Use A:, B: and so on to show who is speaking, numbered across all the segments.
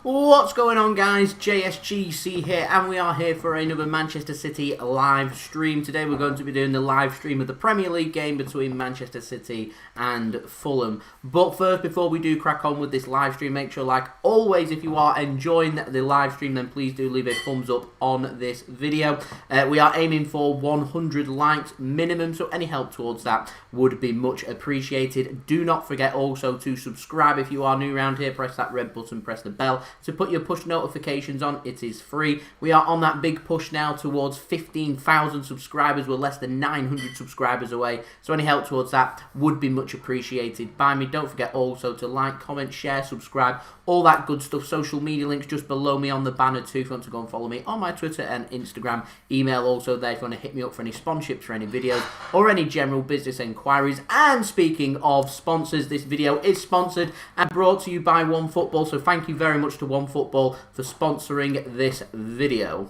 A: What's going on, guys? JSGC here, and we are here for another Manchester City live stream. Today we're going to be doing the live stream of the Premier League game between Manchester City and Fulham. But first, before we do crack on with this live stream, make sure, like always, if you are enjoying the live stream, then please do leave a thumbs up on this video. We are aiming for 100 likes minimum, so any help towards that would be much appreciated. Do not forget also to subscribe if you are new around here. Press that red button, press the bell to put your push notifications on. It is free. We are on that big push now towards 15,000 subscribers. We're less than 900 subscribers away, so any help towards that would be much appreciated by me. Don't forget also to like, comment, share, subscribe, all that good stuff. Social media links just below me on the banner too if you want to go and follow me on my Twitter and Instagram. Email also there if you want to hit me up for any sponsorships for any videos or any general business inquiries. And speaking of sponsors, this video is sponsored and brought to you by OneFootball, so thank you very much to OneFootball for sponsoring this video.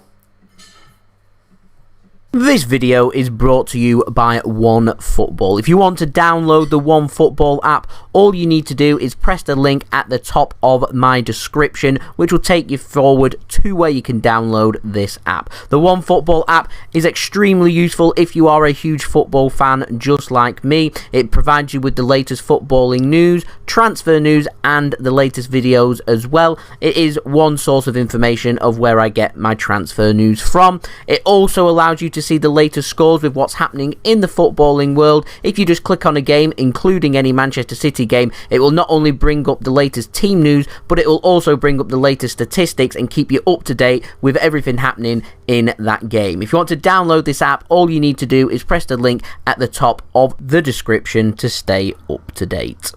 A: This video is brought to you by OneFootball. If you want to download the OneFootball app, all you need to do is press the link at the top of my description, which will take you forward to where you can download this app. The OneFootball app is extremely useful if you are a huge football fan just like me. It provides you with the latest footballing news, transfer news, and the latest videos as well. It is one source of information of where I get my transfer news from. It also allows you to see the latest scores with what's happening in the footballing world. If you just click on a game, including any Manchester City game, it will not only bring up the latest team news, but it will also bring up the latest statistics and keep you up to date with everything happening in that game. If you want to download this app, all you need to do is press the link at the top of the description to stay up to date.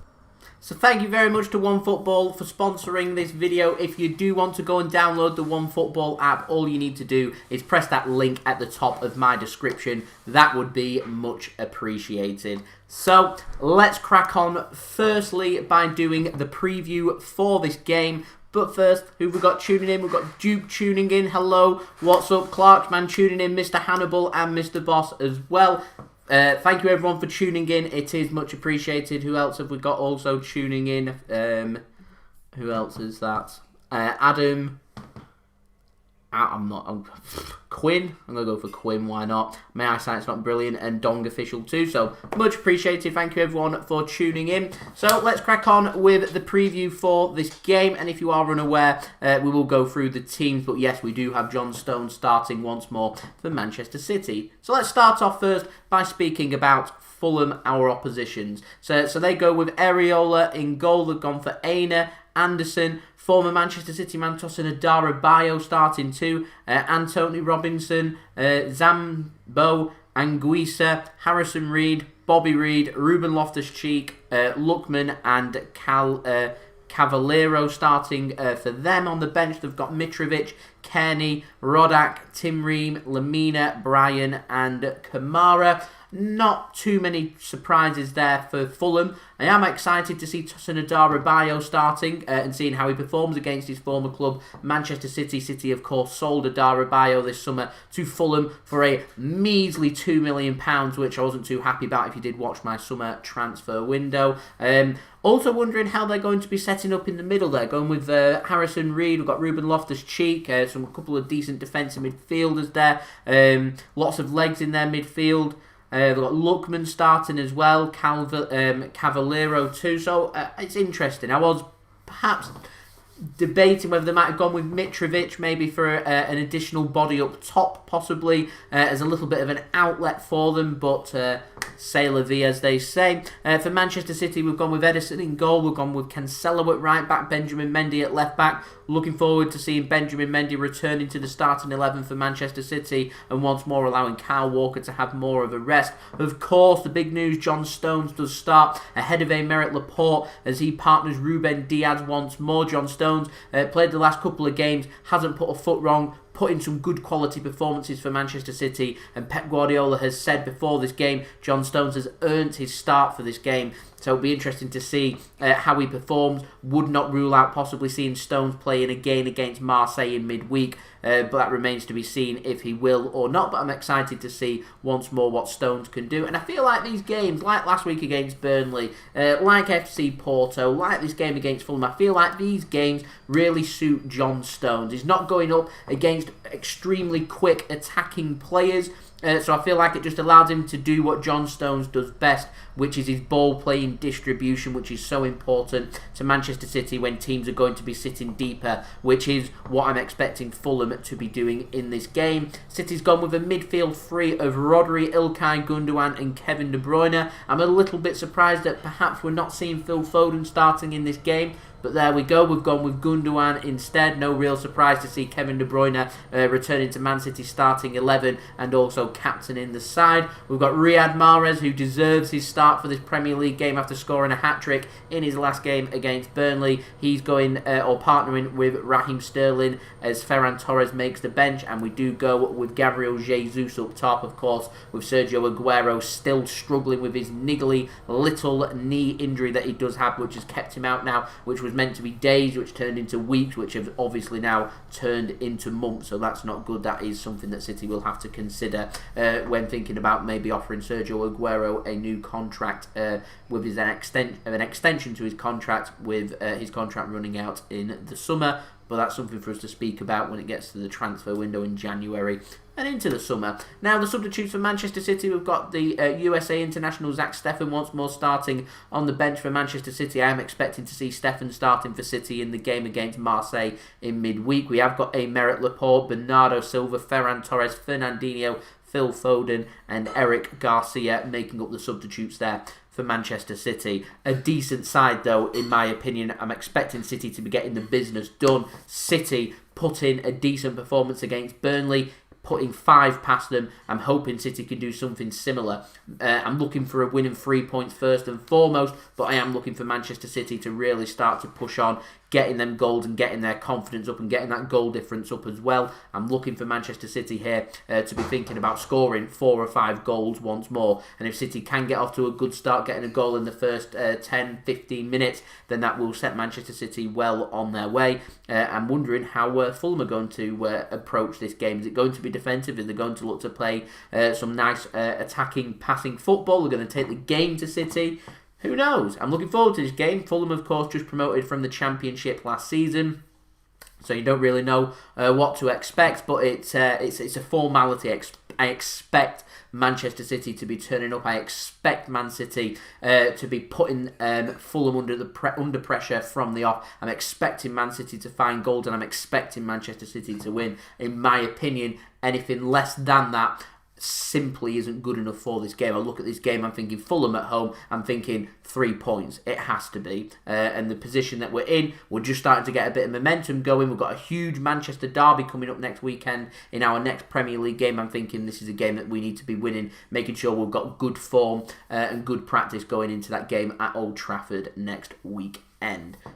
A: So thank you very much to OneFootball for sponsoring this video. If you do want to go and download the OneFootball app, all you need to do is press that link at the top of my description. That would be much appreciated. So let's crack on firstly by doing the preview for this game. But first, who we got tuning in? We've got Duke tuning in. Hello, what's up? Clarkman tuning in, Mr. Hannibal and Mr. Boss as well. Thank you everyone for tuning in. It is much appreciated. Who else have we got also tuning in? Who else is that? Adam. Quinn. I'm going to go for Quinn, why not? My eyesight's not brilliant, and Dong Official too, so much appreciated. Thank you everyone for tuning in. So let's crack on with the preview for this game, and if you are unaware, we will go through the teams, but yes, we do have John Stones starting once more for Manchester City. So let's start off first by speaking about Fulham, our oppositions. So they go with Areola in goal. They've gone for Aina, Anderson, former Manchester City man Tosin Adarabioyo starting too, Antonee Robinson, Zambo, Anguissa, Harrison Reed, Bobby Reed, Ruben Loftus-Cheek, Lookman and Cavallero starting for them. On the bench they've got Mitrovic, Kearney, Rodak, Tim Ream, Lamina, Bruyne and Kamara. Not too many surprises there for Fulham. I am excited to see Tosin Adarabioyo starting and seeing how he performs against his former club, Manchester City. City, of course, sold Adarabioyo this summer to Fulham for a measly £2 million, which I wasn't too happy about if you did watch my summer transfer window. Also wondering how they're going to be setting up in the middle there. Going with Harrison Reed, we've got Ruben Loftus-Cheek, a couple of decent defensive midfielders there. Lots of legs in their midfield. They've got Lookman starting as well, Cavallero too, so it's interesting. I was perhaps debating whether they might have gone with Mitrovic maybe for an additional body up top, possibly as a little bit of an outlet for them, but c'est la vie, as they say. For Manchester City, we've gone with Ederson in goal, we've gone with Cancelo at right back, Benjamin Mendy at left back. Looking forward to seeing Benjamin Mendy returning to the starting 11 for Manchester City and once more allowing Kyle Walker to have more of a rest. Of course, the big news, John Stones does start ahead of Aymeric Laporte as he partners Ruben Dias once more. John Stones played the last couple of games, hasn't put a foot wrong, put in some good quality performances for Manchester City, and Pep Guardiola has said before this game, John Stones has earned his start for this game. So it'll be interesting to see how he performs. Would not rule out possibly seeing Stones playing again against Marseille in midweek, but that remains to be seen if he will or not. But I'm excited to see once more what Stones can do. And I feel like these games, like last week against Burnley, like FC Porto, like this game against Fulham, I feel like these games really suit John Stones. He's not going up against extremely quick attacking players. So I feel like it just allows him to do what John Stones does best, which is his ball-playing distribution, which is so important to Manchester City when teams are going to be sitting deeper, which is what I'm expecting Fulham to be doing in this game. City's gone with a midfield three of Rodri, Ilkay Gundogan and Kevin De Bruyne. I'm a little bit surprised that perhaps we're not seeing Phil Foden starting in this game. But there we go, we've gone with Gundogan instead. No real surprise to see Kevin De Bruyne returning to Man City's starting 11 and also captaining the side. We've got Riyad Mahrez, who deserves his start for this Premier League game after scoring a hat-trick in his last game against Burnley. He's going or partnering with Raheem Sterling as Ferran Torres makes the bench, and we do go with Gabriel Jesus up top, of course, with Sergio Aguero still struggling with his niggly little knee injury that he does have, which has kept him out now, which was meant to be days, which turned into weeks, which have obviously now turned into months, so that's not good. That is something that City will have to consider when thinking about maybe offering Sergio Aguero a new contract with an extension to his contract, with his contract running out in the summer. But that's something for us to speak about when it gets to the transfer window in January and into the summer. Now, the substitutes for Manchester City, we've got the USA international Zach Steffen once more starting on the bench for Manchester City. I am expecting to see Steffen starting for City in the game against Marseille in midweek. We have got Aymeric Laporte, Bernardo Silva, Ferran Torres, Fernandinho, Phil Foden and Eric Garcia making up the substitutes there for Manchester City. A decent side though, in my opinion. I'm expecting City to be getting the business done. City put in a decent performance against Burnley, putting 5 past them. I'm hoping City can do something similar. I'm looking for a win and 3 points first and foremost, but I am looking for Manchester City to really start to push on, getting them goals and getting their confidence up and getting that goal difference up as well. I'm looking for Manchester City here to be thinking about scoring 4 or 5 goals once more. And if City can get off to a good start, getting a goal in the first 10-15 minutes, then that will set Manchester City well on their way. I'm wondering how Fulham are going to approach this game. Is it going to be defensive? Are they going to look to play some nice attacking, passing football? They're going to take the game to City. Who knows? I'm looking forward to this game. Fulham, of course, just promoted from the Championship last season, so you don't really know what to expect, but it's a formality. I expect Manchester City to be turning up. I expect Man City to be putting Fulham under pressure from the off. I'm expecting Man City to find goals, and I'm expecting Manchester City to win. In my opinion, anything less than that simply isn't good enough for this game. I look at this game, I'm thinking Fulham at home, I'm thinking 3 points. It has to be. And the position that we're in, we're just starting to get a bit of momentum going. We've got a huge Manchester derby coming up next weekend in our next Premier League game. I'm thinking this is a game that we need to be winning, making sure we've got good form and good practice going into that game at Old Trafford next week.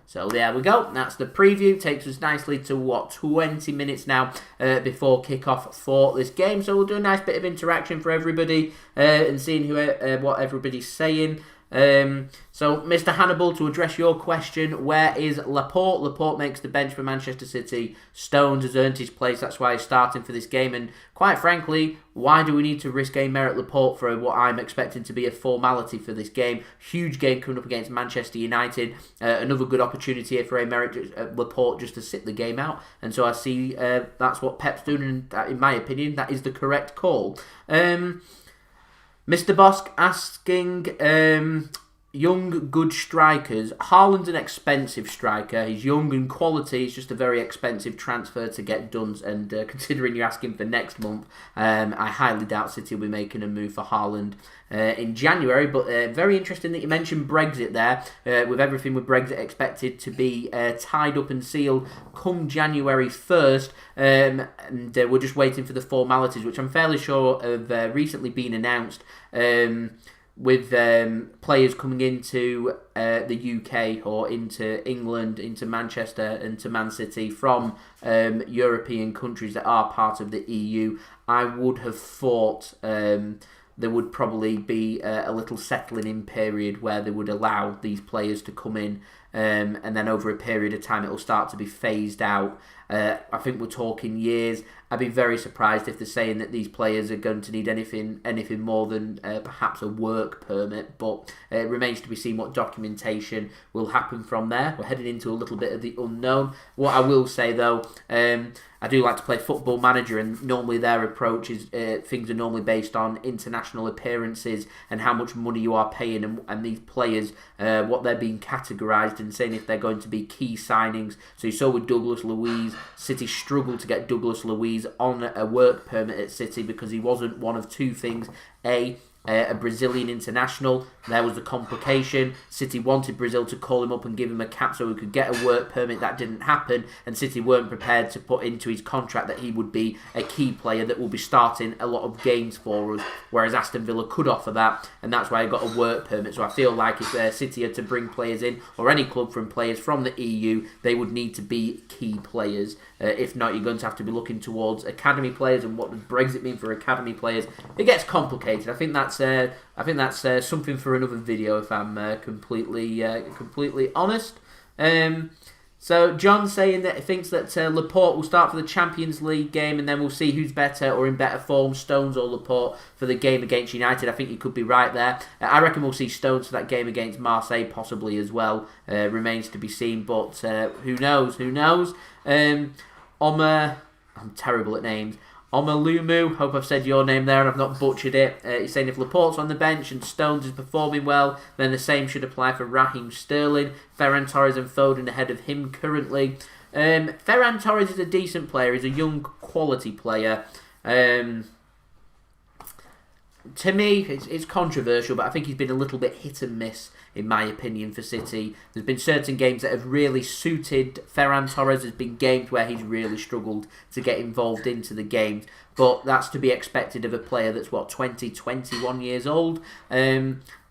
A: So there we go. That's the preview. Takes us nicely to 20 minutes now before kick-off for this game. So we'll do a nice bit of interaction for everybody and seeing what everybody's saying. So, Mr. Hannibal, to address your question, where is Laporte? Laporte makes the bench for Manchester City. Stones has earned his place. That's why he's starting for this game. And quite frankly, why do we need to risk Aymeric Laporte for what I'm expecting to be a formality for this game? Huge game coming up against Manchester United. Another good opportunity here for Aymeric Laporte just to sit the game out. And so I see that's what Pep's doing. And in my opinion, that is the correct call. Mr. Bosk asking, young, good strikers. Haaland's an expensive striker. He's young and quality. It's just a very expensive transfer to get done. And considering you're asking for next month, I highly doubt City will be making a move for Haaland in January. But very interesting that you mentioned Brexit there. With everything with Brexit expected to be tied up and sealed come January 1st. And we're just waiting for the formalities, which I'm fairly sure have recently been announced. with players coming into the UK or into England, into Manchester and to Man City from European countries that are part of the EU, I would have thought there would probably be a little settling in period where they would allow these players to come in, and then over a period of time it will start to be phased out. I think we're talking years. I'd be very surprised if they're saying that these players are going to need anything more than perhaps a work permit, but it remains to be seen what documentation will happen from there. We're heading into a little bit of the unknown. What I will say though, I do like to play Football Manager, and normally their approach is things are normally based on international appearances and how much money you are paying, and these players, what they're being categorised and saying if they're going to be key signings. So you saw with Douglas Luiz, City struggled to get Douglas Luiz on a work permit at City because he wasn't one of two things. A Brazilian international. There was the complication. City wanted Brazil to call him up and give him a cap so he could get a work permit. That didn't happen, and City weren't prepared to put into his contract that he would be a key player that will be starting a lot of games for us, whereas Aston Villa could offer that, and that's why he got a work permit. So I feel like if City are to bring players in, or any club from players from the EU, they would need to be key players. If not, you're going to have to be looking towards academy players, and what does Brexit mean for academy players? It gets complicated. I think that's something for another video, if I'm completely honest. So John's saying that he thinks that Laporte will start for the Champions League game, and then we'll see who's better or in better form, Stones or Laporte, for the game against United. I think you could be right there. I reckon we'll see Stones for that game against Marseille possibly as well. Remains to be seen, but who knows? Who knows? I'm terrible at names. Omalumu, hope I've said your name there and I've not butchered it. He's saying if Laporte's on the bench and Stones is performing well, then the same should apply for Raheem Sterling. Ferran Torres and Foden ahead of him currently. Ferran Torres is a decent player. He's a young, quality player. To me, it's controversial, but I think he's been a little bit hit and miss, in my opinion, for City. There's been certain games that have really suited Ferran Torres. There's been games where he's really struggled to get involved into the games, but that's to be expected of a player that's, 21 years old.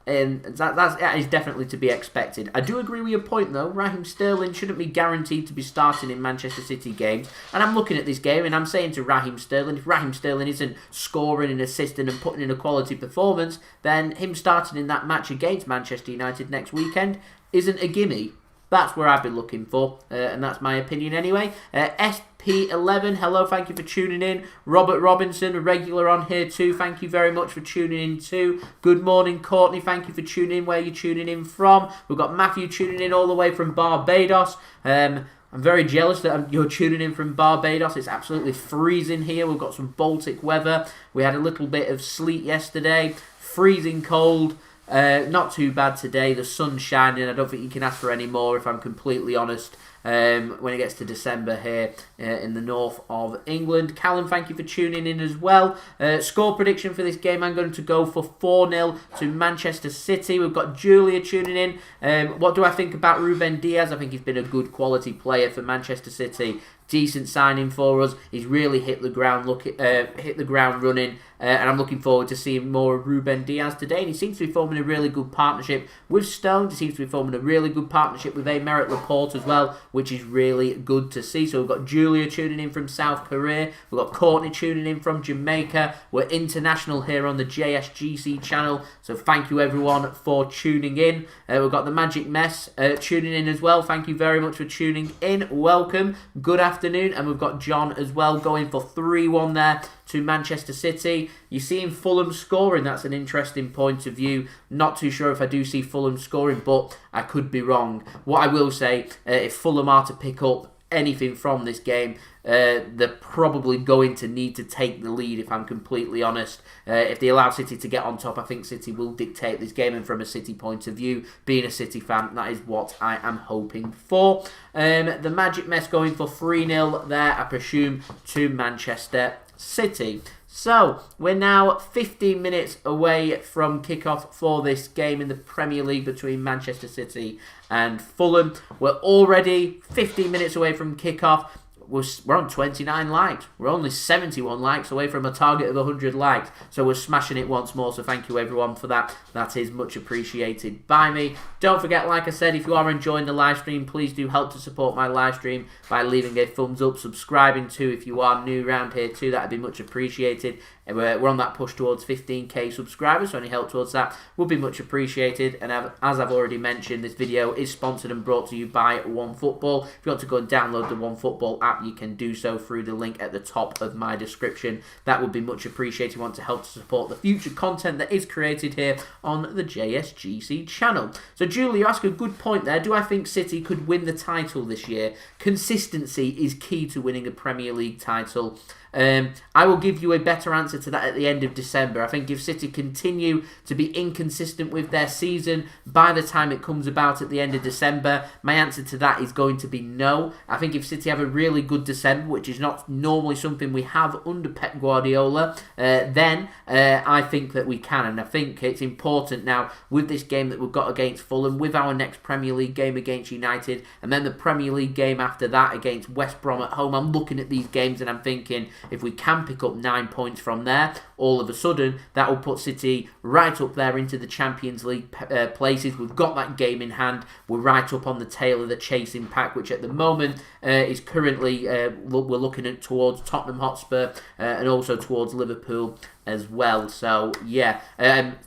A: And that is definitely to be expected. I do agree with your point, though. Raheem Sterling shouldn't be guaranteed to be starting in Manchester City games. And I'm looking at this game and I'm saying to Raheem Sterling, if Raheem Sterling isn't scoring and assisting and putting in a quality performance, then him starting in that match against Manchester United next weekend isn't a gimme. That's where I've been looking for, and that's my opinion anyway. SP11, hello, thank you for tuning in. Robert Robinson, a regular on here too, thank you very much for tuning in too. Good morning, Courtney, thank you for tuning in, where you're tuning in from. We've got Matthew tuning in all the way from Barbados. I'm very jealous that you're tuning in from Barbados. It's absolutely freezing here. We've got some Baltic weather. We had a little bit of sleet yesterday, freezing cold. Not too bad today. The sun's shining. I don't think you can ask for any more, if I'm completely honest, when it gets to December here in the north of England. Callum, thank you for tuning in as well. Score prediction for this game, I'm going to go for 4-0 to Manchester City. We've got Julia tuning in. What do I think about Ruben Dias? I think he's been a good quality player for Manchester City. Decent signing for us. He's really hit the ground running, and I'm looking forward to seeing more of Ruben Dias today. And he seems to be forming a really good partnership with Stones. He seems to be forming a really good partnership with Aymeric Laporte as well, which is really good to see. So we've got Julia tuning in from South Korea. We've got Courtney tuning in from Jamaica. We're international here on the JSGC channel, so thank you everyone for tuning in. We've got the Magic Mess tuning in as well. Thank you very much for tuning in. Welcome. Good afternoon. And we've got John as well going for 3-1 there to Manchester City. You're seeing Fulham scoring. That's an interesting point of view. Not too sure if I do see Fulham scoring, but I could be wrong. What I will say, if Fulham are to pick up anything from this game, they're probably going to need to take the lead, if I'm completely honest. If they allow City to get on top, I think City will dictate this game, and from a City point of view, being a City fan, that is what I am hoping for. The Magic Mess going for 3-0 there, I presume, to Manchester City. So, we're now 15 minutes away from kickoff for this game in the Premier League between Manchester City and Fulham. We're already 15 minutes away from kickoff. we're on 29 likes. We're only 71 likes away from a target of 100 likes. So we're smashing it once more. So thank you everyone for that. That is much appreciated by me. Don't forget, like I said, if you are enjoying the live stream, please do help to support my live stream by leaving a thumbs up, subscribing too if you are new around here too. That'd be much appreciated. We're on that push towards 15k subscribers, so any help towards that would be much appreciated. And as I've already mentioned, this video is sponsored and brought to you by OneFootball. If you want to go and download the OneFootball app, you can do so through the link at the top of my description. That would be much appreciated if you want to help to support the future content that is created here on the JSGC channel. So Julie, you ask a good point there. Do I think City could win the title this year? Consistency is key to winning a Premier League title. I will give you a better answer to that at the end of December. I think if City continue to be inconsistent with their season by the time it comes about at the end of December, my answer to that is going to be no. I think if City have a really good December, which is not normally something we have under Pep Guardiola, then I think that we can. And I think it's important now with this game that we've got against Fulham, with our next Premier League game against United, and then the Premier League game after that against West Brom at home. I'm looking at these games and I'm thinking, if we can pick up 9 points from there, all of a sudden that will put City right up there into the Champions League places. We've got that game in hand. We're right up on the tail of the chasing pack, which at the moment is currently we're looking at towards Tottenham Hotspur and also towards Liverpool as well. So yeah,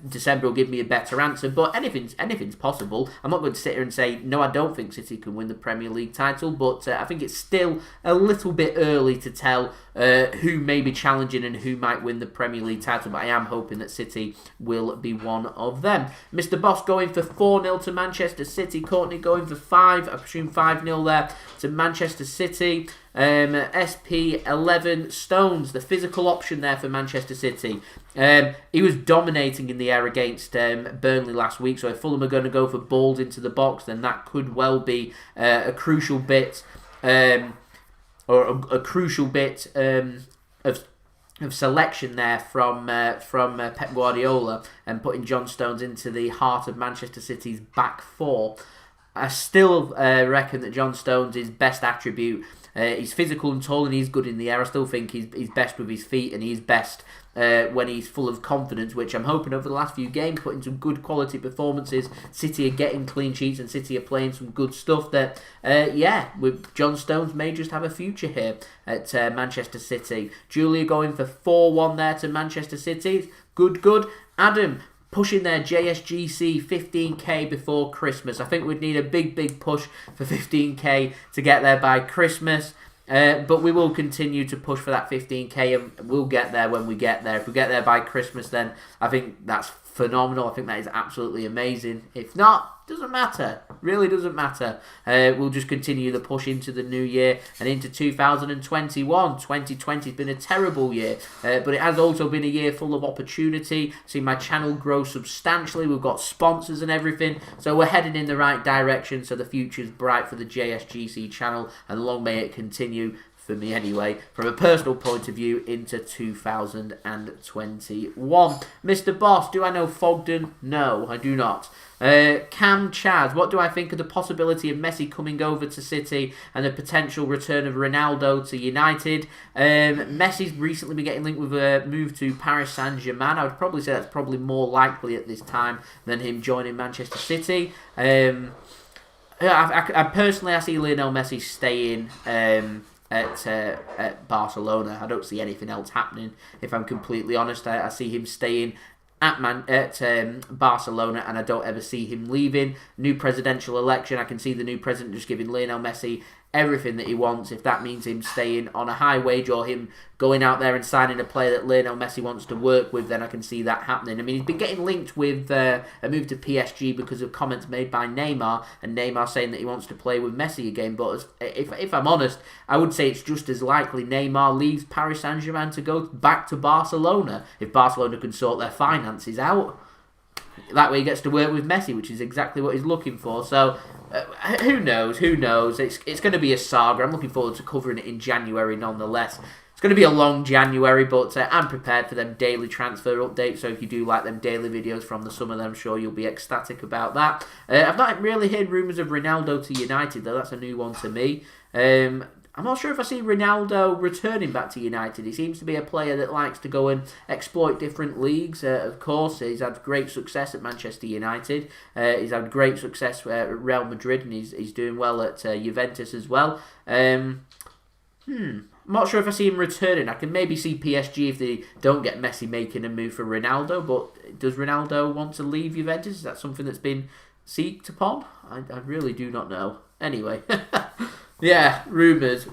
A: December will give me a better answer, but anything's possible. I'm not going to sit here and say no, I don't think City can win the Premier League title, but I think it's still a little bit early to tell who may be challenging and who might win the Premier League title, but I am hoping that City will be one of them. Mr. Boss going for 4-0 to Manchester City. Courtney going for 5, I presume 5-0 there to Manchester City. SP11 Stones, the physical option there for Manchester City. He was dominating in the air against Burnley last week, so if Fulham are going to go for balls into the box, then that could well be a crucial bit, or a crucial bit of selection there from Pep Guardiola, and putting John Stones into the heart of Manchester City's back four. I still reckon that John Stones' best attribute, he's physical and tall and he's good in the air. I still think he's best with his feet, and he's best when he's full of confidence, which I'm hoping over the last few games, putting some good quality performances. City are getting clean sheets and City are playing some good stuff that, with John Stones may just have a future here at Manchester City. Julia going for 4-1 there to Manchester City. Good. Adam, pushing their JSGC 15k before Christmas. I think we'd need a big push for 15k to get there by Christmas. But we will continue to push for that 15k, and we'll get there when we get there. If we get there by Christmas, then I think that's phenomenal. I think that is absolutely amazing. If not, doesn't matter. Really doesn't matter. We'll just continue the push into the new year and into 2021. 2020 has been a terrible year, but it has also been a year full of opportunity. Seen my channel grow substantially. We've got sponsors and everything, so we're heading in the right direction. So the future's bright for the JSGC channel, and long may it continue. For me anyway, from a personal point of view, into 2021. Mr. Boss, do I know Fogden? No, I do not. Cam Chaz, what do I think of the possibility of Messi coming over to City and the potential return of Ronaldo to United? Messi's recently been getting linked with a move to Paris Saint-Germain. I would probably say that's probably more likely at this time than him joining Manchester City. I personally see Lionel Messi staying at Barcelona. I don't see anything else happening, if I'm completely honest. I see him staying at Barcelona, and I don't ever see him leaving. New presidential election, I can see the new president just giving Lionel Messi everything that he wants. If that means him staying on a high wage or him going out there and signing a player that Lionel Messi wants to work with, then I can see that happening. I mean, he's been getting linked with a move to PSG because of comments made by Neymar, and Neymar saying that he wants to play with Messi again. But if I'm honest, I would say it's just as likely Neymar leaves Paris Saint-Germain to go back to Barcelona if Barcelona can sort their finances out. That way he gets to work with Messi, which is exactly what he's looking for. So, who knows? It's going to be a saga. I'm looking forward to covering it in January nonetheless. It's going to be a long January, but I'm prepared for them daily transfer updates. So if you do like them daily videos from the summer, then I'm sure you'll be ecstatic about that. I've not really heard rumours of Ronaldo to United, though. That's a new one to me. I'm not sure if I see Ronaldo returning back to United. He seems to be a player that likes to go and exploit different leagues. Of course, he's had great success at Manchester United. He's had great success at Real Madrid, and he's doing well at Juventus as well. I'm not sure if I see him returning. I can maybe see PSG if they don't get Messi making a move for Ronaldo, but does Ronaldo want to leave Juventus? Is that something that's been seeked upon? I really do not know. Anyway, yeah, rumours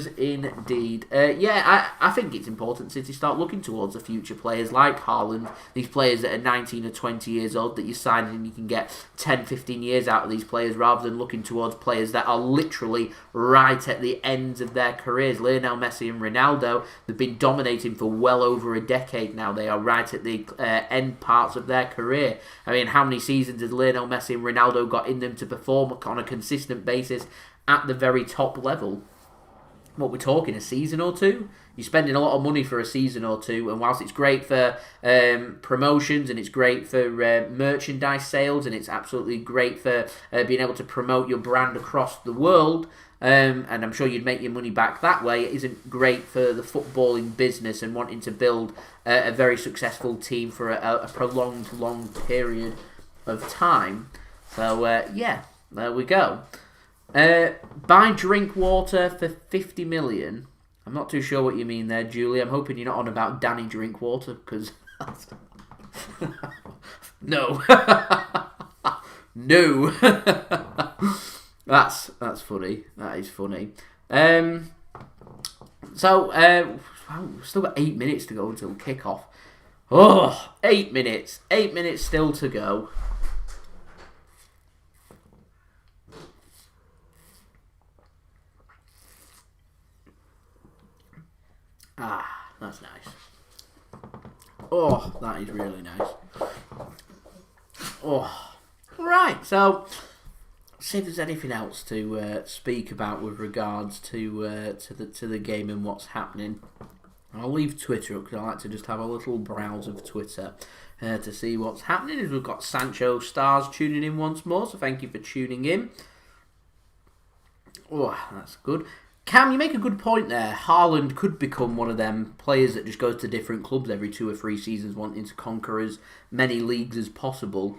A: indeed. I think it's important City start looking towards the future players like Haaland, these players that are 19 or 20 years old that you sign and you can get 10, 15 years out of these players rather than looking towards players that are literally right at the ends of their careers. Lionel Messi and Ronaldo, they've been dominating for well over a decade now. They are right at the end parts of their career. I mean, how many seasons has Lionel Messi and Ronaldo got in them to perform on a consistent basis at the very top level? What we're talking, a season or two? You're spending a lot of money for a season or two, and whilst it's great for promotions and it's great for merchandise sales and it's absolutely great for being able to promote your brand across the world, and I'm sure you'd make your money back that way, it isn't great for the footballing business and wanting to build a very successful team for a prolonged, long period of time. So, there we go. Buy Drinkwater for 50 million. I'm not too sure what you mean there, Julie. I'm hoping you're not on about Danny Drinkwater, because no, no. That's funny. That is funny. We've still got 8 minutes to go until kick-off. 8 minutes. 8 minutes still to go. That's nice. That is really nice. Right, so see if there's anything else to speak about with regards to the game and what's happening. I'll leave Twitter up because I like to just have a little browse of Twitter to see what's happening. As we've got Sancho Stars tuning in once more, so thank you for tuning in. That's good. Cam, you make a good point there. Haaland could become one of them players that just goes to different clubs every 2 or 3 seasons wanting to conquer as many leagues as possible.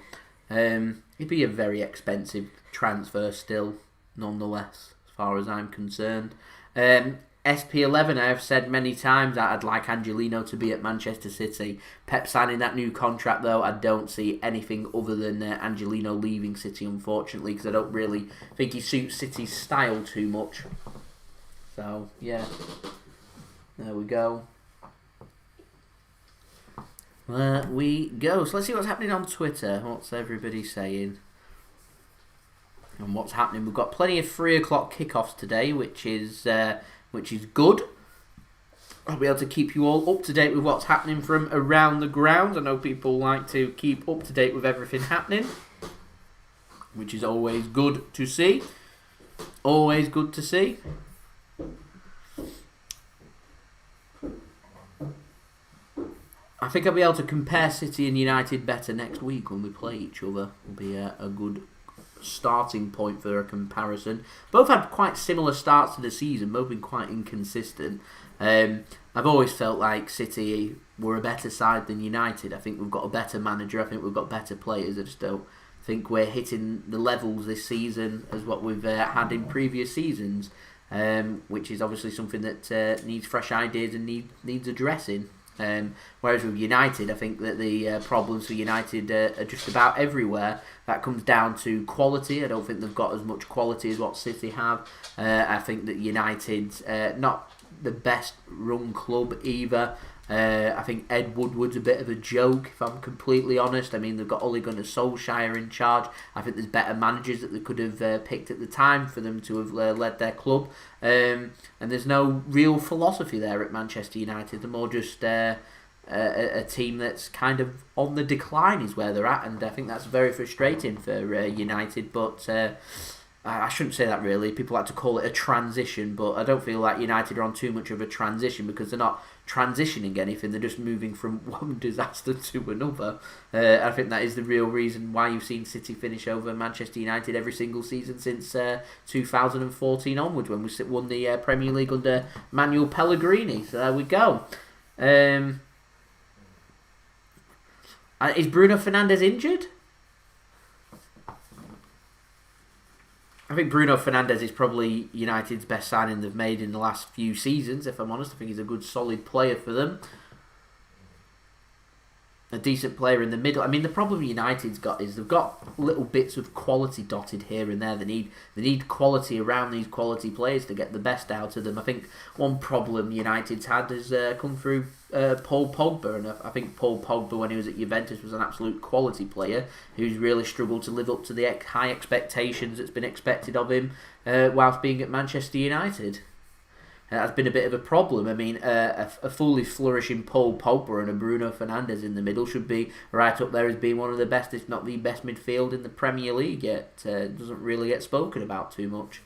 A: It'd be a very expensive transfer still, nonetheless, as far as I'm concerned. SP11, I have said many times that I'd like Angelino to be at Manchester City. Pep signing that new contract, though, I don't see anything other than Angelino leaving City, unfortunately, because I don't really think he suits City's style too much. So, yeah, there we go. There we go. So let's see what's happening on Twitter. What's everybody saying? And what's happening? We've got plenty of 3 o'clock kickoffs today, which is good. I'll be able to keep you all up to date with what's happening from around the ground. I know people like to keep up to date with everything happening, which is always good to see. Always good to see. I think I'll be able to compare City and United better next week when we play each other. Will be a good starting point for a comparison. Both had quite similar starts to the season, both been quite inconsistent. I've always felt like City were a better side than United. I think we've got a better manager, I think we've got better players. I just don't think we're hitting the levels this season as what we've had in previous seasons, which is obviously something that needs fresh ideas and needs addressing. Whereas with United, I think that the problems for United are just about everywhere. That comes down to quality. I don't think they've got as much quality as what City have. I think that United's not the best run club either. I think Ed Woodward's a bit of a joke, if I'm completely honest. I mean, they've got Ole Gunnar Solskjaer in charge. I think there's better managers that they could have picked at the time for them to have led their club. And there's no real philosophy there at Manchester United. They're more just a team that's kind of on the decline is where they're at. And I think that's very frustrating for United. But I shouldn't say that really. People like to call it a transition, but I don't feel like United are on too much of a transition because they're not transitioning anything. They're just moving from one disaster to another. I think that is the real reason why you've seen City finish over Manchester United every single season since 2014 onwards, when we won the Premier League under Manuel Pellegrini. So there we go. Is Bruno Fernandes injured? I think Bruno Fernandes is probably United's best signing they've made in the last few seasons, if I'm honest. I think he's a good, solid player for them. A decent player in the middle. I mean, the problem United's got is they've got little bits of quality dotted here and there. They need quality around these quality players to get the best out of them. I think one problem United's had has come through Paul Pogba, and I think Paul Pogba, when he was at Juventus, was an absolute quality player who's really struggled to live up to the high expectations that's been expected of him whilst being at Manchester United. That's been a bit of a problem. I mean, a fully flourishing Paul Pogba and a Bruno Fernandes in the middle should be right up there as being one of the best, if not the best midfield in the Premier League yet. Doesn't really get spoken about too much.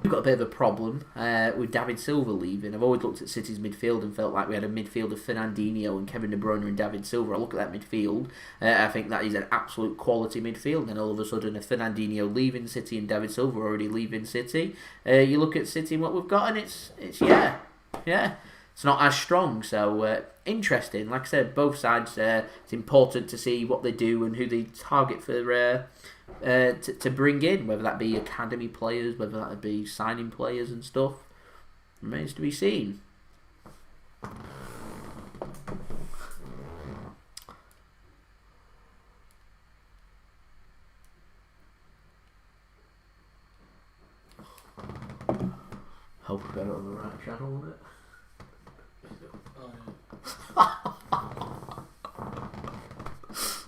A: We've got a bit of a problem with David Silva leaving. I've always looked at City's midfield and felt like we had a midfield of Fernandinho and Kevin De Bruyne and David Silva. I look at that midfield, I think that is an absolute quality midfield. And then all of a sudden, a Fernandinho leaving City and David Silva already leaving City. You look at City and what we've got, and it's it's not as strong. So interesting. Like I said, both sides. It's important to see what they do and who they target for. To bring in, whether that be academy players, whether that be signing players and stuff, remains to be seen. Hope we got it on the right channel on it.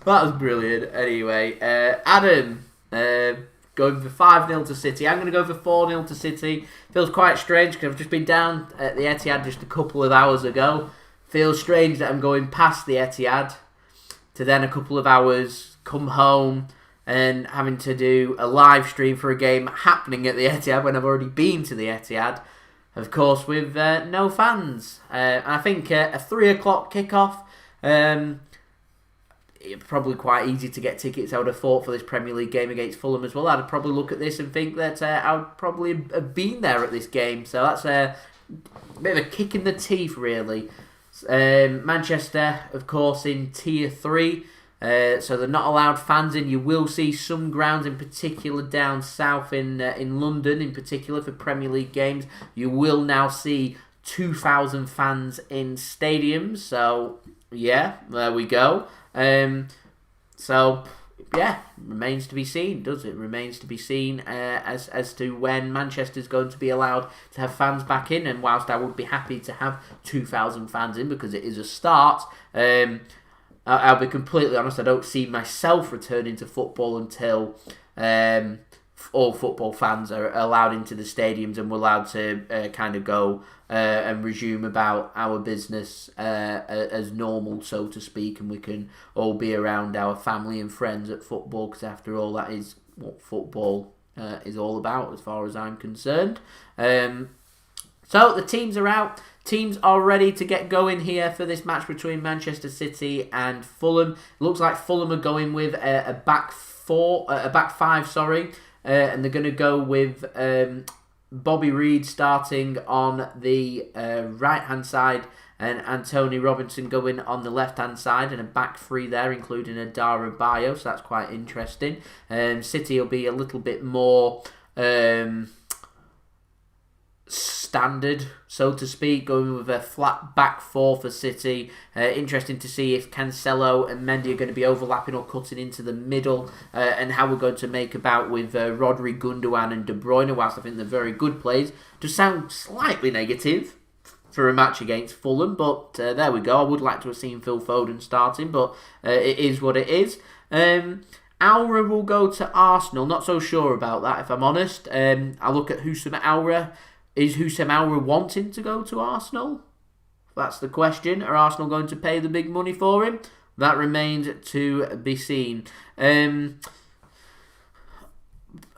A: That was brilliant. Anyway, Adam going for 5-0 to City. I'm going to go for 4-0 to City. Feels quite strange because I've just been down at the Etihad just a couple of hours ago. Feels strange that I'm going past the Etihad to then a couple of hours come home and having to do a live stream for a game happening at the Etihad when I've already been to the Etihad. Of course, with no fans. And I think a 3 o'clock kickoff. Probably quite easy to get tickets, I would have thought, for this Premier League game against Fulham as well. I'd probably look at this and think that I would probably have been there at this game. So that's a bit of a kick in the teeth, really. Manchester, of course, in Tier 3. So they're not allowed fans in. You will see some grounds, in particular down south in London, in particular for Premier League games. You will now see 2,000 fans in stadiums. So, yeah, there we go. Remains to be seen, does it? Remains to be seen as to when Manchester's going to be allowed to have fans back in. And whilst I would be happy to have 2,000 fans in because it is a start, I'll be completely honest, I don't see myself returning to football until all football fans are allowed into the stadiums and we're allowed to kind of go and resume about our business as normal, so to speak, and we can all be around our family and friends at football, because after all, that is what football is all about as far as I'm concerned. So the teams are out. Teams are ready to get going here for this match between Manchester City and Fulham. It looks like Fulham are going with a back five, and they're going to go with Bobby Reid starting on the right-hand side and Antonee Robinson going on the left-hand side, and a back three there, including Adarabioyo, so that's quite interesting. City will be a little bit more standard, so to speak, going with a flat back four for City. Interesting to see if Cancelo and Mendy are going to be overlapping or cutting into the middle, and how we're going to make about with Rodri, Gundogan and De Bruyne. Whilst I think they're very good plays, does sound slightly negative for a match against Fulham, but there we go. I would like to have seen Phil Foden starting, but it is what it is. Aura will go to Arsenal. Not so sure about that, if I'm honest. I look at Houssem Aura. Is Houssem Aura wanting to go to Arsenal? That's the question. Are Arsenal going to pay the big money for him? That remains to be seen.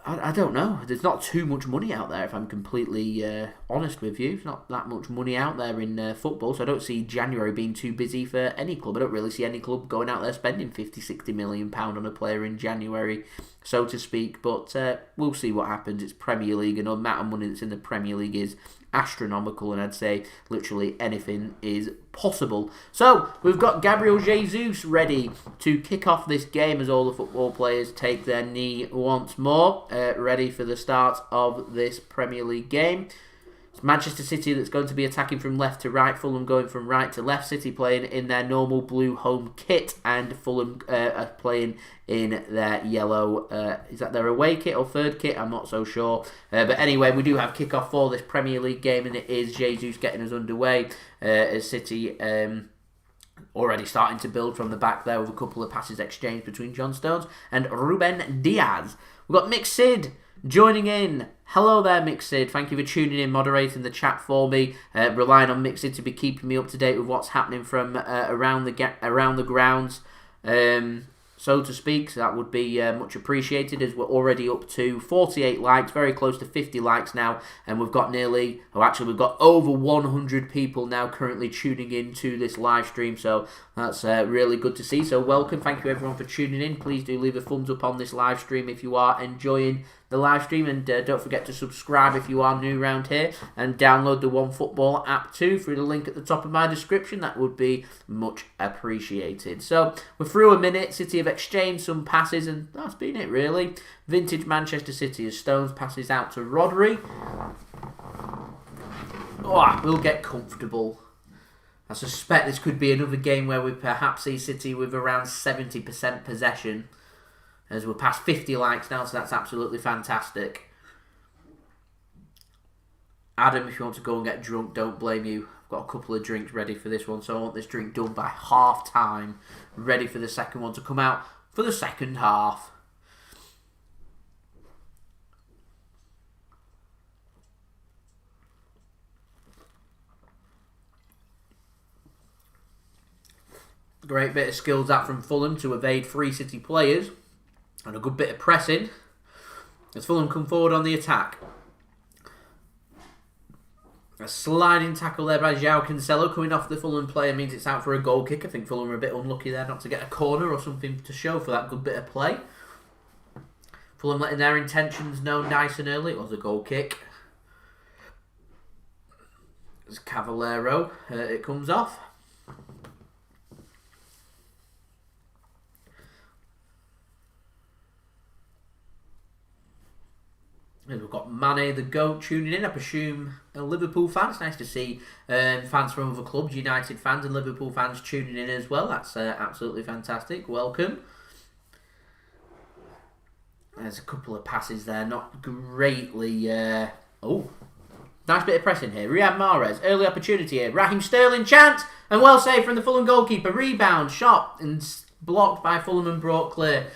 A: I don't know. There's not too much money out there, if I'm completely honest with you. There's not that much money out there in football, so I don't see January being too busy for any club. I don't really see any club going out there spending 50, 60 million pound on a player in January, so to speak. But we'll see what happens. It's Premier League, and the amount of money that's in the Premier League is astronomical, and I'd say literally anything is possible. So we've got Gabriel Jesus ready to kick off this game as all the football players take their knee once more, ready for the start of this Premier League game. It's Manchester City that's going to be attacking from left to right, Fulham going from right to left. City playing in their normal blue home kit, and Fulham are playing in their yellow, is that their away kit or third kit? I'm not so sure. But anyway, we do have kickoff for this Premier League game, and it is Jesus getting us underway as City already starting to build from the back there with a couple of passes exchanged between John Stones and Ruben Dias. We've got Mick Sid joining in. Hello there, Mick Sid. Thank you for tuning in, moderating the chat for me. Relying on Mick Sid to be keeping me up to date with what's happening from around the grounds, so to speak. So that would be much appreciated, as we're already up to 48 likes, very close to 50 likes now, and we've got we've got over 100 people now currently tuning in to this live stream, so that's really good to see. So welcome, thank you everyone for tuning in. Please do leave a thumbs up on this live stream if you are enjoying the live stream, and don't forget to subscribe if you are new around here, and download the OneFootball app too through the link at the top of my description. That would be much appreciated. So we're through a minute. City have exchanged some passes, and that's been it really. Vintage Manchester City as Stones passes out to Rodri. We'll get comfortable. I suspect this could be another game where we perhaps see City with around 70% possession, as we're past 50 likes now, so that's absolutely fantastic. Adam, if you want to go and get drunk, don't blame you. I've got a couple of drinks ready for this one, so I want this drink done by half time, ready for the second one to come out for the second half. Great bit of skills that from Fulham to evade 3 City players. And a good bit of pressing as Fulham come forward on the attack. A sliding tackle there by Joao Cancelo coming off the Fulham player means it's out for a goal kick. I think Fulham are a bit unlucky there not to get a corner or something to show for that good bit of play. Fulham letting their intentions known nice and early. It was a goal kick. As Cavallero, it comes off. And we've got Mane the GOAT tuning in, I presume a Liverpool fan. It's nice to see fans from other clubs, United fans and Liverpool fans tuning in as well. That's absolutely fantastic. Welcome. There's a couple of passes there, not greatly... nice bit of pressing here. Riyad Mahrez, early opportunity here. Raheem Sterling, chance, and well saved from the Fulham goalkeeper. Rebound, shot, and blocked by Fulham and brought clear.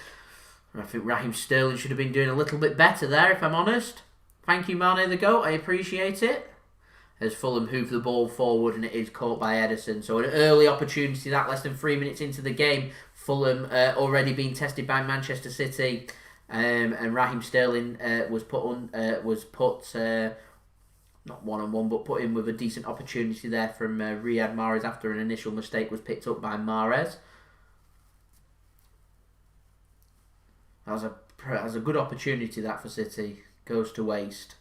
A: I think Raheem Sterling should have been doing a little bit better there, if I'm honest. Thank you, Mane the GOAT. I appreciate it. As Fulham hoof the ball forward, and it is caught by Ederson. So an early opportunity, that less than 3 minutes into the game. Fulham already being tested by Manchester City. And Raheem Sterling was put not one-on-one, but put in with a decent opportunity there from Riyad Mahrez after an initial mistake was picked up by Mahrez. That was a good opportunity that for City. Goes to waste.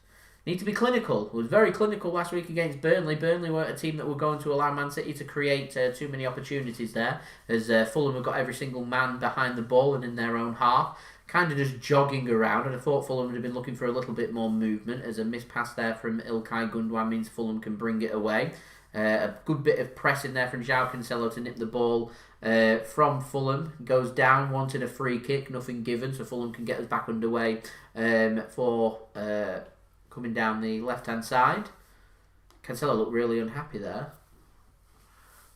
A: Need to be clinical. It was very clinical last week against Burnley. Burnley weren't a team that were going to allow Man City to create too many opportunities there, as Fulham have got every single man behind the ball and in their own half, kind of just jogging around. And I thought Fulham would have been looking for a little bit more movement, as a missed pass there from Ilkay Gundogan means Fulham can bring it away. A good bit of pressing there from Joao Cancelo to nip the ball from Fulham. Goes down, wanting a free kick, nothing given, so Fulham can get us back underway for coming down the left-hand side. Cancelo looked really unhappy there.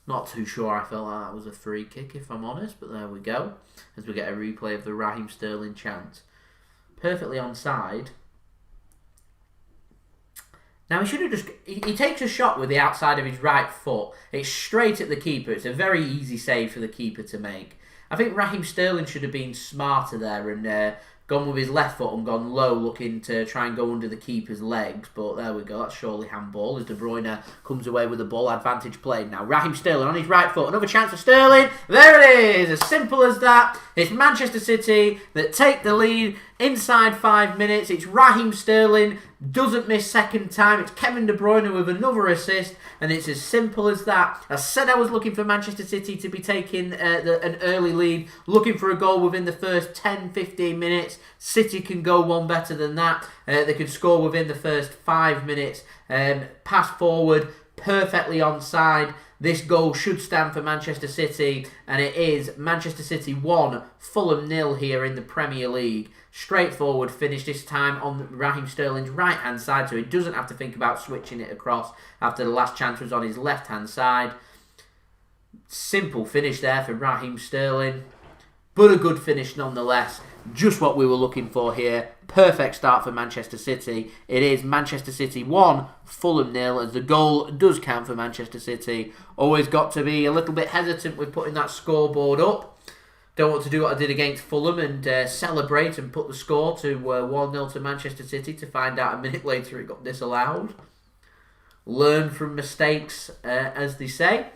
A: Not too sure I felt like that was a free kick, if I'm honest, but there we go. As we get a replay of the Raheem Sterling chant. Perfectly onside. Now he should have just... He takes a shot with the outside of his right foot. It's straight at the keeper. It's a very easy save for the keeper to make. I think Raheem Sterling should have been smarter there and gone with his left foot and gone low, looking to try and go under the keeper's legs. But there we go, that's surely handball as De Bruyne comes away with the ball. Advantage played now. Raheem Sterling on his right foot. Another chance for Sterling. There it is, as simple as that. It's Manchester City that take the lead inside 5 minutes. It's Raheem Sterling, doesn't miss second time. It's Kevin De Bruyne with another assist, and it's as simple as that. I said I was looking for Manchester City to be taking an early lead, looking for a goal within the first 10-15 minutes. City can go one better than that. They can score within the first 5 minutes. Pass forward, perfectly onside. This goal should stand for Manchester City, and it is Manchester City 1, Fulham 0 here in the Premier League. Straightforward finish this time on Raheem Sterling's right-hand side, so he doesn't have to think about switching it across after the last chance was on his left-hand side. Simple finish there for Raheem Sterling, but a good finish nonetheless. Just what we were looking for here. Perfect start for Manchester City. It is Manchester City 1, Fulham 0, as the goal does count for Manchester City. Always got to be a little bit hesitant with putting that scoreboard up. Don't want to do what I did against Fulham and celebrate and put the score to 1-0 to Manchester City to find out a minute later it got disallowed. Learn from mistakes, as they say.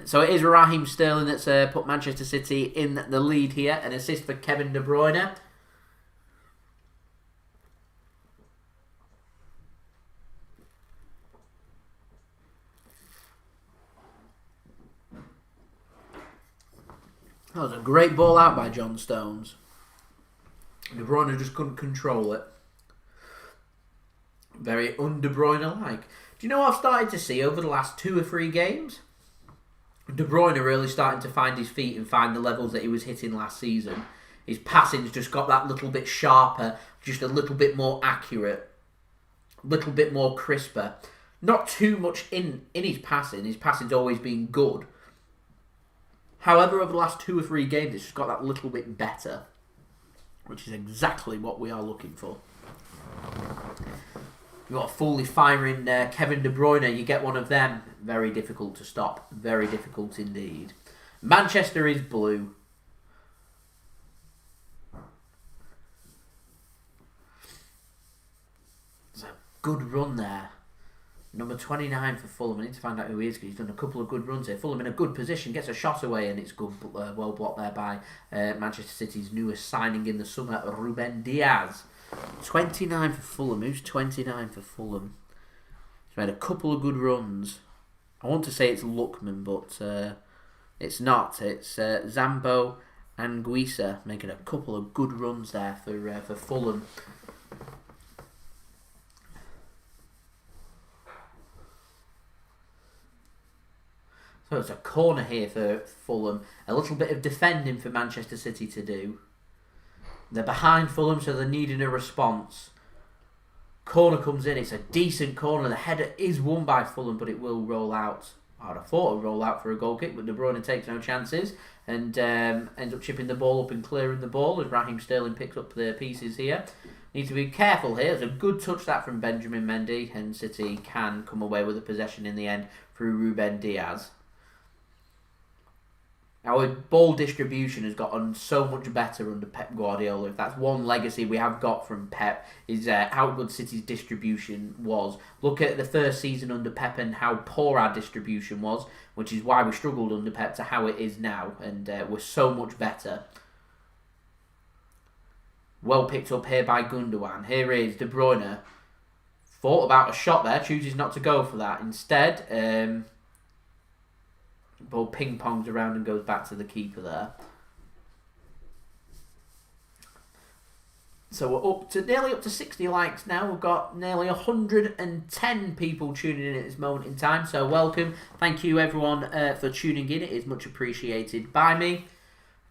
A: So it is Raheem Sterling that's put Manchester City in the lead here. An assist for Kevin De Bruyne. That was a great ball out by John Stones. De Bruyne just couldn't control it. Very un-De Bruyne-like. Do you know what I've started to see over the last 2 or 3 games? De Bruyne really starting to find his feet and find the levels that he was hitting last season. His passing's just got that little bit sharper, just a little bit more accurate, a little bit more crisper. Not too much in his passing. His passing's always been good. However, over the last 2 or 3 games, it's just got that little bit better, which is exactly what we are looking for. You've got a fully firing Kevin De Bruyne, you get one of them. Very difficult to stop. Very difficult indeed. Manchester is blue. It's a good run there. Number 29 for Fulham. I need to find out who he is because he's done a couple of good runs here. Fulham in a good position, gets a shot away, and it's good, well blocked there by Manchester City's newest signing in the summer, Ruben Dias. 29 for Fulham. Who's 29 for Fulham? He's made a couple of good runs. I want to say it's Lookman, but it's not. It's Zambo and Guisa making a couple of good runs there for Fulham. So it's a corner here for Fulham. A little bit of defending for Manchester City to do. They're behind Fulham, so they're needing a response. Corner comes in. It's a decent corner. The header is won by Fulham, but it will roll out. I'd have thought it would roll out for a goal kick, but De Bruyne takes no chances and ends up chipping the ball up and clearing the ball as Raheem Sterling picks up the pieces here. Need to be careful here. It's a good touch that from Benjamin Mendy, and City can come away with the possession in the end through Ruben Dias. Our ball distribution has gotten so much better under Pep Guardiola. If that's one legacy we have got from Pep, is how good City's distribution was. Look at the first season under Pep and how poor our distribution was, which is why we struggled under Pep, to how it is now, and we're so much better. Well picked up here by Gundogan. Here is De Bruyne. Thought about a shot there, chooses not to go for that. Instead, ball ping-pongs around and goes back to the keeper there. So we're nearly up to 60 likes now. We've got nearly 110 people tuning in at this moment in time. So welcome. Thank you everyone for tuning in. It is much appreciated by me.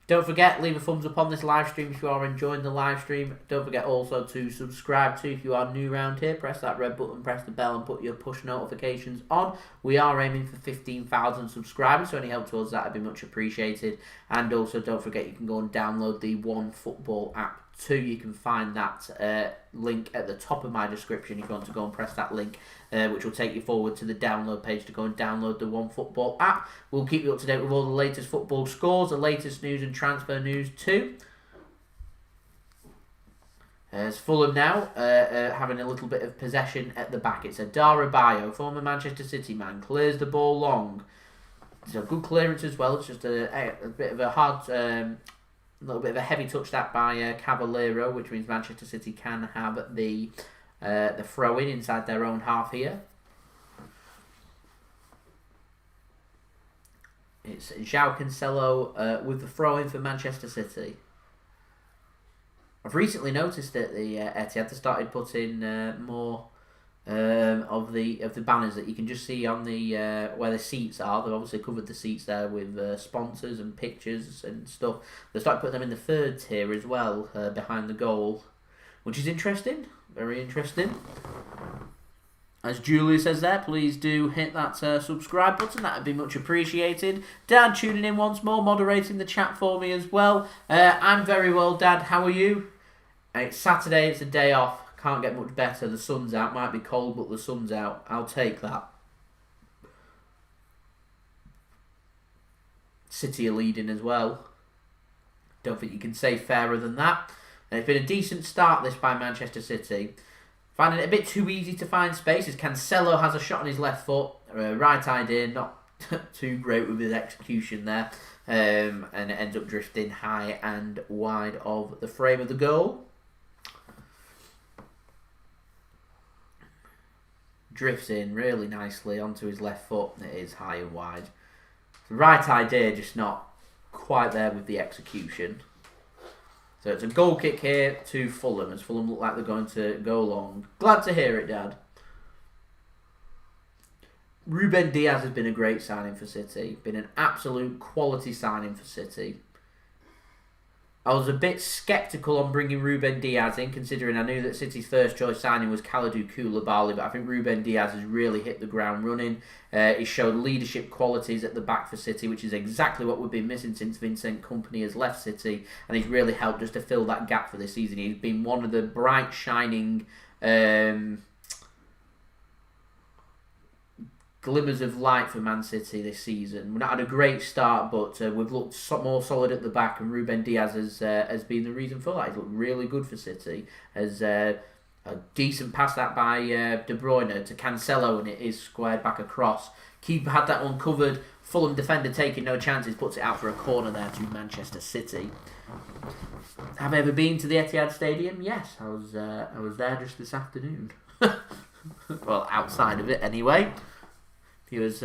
A: Don't forget, leave a thumbs up on this live stream if you are enjoying the live stream. Don't forget also to subscribe to if you are new around here. Press that red button, press the bell and put your push notifications on. We are aiming for 15,000 subscribers, so any help towards that would be much appreciated. And also don't forget you can go and download the OneFootball app too. You can find that link at the top of my description if you want to go and press that link, which will take you forward to the download page to go and download the OneFootball app. We'll keep you up to date with all the latest football scores, the latest news and transfer news too. As Fulham now having a little bit of possession at the back. It's Adarabioyo, former Manchester City man, clears the ball long. It's a good clearance as well. It's just a bit of a hard, little bit of a heavy touch that by Cavallero, which means Manchester City can have the throw in inside their own half here. It's Joao Cancelo with the throw in for Manchester City. I've recently noticed that the Etihad have started putting more of the banners that you can just see on the where the seats are. They've obviously covered the seats there with sponsors and pictures and stuff. They started putting them in the third tier as well, behind the goal, which is interesting. Very interesting. As Julia says there, please do hit that subscribe button. That would be much appreciated. Dad tuning in once more, moderating the chat for me as well. I'm very well, Dad. How are you? It's Saturday. It's a day off. Can't get much better. The sun's out. Might be cold, but the sun's out. I'll take that. City are leading as well. Don't think you can say fairer than that. And it's been a decent start this by Manchester City. Finding it a bit too easy to find space as Cancelo has a shot on his left foot. Right idea, not too great with his execution there. And it ends up drifting high and wide of the frame of the goal. Drifts in really nicely onto his left foot. It is high and wide. The right idea, just not quite there with the execution. So it's a goal kick here to Fulham, as Fulham look like they're going to go long. Glad to hear it, Dad. Ruben Dias has been a great signing for City. Been an absolute quality signing for City. I was a bit sceptical on bringing Ruben Dias in, considering I knew that City's first choice signing was Kalidou Koulibaly, but I think Ruben Dias has really hit the ground running. He showed leadership qualities at the back for City, which is exactly what we've been missing since Vincent Kompany has left City, and he's really helped just to fill that gap for this season. He's been one of the bright, shining glimmers of light for Man City this season. We've not had a great start, but we've looked more solid at the back, and Ruben Dias has been the reason for that. He's looked really good for City. As a decent pass that by De Bruyne to Cancelo, and it is squared back across. Keeper had that one covered. Fulham defender taking no chances, puts it out for a corner there to Manchester City. Have I ever been to the Etihad Stadium? Yes, I was there just this afternoon. Well, outside of it anyway. If you was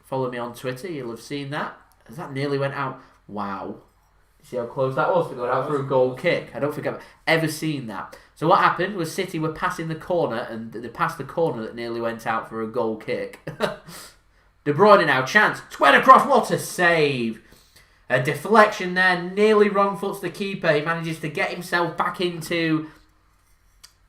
A: following me on Twitter, you'll have seen that. As that nearly went out. Wow. You see how close that was to going out for a goal kick? I don't think I've ever seen that. So what happened was City were passing the corner, and they passed the corner that nearly went out for a goal kick. De Bruyne now, chance. Squared across, what a save. A deflection there, nearly wrong foots the keeper. He manages to get himself back into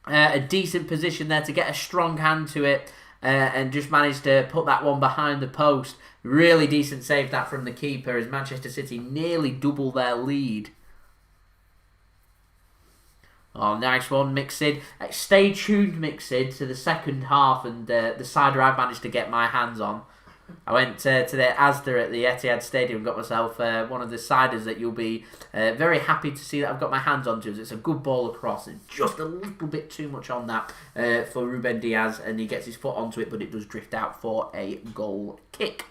A: a decent position there to get a strong hand to it. And just managed to put that one behind the post. Really decent save that from the keeper as Manchester City nearly double their lead. Oh, nice one, Mixid. Stay tuned, Mixid, to the second half and the cider I managed to get my hands on. I went to the Asda at the Etihad Stadium and got myself one of the ciders that you'll be very happy to see that I've got my hands on. It's a good ball across. It's just a little bit too much on that for Ruben Dias, and he gets his foot onto it, but it does drift out for a goal kick.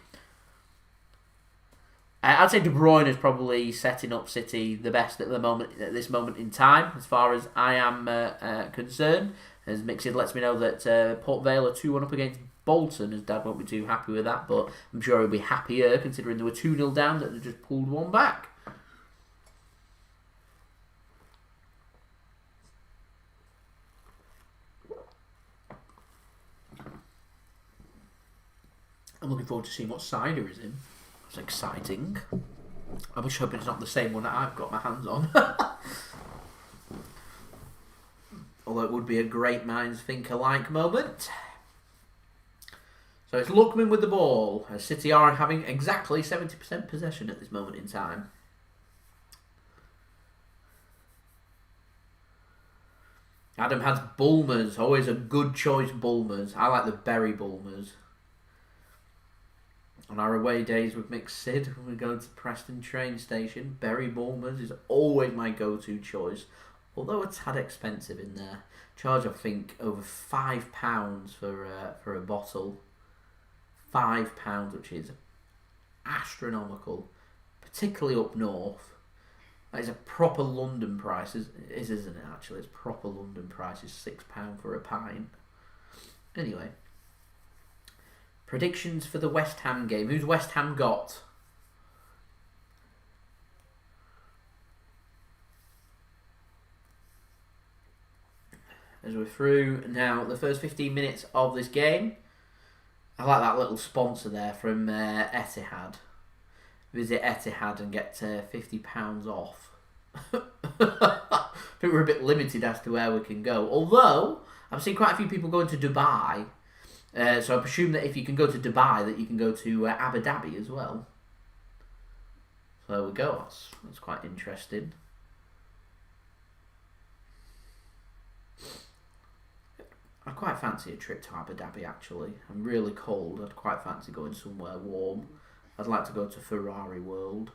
A: I'd say De Bruyne is probably setting up City the best at this moment in time, as far as I am concerned. As Mixid lets me know that Port Vale are 2-1 up against Bolton, as Dad won't be too happy with that, but I'm sure he'll be happier considering they were 2-0 down that they just pulled one back. I'm looking forward to seeing what cider is in. That's exciting. I'm just hoping it's not the same one that I've got my hands on. Although it would be a great minds think alike moment. So it's Lookman with the ball, as City are having exactly 70% possession at this moment in time. Adam has Bulmers, always a good choice, Bulmers. I like the berry Bulmers. On our away days with Mixed Sid, when we go to Preston train station, berry Bulmers is always my go-to choice. although a tad expensive in there. Charge, I think, over £5 for a bottle. £5, which is astronomical, particularly up north. That is a proper London price, isn't it? Actually, it's proper London price. Is £6 for a pint. Anyway, predictions for the West Ham game. Who's West Ham got? As we're through now the first 15 minutes of this game. I like that little sponsor there from Etihad. Visit Etihad and get £50 off. I think we're a bit limited as to where we can go. Although, I've seen quite a few people going to Dubai. So I presume that if you can go to Dubai, that you can go to Abu Dhabi as well. So there we go. That's quite interesting. I quite fancy a trip to Abu Dhabi, actually. I'm really cold. I'd quite fancy going somewhere warm. I'd like to go to Ferrari World.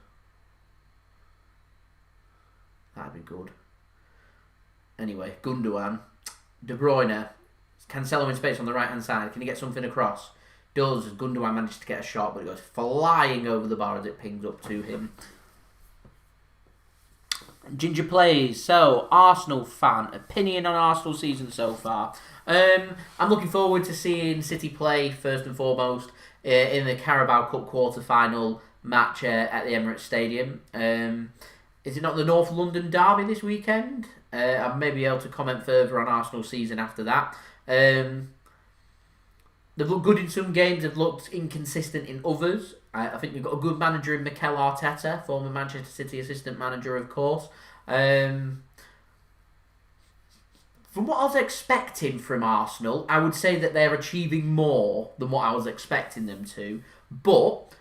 A: That'd be good. Anyway, Gundogan. De Bruyne. Cancelo in space on the right-hand side. Can he get something across? Does. Gundogan manages to get a shot, but it goes flying over the bar as it pings up to him. Ginger plays. So, Arsenal fan. Opinion on Arsenal season so far. I'm looking forward to seeing City play, first and foremost, in the Carabao Cup quarter-final match at the Emirates Stadium. Is it not the North London derby this weekend? I may be able to comment further on Arsenal's season after that. They've looked good in some games, they've looked inconsistent in others. I think we've got a good manager in Mikel Arteta, former Manchester City assistant manager, of course. From what I was expecting from Arsenal, I would say that they're achieving more than what I was expecting them to. But,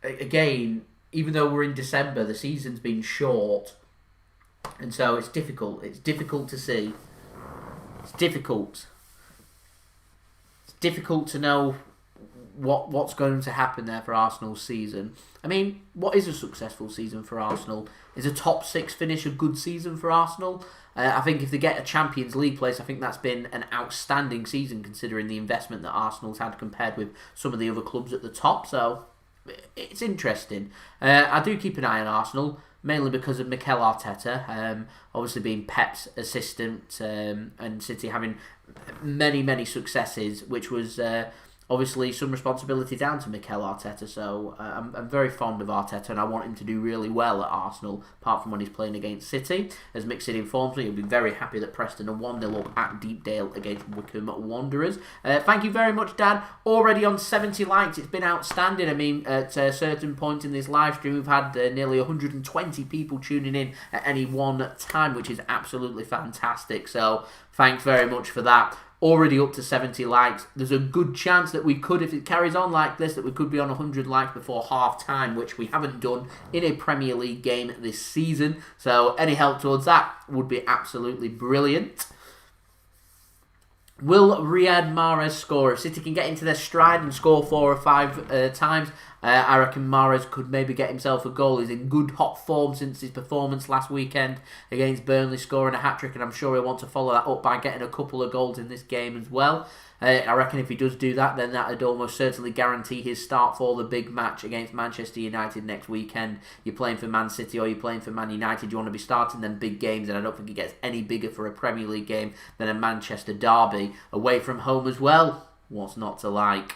A: again, even though we're in December, the season's been short. And so it's difficult. It's difficult to see. It's difficult. It's difficult to know what's going to happen there for Arsenal's season. I mean, what is a successful season for Arsenal? Is a top 6 finish a good season for Arsenal? I think if they get a Champions League place, I think that's been an outstanding season considering the investment that Arsenal's had compared with some of the other clubs at the top. So, it's interesting. I do keep an eye on Arsenal, mainly because of Mikel Arteta, obviously being Pep's assistant, and City having many successes, which was obviously some responsibility down to Mikel Arteta. So I'm very fond of Arteta and I want him to do really well at Arsenal, apart from when he's playing against City. As Mick City informs me, he'll be very happy that Preston are 1-0 up at Deepdale against Wycombe Wanderers. Thank you very much, Dan. Already on 70 likes. It's been outstanding. I mean, at a certain point in this live stream, we've had nearly 120 people tuning in at any one time, which is absolutely fantastic. So thanks very much for that. Already up to 70 likes. There's a good chance that we could, if it carries on like this, that we could be on 100 likes before half-time, which we haven't done in a Premier League game this season. So any help towards that would be absolutely brilliant. Will Riyad Mahrez score? If City can get into their stride and score 4 or 5 times, I reckon Mahrez could maybe get himself a goal. He's in good hot form since his performance last weekend against Burnley, scoring a hat-trick, and I'm sure he'll want to follow that up by getting a couple of goals in this game as well. I reckon if he does do that, then that would almost certainly guarantee his start for the big match against Manchester United next weekend. You're playing for Man City or you're playing for Man United, you want to be starting them big games, and I don't think it gets any bigger for a Premier League game than a Manchester derby away from home as well. What's not to like?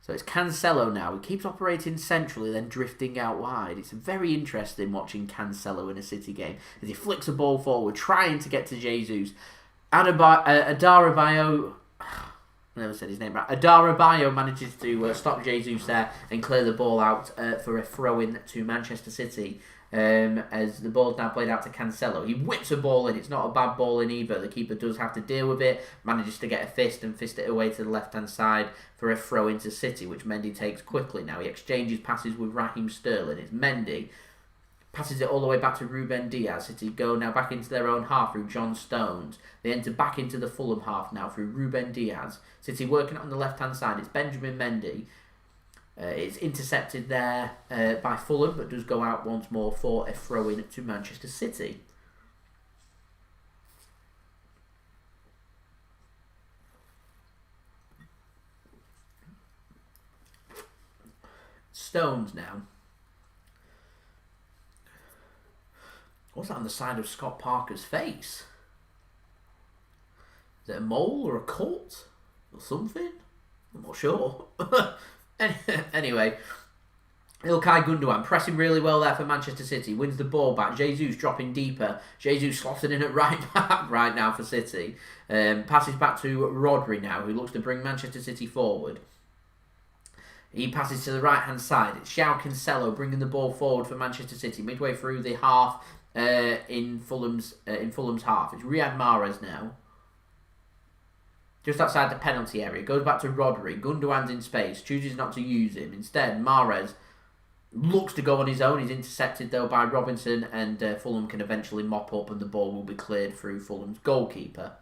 A: So it's Cancelo now. He keeps operating centrally, then drifting out wide. It's very interesting watching Cancelo in a City game as he flicks a ball forward, trying to get to Jesus. Adarabioyo, I never said his name right. Adarabioyo manages to stop Jesus there and clear the ball out for a throw-in to Manchester City. As the ball's now played out to Cancelo. He whips a ball in. It's not a bad ball in either. The keeper does have to deal with it. Manages to get a fist and fist it away to the left-hand side for a throw into City, which Mendy takes quickly now. He exchanges passes with Raheem Sterling. It's Mendy. Passes it all the way back to Ruben Dias. City go now back into their own half through John Stones. They enter back into the Fulham half now through Ruben Dias. City working on the left-hand side. It's Benjamin Mendy. It's intercepted there by Fulham, but does go out once more for a throw-in to Manchester City. Stones now. What's that on the side of Scott Parker's face? Is it a mole or a cut or something? I'm not sure. Anyway, Ilkay Gundogan pressing really well there for Manchester City. Wins the ball back. Jesus dropping deeper. Jesus slotting in at right back right now for City. Passes back to Rodri now, who looks to bring Manchester City forward. He passes to the right-hand side. It's Joao Cancelo bringing the ball forward for Manchester City. Midway through the half in Fulham's half. It's Riyad Mahrez now. Just outside the penalty area. Goes back to Rodri. Gundogan's in space. Chooses not to use him. Instead, Mahrez looks to go on his own. He's intercepted though by Robinson, and Fulham can eventually mop up and the ball will be cleared through Fulham's goalkeeper.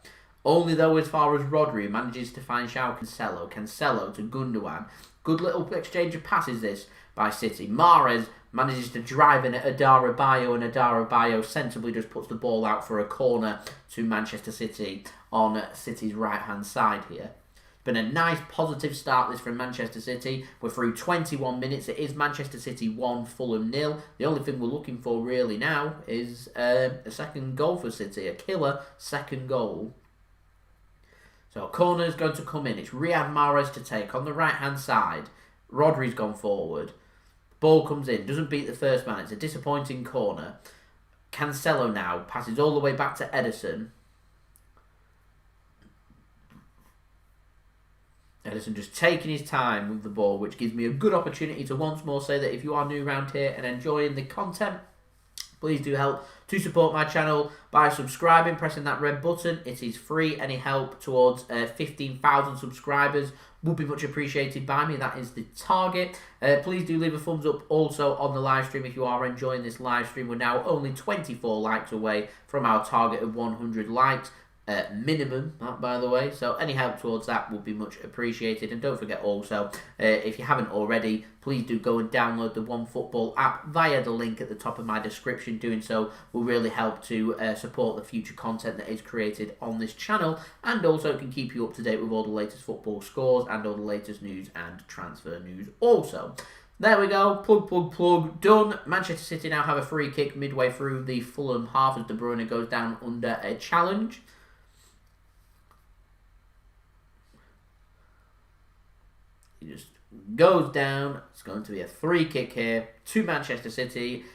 A: Only though as far as Rodri manages to find Joao Cancelo. Cancelo to Gundogan. Good little exchange of passes this by City. Mahrez manages to drive in at Adarabioyo, and Adarabioyo sensibly just puts the ball out for a corner to Manchester City on City's right-hand side here. It's been a nice positive start this from Manchester City. We're through 21 minutes. It is Manchester City 1, Fulham 0. The only thing we're looking for really now is a second goal for City. A killer second goal. So a corner is going to come in. It's Riyad Mahrez to take on the right-hand side. Rodri's gone forward. Ball comes in. Doesn't beat the first man. It's a disappointing corner. Cancelo now passes all the way back to Ederson. Ederson just taking his time with the ball, which gives me a good opportunity to once more say that if you are new around here and enjoying the content, please do help to support my channel by subscribing, pressing that red button. It is free. Any help towards 15,000 subscribers would be much appreciated by me. That is the target. Please do leave a thumbs up also on the live stream if you are enjoying this live stream. We're now only 24 likes away from our target of 100 likes. Minimum, that by the way, so any help towards that would be much appreciated. And don't forget also, if you haven't already, please do go and download the OneFootball app via the link at the top of my description. Doing so will really help to support the future content that is created on this channel, and also can keep you up to date with all the latest football scores and all the latest news and transfer news also. There we go, plug, done. Manchester City now have a free kick midway through the Fulham half as De Bruyne goes down under a challenge. He just goes down. It's going to be a free kick here to Manchester City.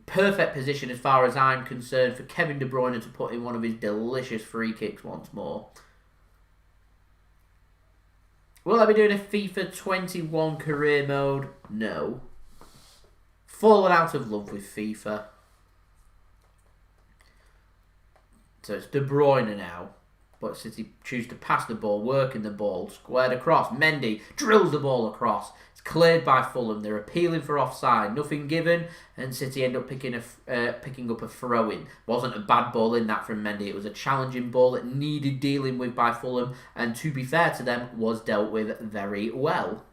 A: Perfect position as far as I'm concerned for Kevin De Bruyne to put in one of his delicious free kicks once more. Will I be doing a FIFA 21 career mode? No. Fallen out of love with FIFA. So it's De Bruyne now. But City choose to pass the ball, working the ball, squared across. Mendy drills the ball across. It's cleared by Fulham. They're appealing for offside. Nothing given, and City end up picking up a throw-in. Wasn't a bad ball in that from Mendy. It was a challenging ball that needed dealing with by Fulham, and to be fair to them, was dealt with very well.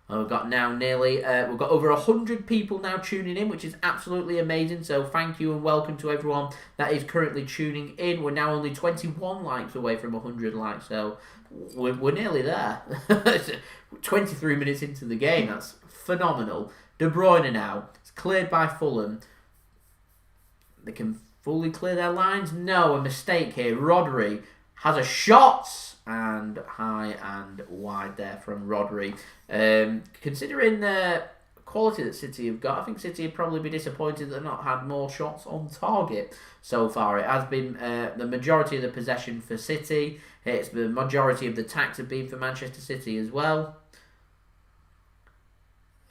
A: We've got now we've got over 100 people now tuning in, which is absolutely amazing. So thank you and welcome to everyone that is currently tuning in. We're now only 21 likes away from 100 likes, so we're nearly there. 23 minutes into the game, that's phenomenal. De Bruyne now, it's cleared by Fulham. They can fully clear their lines? No, a mistake here. Rodri has a shot, and high and wide there from Rodri. Considering the quality that City have got, I think City would probably be disappointed that they've not had more shots on target so far. It has been the majority of the possession for City. It's the majority of the attacks have been for Manchester City as well.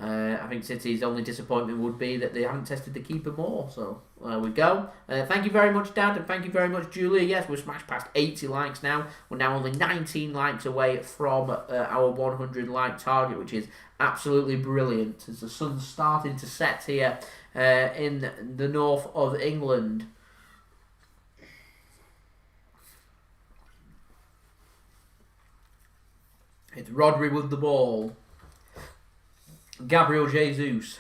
A: I think City's only disappointment would be that they haven't tested the keeper more. So there we go. Thank you very much, Dad, and thank you very much, Julia. Yes, we've smashed past 80 likes now. We're now only 19 likes away from our 100 like target, which is absolutely brilliant as the sun's starting to set here in the north of England. It's Rodri with the ball. Gabriel Jesus.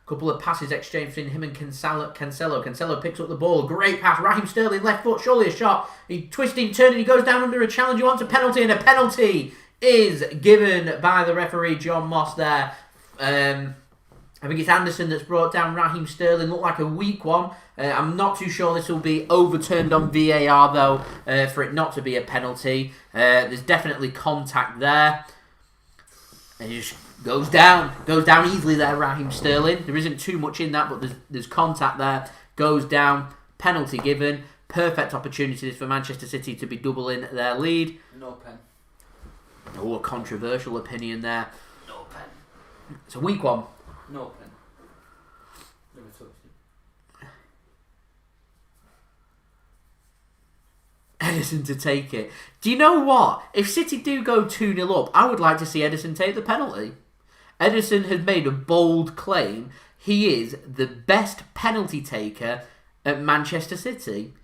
A: Couple of passes exchanged between him and Cancelo. Cancelo picks up the ball. Great pass. Raheem Sterling, left foot, surely a shot. He twisting, turning, he goes down under a challenge. He wants a penalty, and a penalty is given by the referee, John Moss, there. I think it's Anderson that's brought down Raheem Sterling. Looked like a weak one. I'm not too sure this will be overturned on VAR, though, for it not to be a penalty. There's definitely contact there. And he just goes down easily there, Raheem Sterling. There isn't too much in that, but there's contact there. Goes down, penalty given. Perfect opportunities for Manchester City to be doubling their lead.
B: No pen.
A: Oh, a controversial opinion there.
B: No pen.
A: It's a weak one.
B: No pen. Never touched it.
A: Ederson to take it. Do you know what? If City do go 2-0 up, I would like to see Ederson take the penalty. Ederson has made a bold claim. He is the best penalty taker at Manchester City.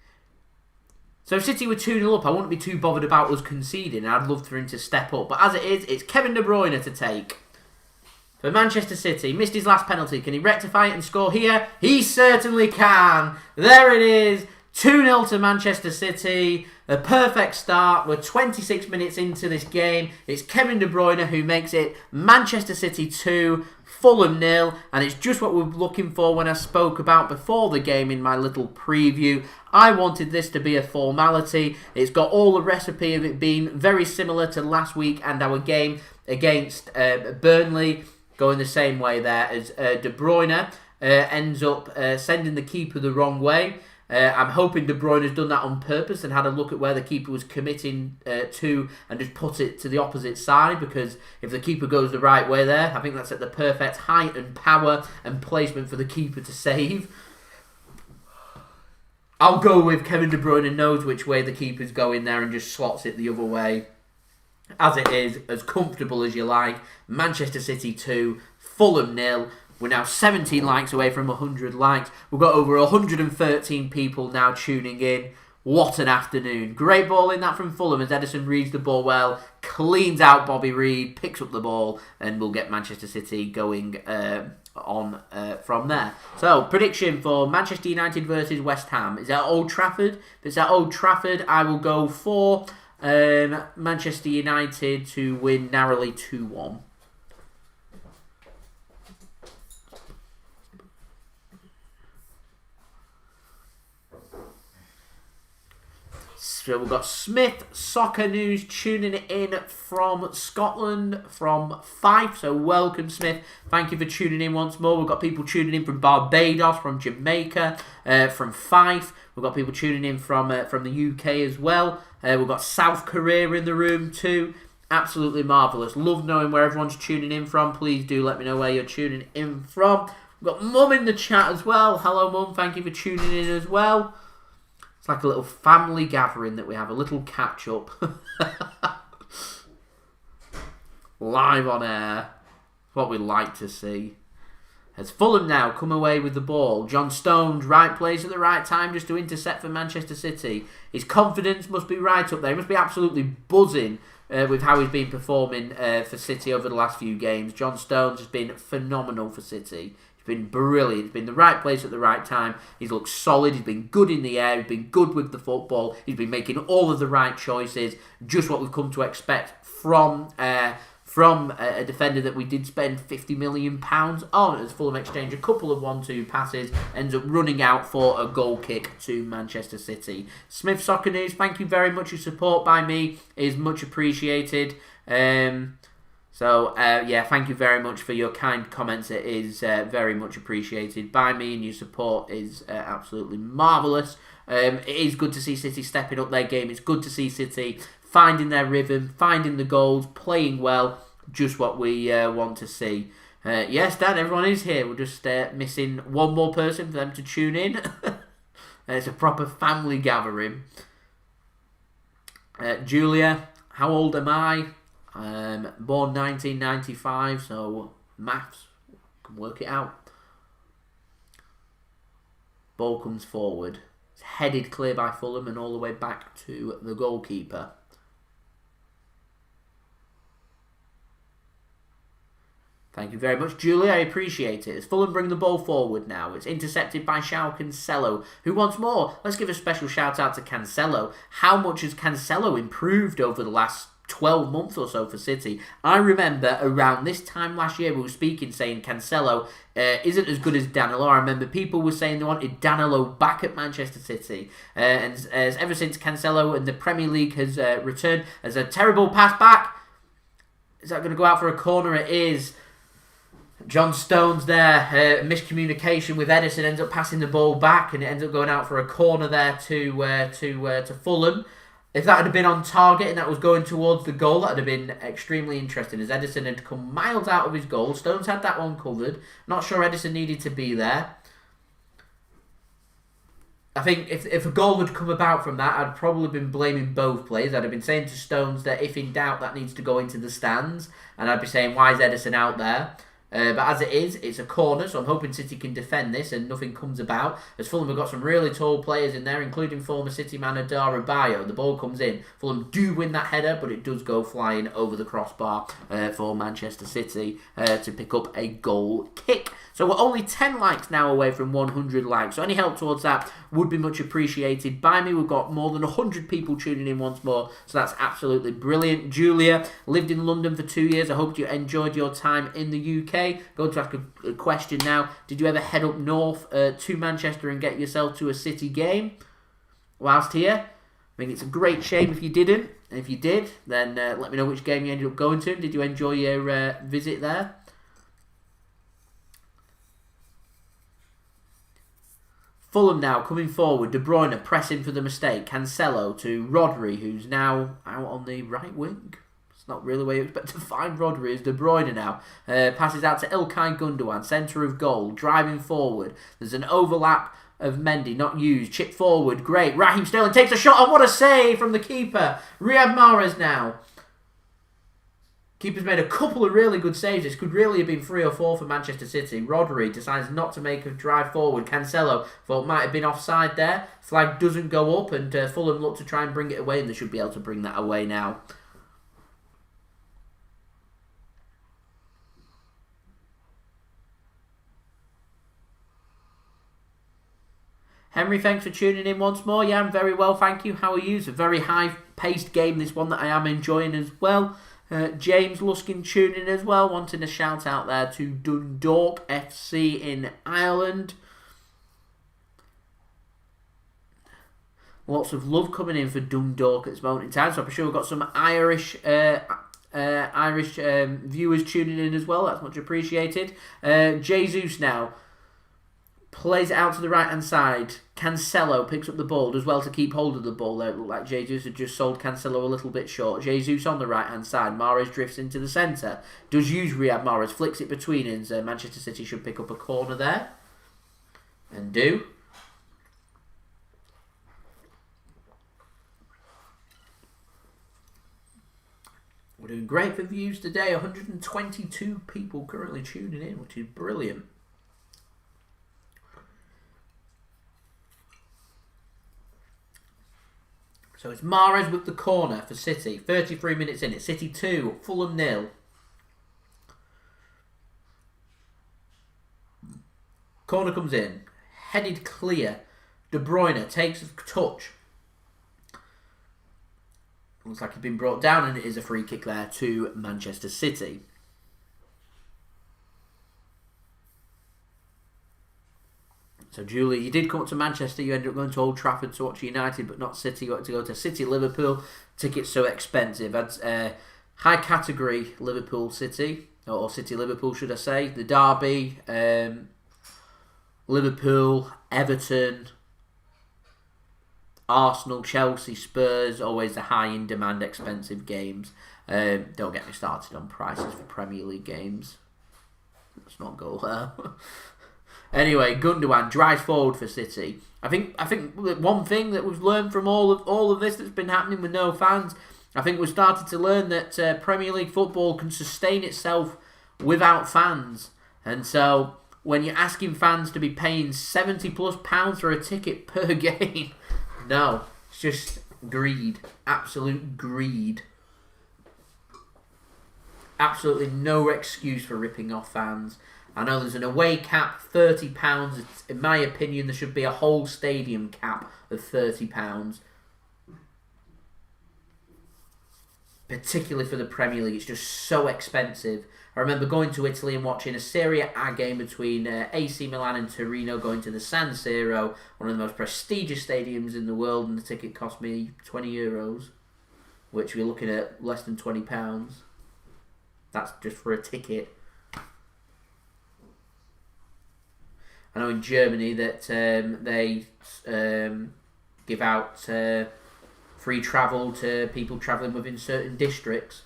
A: So if City were 2-0 up, I wouldn't be too bothered about us conceding. I'd love for him to step up. But as it is, it's Kevin De Bruyne to take. For Manchester City, missed his last penalty. Can he rectify it and score here? He certainly can. There it is. 2-0 to Manchester City. A perfect start. We're 26 minutes into this game. It's Kevin De Bruyne who makes it Manchester City 2, Fulham 0. And it's just what we were looking for when I spoke about before the game in my little preview. I wanted this to be a formality. It's got all the recipe of it being very similar to last week and our game against Burnley. Going the same way there as De Bruyne ends up sending the keeper the wrong way. I'm hoping De Bruyne has done that on purpose and had a look at where the keeper was committing to and just put it to the opposite side, because if the keeper goes the right way there, I think that's at the perfect height and power and placement for the keeper to save. I'll go with Kevin De Bruyne knows which way the keeper's going there and just slots it the other way. As it is, as comfortable as you like. Manchester City 2, Fulham 0. We're now 17 likes away from 100 likes. We've got over 113 people now tuning in. What an afternoon. Great ball in that from Fulham as Ederson reads the ball well, cleans out Bobby Reed, picks up the ball, and we'll get Manchester City going on from there. So, prediction for Manchester United versus West Ham. Is that Old Trafford? If it's at Old Trafford, I will go for Manchester United to win narrowly 2-1. So we've got Smith Soccer News tuning in from Scotland, from Fife. So welcome, Smith. Thank you for tuning in once more. We've got people tuning in from Barbados, from Jamaica, from Fife. We've got people tuning in from the UK as well. We've got South Korea in the room too. Absolutely marvellous. Love knowing where everyone's tuning in from. Please do let me know where you're tuning in from. We've got Mum in the chat as well. Hello, Mum. Thank you for tuning in as well. It's like a little family gathering that we have, a little catch-up. Live on air. What we like to see. As Fulham now come away with the ball. John Stones, right place at the right time just to intercept for Manchester City. His confidence must be right up there. He must be absolutely buzzing with how he's been performing for City over the last few games. John Stones has been phenomenal for City. He's been brilliant. He's been the right place at the right time. He's looked solid. He's been good in the air. He's been good with the football. He's been making all of the right choices. Just what we've come to expect from a defender that we did spend £50 million on as Fulham exchange. A couple of 1-2 passes. Ends up running out for a goal kick to Manchester City. Smith Soccer News, thank you very much. Your support by me is much appreciated. So, thank you very much for your kind comments. It is very much appreciated by me, and your support is absolutely marvellous. It is good to see City stepping up their game. It's good to see City finding their rhythm, finding the goals, playing well, just what we want to see. Yes, Dad, everyone is here. We're just missing one more person for them to tune in. It's a proper family gathering. Julia, how old am I? Born 1995, so maths, can work it out. Ball comes forward. It's headed clear by Fulham and all the way back to the goalkeeper. Thank you very much, Julie. I appreciate it. As Fulham bring the ball forward now, it's intercepted by Joao Cancelo, who wants more. Let's give a special shout out to Cancelo. How much has Cancelo improved over the last 12 months or so for City? I remember around this time last year we were speaking saying Cancelo isn't as good as Danilo. I remember people were saying they wanted Danilo back at Manchester City. And as ever since Cancelo and the Premier League has returned, as a terrible pass back. Is that going to go out for a corner? It is. John Stones there, miscommunication with Ederson, ends up passing the ball back and it ends up going out for a corner there to Fulham. If that had been on target and that was going towards the goal, that would have been extremely interesting as Ederson had come miles out of his goal. Stones had that one covered. Not sure Ederson needed to be there. I think if a goal had come about from that, I'd probably been blaming both players. I'd have been saying to Stones that if in doubt, that needs to go into the stands. And I'd be saying, why is Ederson out there? But as it is, it's a corner, so I'm hoping City can defend this and nothing comes about. As Fulham have got some really tall players in there, including former City man Adarabioyo. The ball comes in. Fulham do win that header, but it does go flying over the crossbar for Manchester City to pick up a goal kick. So we're only 10 likes now away from 100 likes. So any help towards that would be much appreciated by me. We've got more than 100 people tuning in once more, so that's absolutely brilliant. Julia lived in London for 2 years. I hope you enjoyed your time in the UK. Going to ask a question now. Did you ever head up north to Manchester and get yourself to a City game whilst here? I mean, it's a great shame if you didn't. And if you did, then let me know which game you ended up going to. Did you enjoy your visit there? Fulham now coming forward. De Bruyne pressing for the mistake. Cancelo to Rodri, who's now out on the right wing. It's not really where you expect to find Rodri. As De Bruyne now passes out to Ilkay Gundogan, centre of goal, driving forward. There's an overlap of Mendy, not used. Chip forward, great. Raheem Sterling takes a shot, and what a save from the keeper. Riyad Mahrez now. Keeper's made a couple of really good saves. This could really have been 3 or 4 for Manchester City. Rodri decides not to make a drive forward. Cancelo thought might have been offside there. Flag doesn't go up and Fulham look to try and bring it away and they should be able to bring that away now. Henry, thanks for tuning in once more. Yeah, I'm very well, thank you. How are you? It's a very high-paced game, this one that I am enjoying as well. James Luskin tuning in as well, wanting a shout out there to Dundalk FC in Ireland. Lots of love coming in for Dundalk at this moment in time, so I'm sure we've got some Irish viewers tuning in as well. That's much appreciated. Jesus now plays it out to the right hand side. Cancelo picks up the ball, does well to keep hold of the ball there. It looked like Jesus had just sold Cancelo a little bit short. Jesus on the right hand side. Mahrez drifts into the centre. Does use Riyad Mahrez, flicks it between ends. Manchester City should pick up a corner there. And do. We're doing great for views today. 122 people currently tuning in, which is brilliant. So it's Mahrez with the corner for City. 33 minutes in. It's City 2, Fulham 0. Corner comes in. Headed clear. De Bruyne takes a touch. Looks like it's been brought down and it is a free kick there to Manchester City. So, Julie, you did come up to Manchester. You ended up going to Old Trafford to watch United, but not City. You got to go to City Liverpool. Tickets so expensive. That's high category Liverpool City, or City Liverpool, should I say. The derby, Liverpool, Everton, Arsenal, Chelsea, Spurs, always the high in demand, expensive games. Don't get me started on prices for Premier League games. Let's not go there. Anyway, Gundogan drives forward for City. I think one thing that we've learned from all of this that's been happening with no fans, I think we've started to learn that Premier League football can sustain itself without fans. And so when you're asking fans to be paying £70+ for a ticket per game, no, it's just greed, absolute greed. absolutely no excuse for ripping off fans. I know there's an away cap, £30. In my opinion, there should be a whole stadium cap of £30. Particularly for the Premier League, it's just so expensive. I remember going to Italy and watching a Serie A game between AC Milan and Torino, going to the San Siro, one of the most prestigious stadiums in the world, and the ticket cost me €20, which we're looking at less than £20. That's just for a ticket. I know in Germany that they give out free travel to people travelling within certain districts.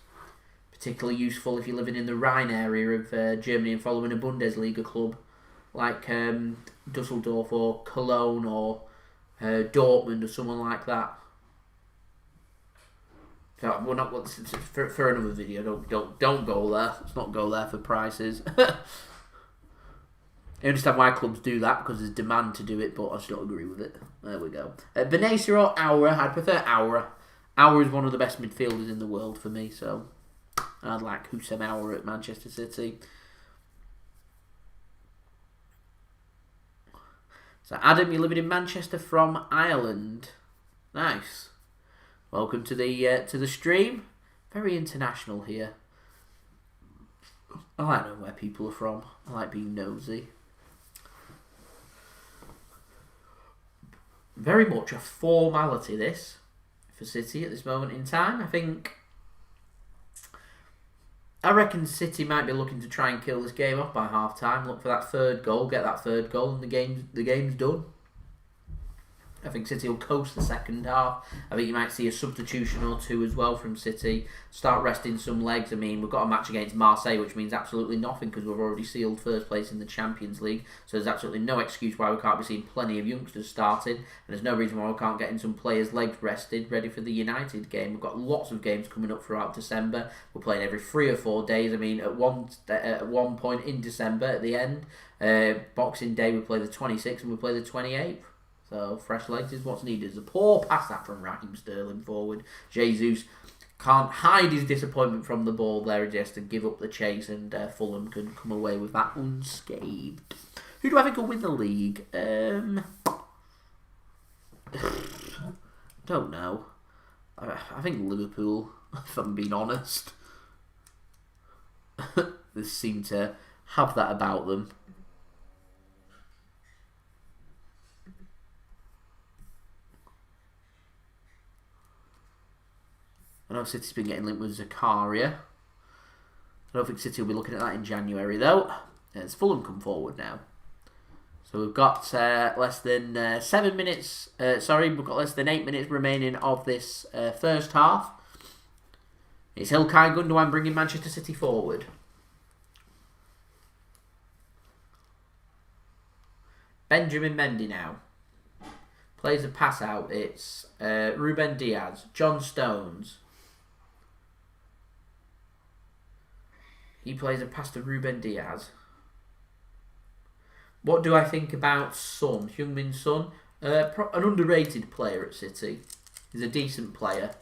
A: Particularly useful if you're living in the Rhine area of Germany and following a Bundesliga club like Dusseldorf or Cologne or Dortmund or someone like that. So we're not for another video. Don't go there. Let's not go there for prices. I understand why clubs do that because there's demand to do it, but I just don't agree with it. There we go. Benacer or Aura? I'd prefer Aura. Aura is one of the best midfielders in the world for me, so I'd like Houssem Aura at Manchester City. So Adam, you're living in Manchester from Ireland. Nice. Welcome to the stream. Very international here. I like knowing where people are from. I like being nosy. Very much a formality, this, for City at this moment in time. I reckon City might be looking to try and kill this game off by half time. Look for that third goal, get that third goal, and the game's done. I think City will coast the second half. I think you might see a substitution or two as well from City. Start resting some legs. I mean, we've got a match against Marseille, which means absolutely nothing because we've already sealed first place in the Champions League. So there's absolutely no excuse why we can't be seeing plenty of youngsters starting. And there's no reason why we can't get in some players' legs rested, ready for the United game. We've got lots of games coming up throughout December. We're playing every 3 or 4 days. I mean, at one point in December, at the end, Boxing Day, we play the 26th and we play the 28th. So, fresh legs is what's needed. There's a poor pass that from Raheem Sterling forward. Jesus can't hide his disappointment from the ball there. He has to give up the chase and Fulham can come away with that unscathed. Who do I think will win the league? Don't know. I think Liverpool, if I'm being honest. They seem to have that about them. I know City's been getting linked with Zakaria. I don't think City will be looking at that in January, though. It's Fulham come forward now. So we've got less than 7 minutes. We've got less than 8 minutes remaining of this first half. It's Ilkay Gundogan bringing Manchester City forward. Benjamin Mendy now. Plays a pass out. It's Ruben Dias, John Stones. He plays a pass to Ruben Dias. What do I think about Son? Heung-min Son? An underrated player at City. He's a decent player.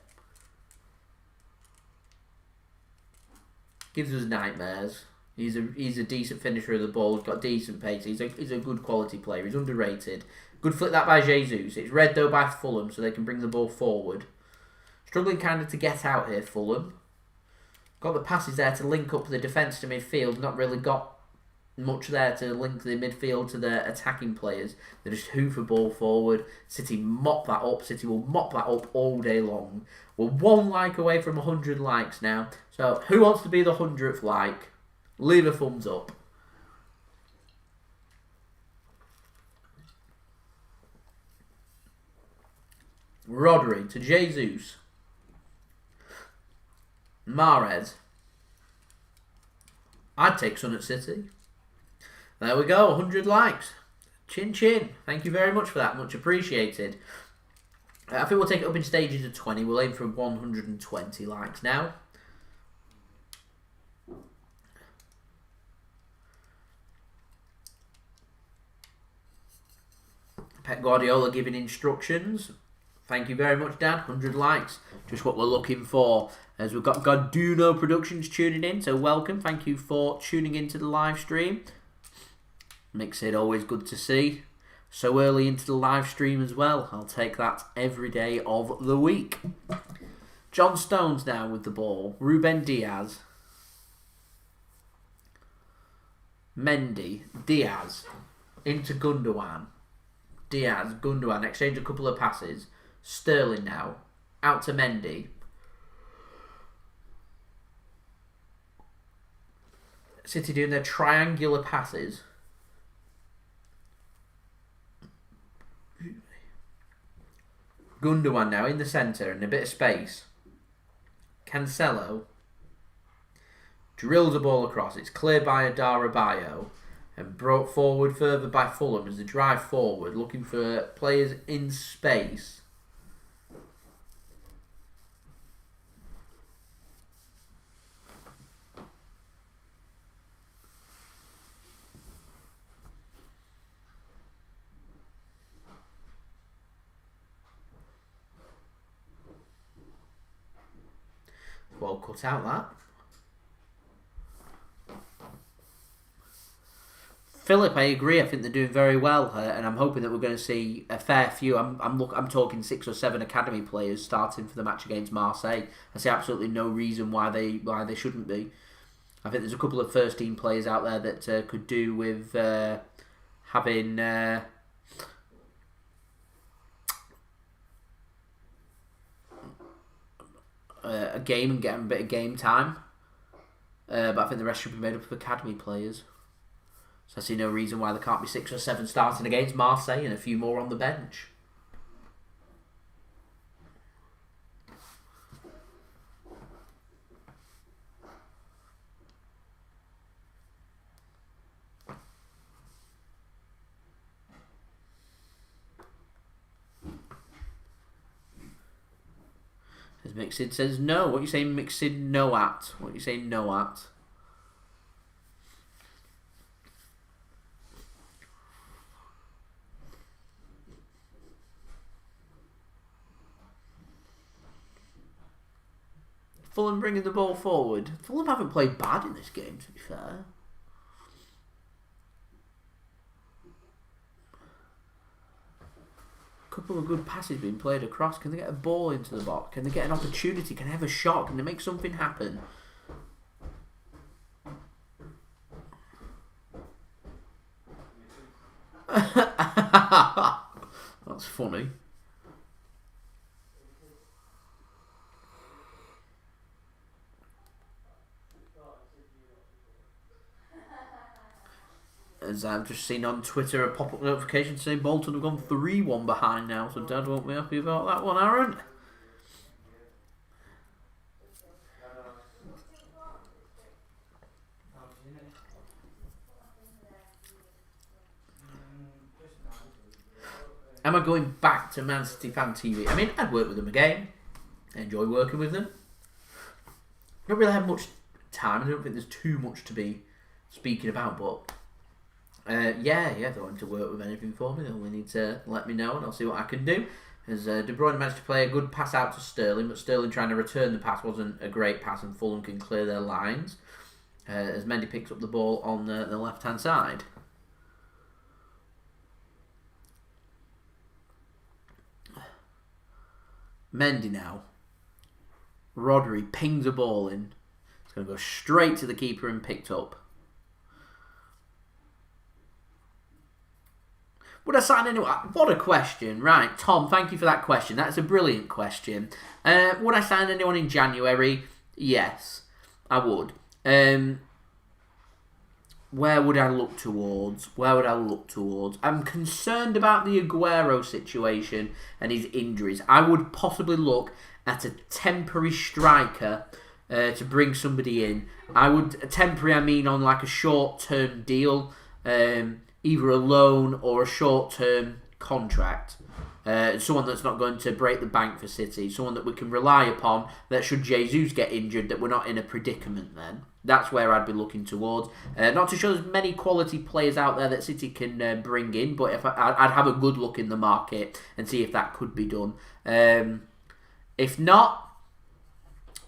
A: Gives us nightmares. He's a decent finisher of the ball. He's got decent pace. He's a good quality player. He's underrated. Good flick that by Jesus. It's red though by Fulham, so they can bring the ball forward. Struggling kind of to get out here, Fulham. Got the passes there to link up the defence to midfield. Not really got much there to link the midfield to the attacking players. They just hoof a ball forward. City mop that up. City will mop that up all day long. We're 1 like away from 100 likes now. So who wants to be the 100th like? Leave a thumbs up. Rodri to Jesus. Mahrez. I'd take Son at City. There we go, 100 likes. Chin chin. Thank you very much for that. Much appreciated. I think we'll take it up in stages of 20. We'll aim for 120 likes now. Pep Guardiola giving instructions. Thank you very much, Dan. 100 likes. Just what we're looking for. As we've got Garduno Productions tuning in, so welcome. Thank you for tuning into the live stream. Makes it always good to see. So early into the live stream as well. I'll take that every day of the week. John Stones now with the ball. Ruben Dias. Mendy. Dias. Into Gundogan. Dias. Gundogan. Exchange a couple of passes. Sterling now. Out to Mendy. City doing their triangular passes. Gundogan now in the centre and a bit of space. Cancelo drills the ball across. It's cleared by Adarabioyo and brought forward further by Fulham as they drive forward, looking for players in space. Well cut out that. Philip, I agree. I think they're doing very well, and I'm hoping that we're going to see a fair few. I'm talking 6 or 7 academy players starting for the match against Marseille. I see absolutely no reason why they shouldn't be. I think there's a couple of first team players out there that could do with having. A game and getting a bit of game time, but I think the rest should be made up of academy players. So I see no reason why there can't be 6 or 7 starting against Marseille and a few more on the bench. As Mixid says no. What are you saying, Mixid? No at. What are you saying no at? Fulham bringing the ball forward. Fulham haven't played bad in this game, to be fair. Couple of good passes being played across. Can they get a ball into the box? Can they get an opportunity? Can they have a shot? Can they make something happen? That's funny. As I've just seen on Twitter a pop-up notification saying Bolton have gone 3-1 behind now, so Dad won't be happy about that one, Aaron. Am I going back to Man City Fan TV? I mean, I'd work with them again. I enjoy working with them. I don't really have much time. I don't think there's too much to be speaking about, but yeah, they want to work with anything for me. They only need to let me know and I'll see what I can do. As De Bruyne managed to play a good pass out to Sterling, but Sterling trying to return the pass wasn't a great pass and Fulham can clear their lines. As Mendy picks up the ball on the left-hand side. Mendy now. Rodri pings a ball in. It's going to go straight to the keeper and picked up. Would I sign anyone? What a question. Right, Tom, thank you for that question. That's a brilliant question. Would I sign anyone in January? Yes, I would. Where would I look towards? I'm concerned about the Aguero situation and his injuries. I would possibly look at a temporary striker to bring somebody in. Temporary, I mean on like a short-term deal. Either a loan or a short-term contract. someone that's not going to break the bank for City, someone that we can rely upon, that should Jesus get injured, that we're not in a predicament then. That's where I'd be looking towards. Not to show there's many quality players out there that City can bring in, but if I'd have a good look in the market and see if that could be done. If not,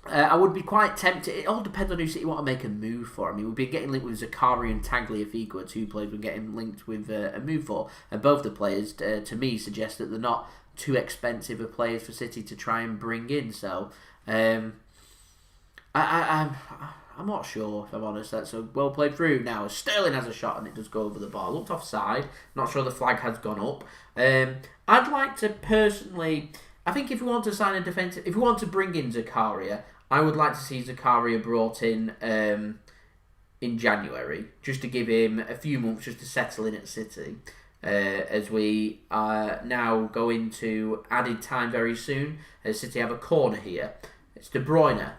A: I would be quite tempted. It all depends on who City want to make a move for. I mean, we've been getting linked with Zakari and Tagliafico, 2 players we're getting linked with a move for. And both the players, to me, suggest that they're not too expensive of players for City to try and bring in. So, I'm not sure, if I'm honest. That's a well played through. Now, Sterling has a shot and it does go over the bar. Looked offside. Not sure the flag has gone up. I'd like to personally... I think if we want to sign a defensive... If we want to bring in Zakaria, I would like to see Zakaria brought in January, just to give him a few months just to settle in at City. As we now go into added time very soon, as City have a corner here. It's De Bruyne.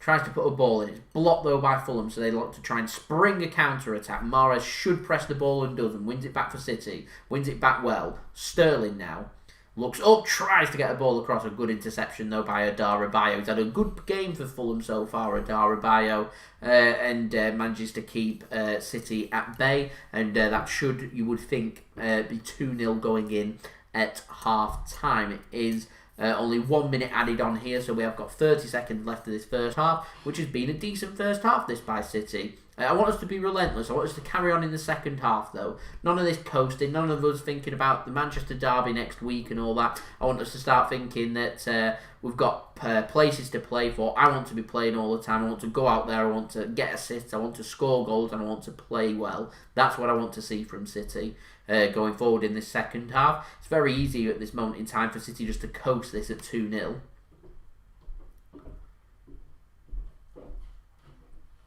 A: Tries to put a ball in. It's blocked though by Fulham, so they look to try and spring a counter-attack. Mahrez should press the ball and doesn't. Wins it back for City. Wins it back well. Sterling now. Looks up, tries to get a ball across. A good interception though by Adarabioyo. He's had a good game for Fulham so far, Adarabioyo, and manages to keep City at bay. And that should, you would think, be 2-0 going in at half-time. It is... only 1 minute added on here, so we have got 30 seconds left of this first half, which has been a decent first half, this by City. I want us to be relentless. I want us to carry on in the second half, though. None of this coasting, none of us thinking about the Manchester derby next week and all that. I want us to start thinking that we've got places to play for. I want to be playing all the time. I want to go out there. I want to get assists. I want to score goals, and I want to play well. That's what I want to see from City. Going forward in this second half. It's very easy at this moment in time for City just to coast this at 2-0.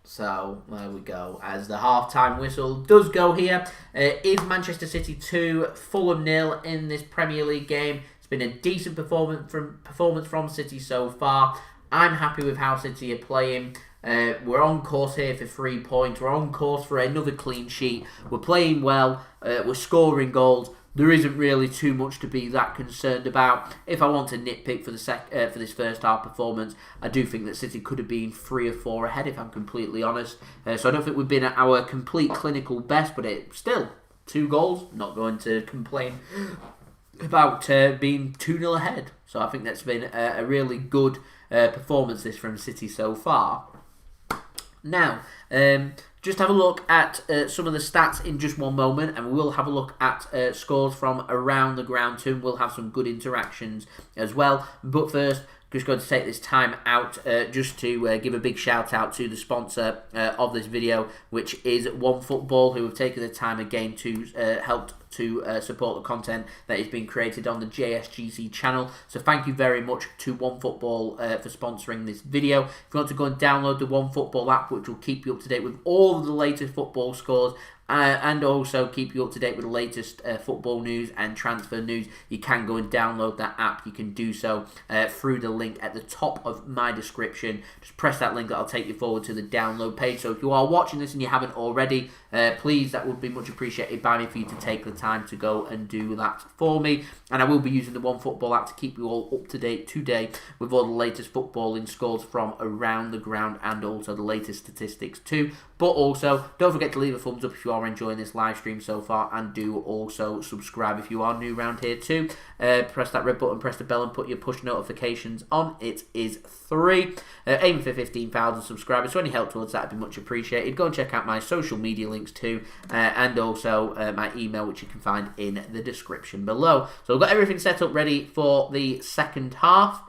A: So, there we go. As the half-time whistle does go here, is Manchester City 2, Fulham 0 in this Premier League game. It's been a decent performance from City so far. I'm happy with how City are playing. We're on course here for 3 points. We're on course for another clean sheet. We're playing well. We're scoring goals. There isn't really too much to be that concerned about. If I want to nitpick for for this first half performance, I do think that City could have been 3 or 4 ahead, if I'm completely honest. So I don't think we've been at our complete clinical best, but still 2 goals. Not going to complain about being 2-0 ahead. So I think that's been a really good performance this from City so far. Now, just have a look at some of the stats in just one moment, and we'll have a look at scores from around the ground too. We'll have some good interactions as well. But first, just going to take this time out just to give a big shout out to the sponsor of this video, which is OneFootball, who have taken the time again to help to support the content that is being created on the JSGC channel. So thank you very much to OneFootball for sponsoring this video. If you want to go and download the OneFootball app, which will keep you up to date with all of the latest football scores, and also keep you up to date with the latest football news and transfer news, you can go and download that app. You can do so through the link at the top of my description. Just press that link, that'll take you forward to the download page. So if you are watching this and you haven't already, please, that would be much appreciated by me for you to take the time to go and do that for me. And I will be using the OneFootball app to keep you all up to date today with all the latest footballing scores from around the ground and also the latest statistics too. But also, don't forget to leave a thumbs up if you are enjoying this live stream so far, and do also subscribe if you are new around here too. Press that red button, press the bell, and put your push notifications on. It is free. Aiming for 15,000 subscribers, so any help towards that would be much appreciated. Go and check out my social media links too, and also my email, which you can find in the description below. So we've got everything set up ready for the second half.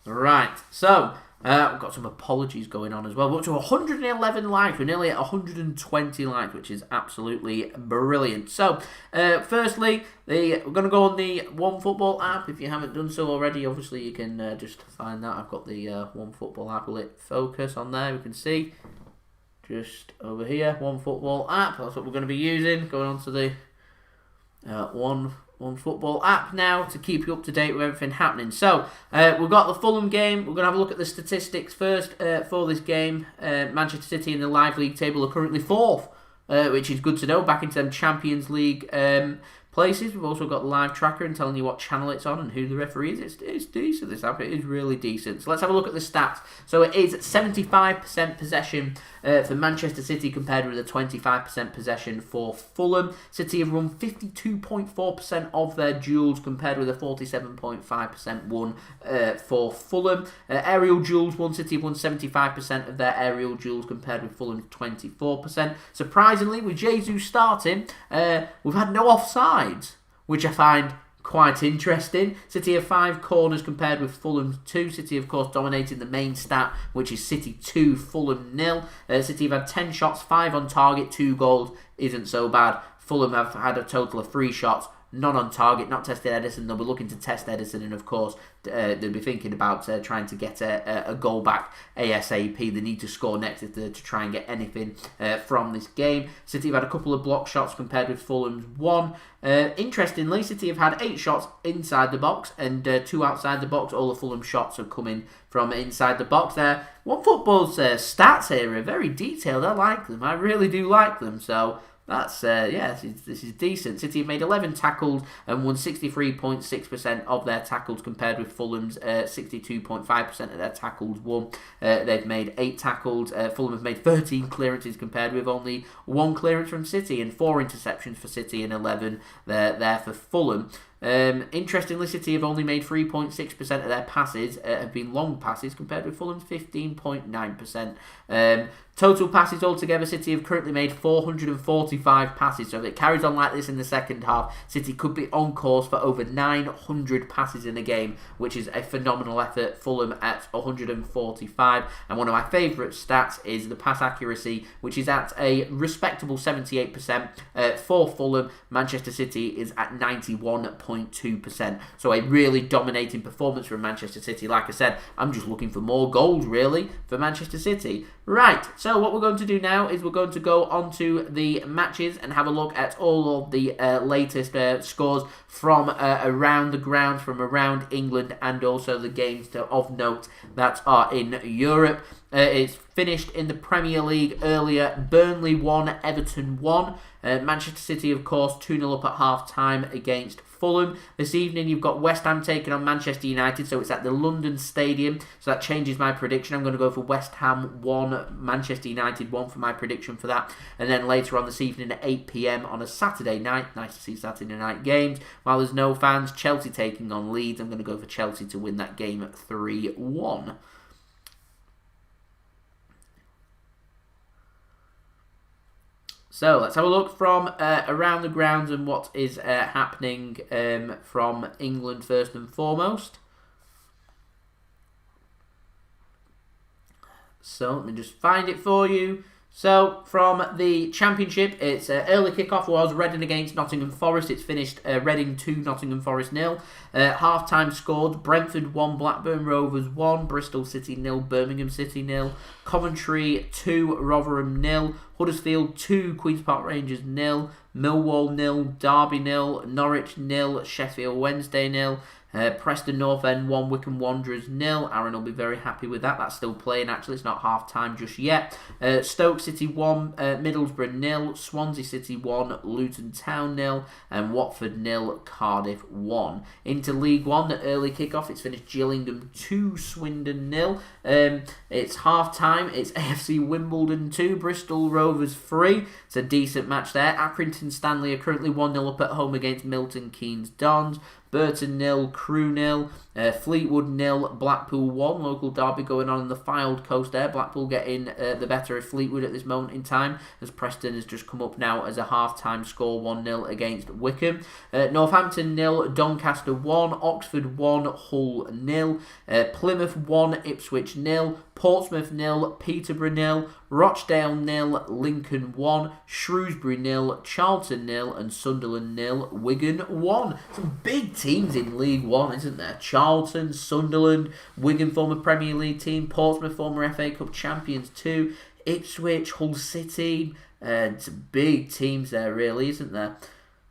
A: Right. So, we've got some apologies going on as well. We're up to 111 likes. We're nearly at 120 likes, which is absolutely brilliant. So, firstly, we're going to go on the OneFootball app. If you haven't done so already, obviously you can just find that. I've got the OneFootball app. Will it focus on there? We can see just over here, OneFootball app. That's what we're going to be using. Going on to the One Football app now to keep you up to date with everything happening. So, we've got the Fulham game. We're going to have a look at the statistics first for this game. Manchester City in the live league table are currently 4th, which is good to know, back into them Champions League places. We've also got the live tracker and telling you what channel it's on and who the referee is. It's decent, this app. It is really decent. So let's have a look at the stats. So it is 75% possession for Manchester City compared with a 25% possession for Fulham. City have run 52.4% of their duels compared with a 47.5% won for Fulham. Aerial duels won. City have won 75% of their aerial duels compared with Fulham's 24%. Surprisingly, with Jesus starting, we've had no offsides, which I find quite interesting. City have 5 corners compared with Fulham's 2. City, of course, dominating the main stat, which is City 2, Fulham 0. City have had 10 shots, 5 on target, 2 goals. Isn't so bad. Fulham have had a total of 3 shots, none on target, not tested Ederson. They'll be looking to test Ederson, and of course they'll be thinking about trying to get a goal back ASAP. They need to score next to try and get anything from this game. City have had a couple of block shots compared with Fulham's 1. Interestingly, City have had 8 shots inside the box and 2 outside the box. All the Fulham shots are coming from inside the box there. One Football's stats here are very detailed. I like them. I really do like them. So that's, this is decent. City have made 11 tackles and won 63.6% of their tackles compared with Fulham's 62.5% of their tackles won. They've made 8 tackles. Fulham have made 13 clearances compared with only 1 clearance from City and 4 interceptions for City and 11 there for Fulham. Interestingly, City have only made 3.6% of their passes have been long passes compared with Fulham's 15.9%. Total passes altogether, City have currently made 445 passes. So if it carries on like this in the second half, City could be on course for over 900 passes in a game, which is a phenomenal effort. Fulham at 145. And one of my favourite stats is the pass accuracy, which is at a respectable 78%. For Fulham, Manchester City is at 91.2%. So a really dominating performance from Manchester City. Like I said, I'm just looking for more goals, really, for Manchester City. Right, so what we're going to do now is we're going to go on to the matches and have a look at all of the latest scores from around the ground, from around England, and also the games of note that are in Europe. It's finished in the Premier League earlier. Burnley 1, Everton 1. Manchester City, of course, 2-0 up at half-time against Fulham. This evening you've got West Ham taking on Manchester United, so it's at the London Stadium, so that changes my prediction. I'm going to go for West Ham 1, Manchester United 1 for my prediction for that. And then later on this evening at 8 PM on a Saturday night, nice to see Saturday night games, while there's no fans, Chelsea taking on Leeds. I'm going to go for Chelsea to win that game 3-1. So let's have a look from around the grounds and what is happening from England first and foremost. So let me just find it for you. So from the Championship, it's early kickoff was Reading against Nottingham Forest. It's finished Reading 2, Nottingham Forest 0. Half-time scored, Brentford 1, Blackburn Rovers 1, Bristol City 0, Birmingham City 0, Coventry 2, Rotherham 0, Huddersfield 2, Queen's Park Rangers 0, Millwall 0, Derby 0, Norwich 0, Sheffield Wednesday 0, Preston North End 1, Wycombe Wanderers 0. Aaron will be very happy with that. That's still playing, actually. It's not half-time just yet. Stoke City 1, Middlesbrough 0, Swansea City 1, Luton Town 0, and Watford 0, Cardiff 1. Into League 1, the early kick-off. It's finished Gillingham 2, Swindon 0. It's half-time. It's AFC Wimbledon 2, Bristol Rovers 3. It's a decent match there. Accrington Stanley are currently 1-0 up at home against Milton Keynes Dons. Burton 0, Crewe 0, Fleetwood 0, Blackpool 1. Local derby going on the Fylde coast there. Blackpool getting the better of Fleetwood at this moment in time, as Preston has just come up now as a half-time score 1-0 against Wycombe. Northampton 0, Doncaster 1, Oxford 1, Hull 0, Plymouth 1, Ipswich 0, Portsmouth 0, Peterborough 0, Rochdale 0, Lincoln 1, Shrewsbury 0, Charlton 0, and Sunderland 0, Wigan 1. Some big teams in League 1, isn't there? Charlton, Sunderland, Wigan former Premier League team, Portsmouth former FA Cup champions too, Ipswich, Hull City, some big teams there really, isn't there?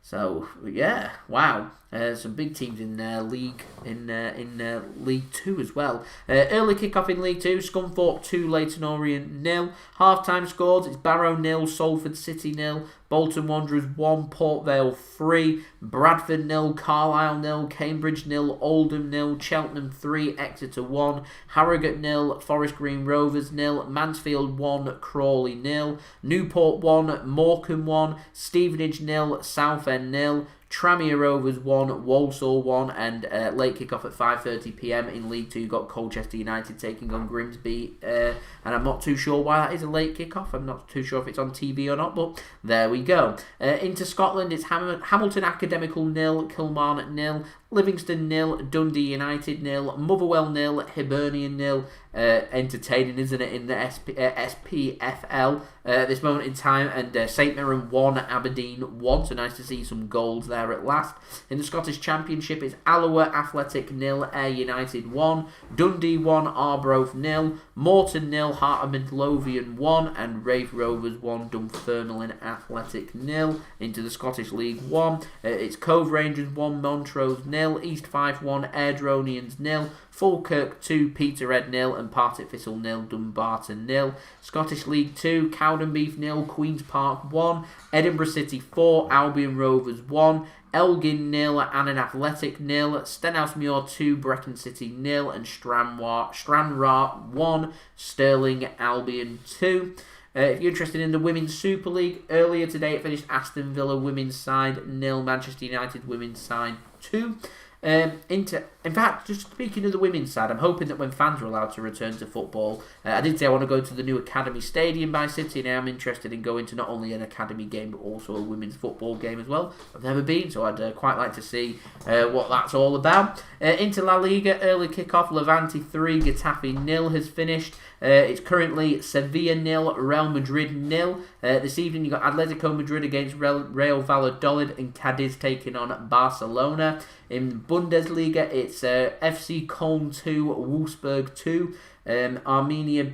A: So yeah, wow. Some big teams in League League 2 as well. Early kickoff in League 2, Scunthorpe 2, Leyton Orient 0. Half-time scores, it's Barrow 0, Salford City 0, Bolton Wanderers 1, Port Vale 3, Bradford 0, Carlisle 0, Cambridge 0, Oldham 0, Cheltenham 3, Exeter 1, Harrogate 0, Forest Green Rovers 0, Mansfield 1, Crawley 0, Newport 1, Morecambe 1, Stevenage 0, Southend 0, Tranmere Rovers 1, Walsall 1, and late kick-off at 5:30pm in League 2. Got Colchester United taking on Grimsby, and I'm not too sure why that is a late kick-off. I'm not too sure if it's on TV or not, but there we go. Into Scotland, it's Hamilton Academical 0, Kilmarnock 0, Livingston 0, Dundee United 0, Motherwell 0, Hibernian 0. Entertaining, isn't it, in the SPFL at this moment in time, and St Mirren 1, Aberdeen 1, so nice to see some goals there at last. In the Scottish Championship, it's Alloa Athletic 0, Ayr United 1, Dundee 1, Arbroath 0, Morton 0, Heart of Midlothian 1, and Raith Rovers 1, Dunfermline Athletic 0. Into the Scottish League 1, it's Cove Rangers 1, Montrose 0, East Fife 1, Airdronians 0, Falkirk 2, Peterhead 0, and Partick Thistle 0, Dumbarton 0. Scottish League 2, Cowdenbeath 0, Queen's Park 1, Edinburgh City 4, Albion Rovers 1, Elgin 0, Annan Athletic 0, Stenhousemuir 2, Brecon City 0, and Stranraer 1, Stirling Albion 2. If you're interested in the Women's Super League, earlier today it finished Aston Villa Women's side 0, Manchester United Women's side 2. In fact, just speaking of the women's side, I'm hoping that when fans are allowed to return to football, I did say I want to go to the new Academy Stadium by City, and I am interested in going to not only an Academy game, but also a women's football game as well. I've never been, so I'd quite like to see what that's all about. Into La Liga, early kickoff, Levante 3, Getafe 0 has finished. It's currently Sevilla 0, Real Madrid 0. This evening you've got Atletico Madrid against Real Valladolid, and Cadiz taking on Barcelona. In Bundesliga, it's FC Köln 2, Wolfsburg 2, Arminia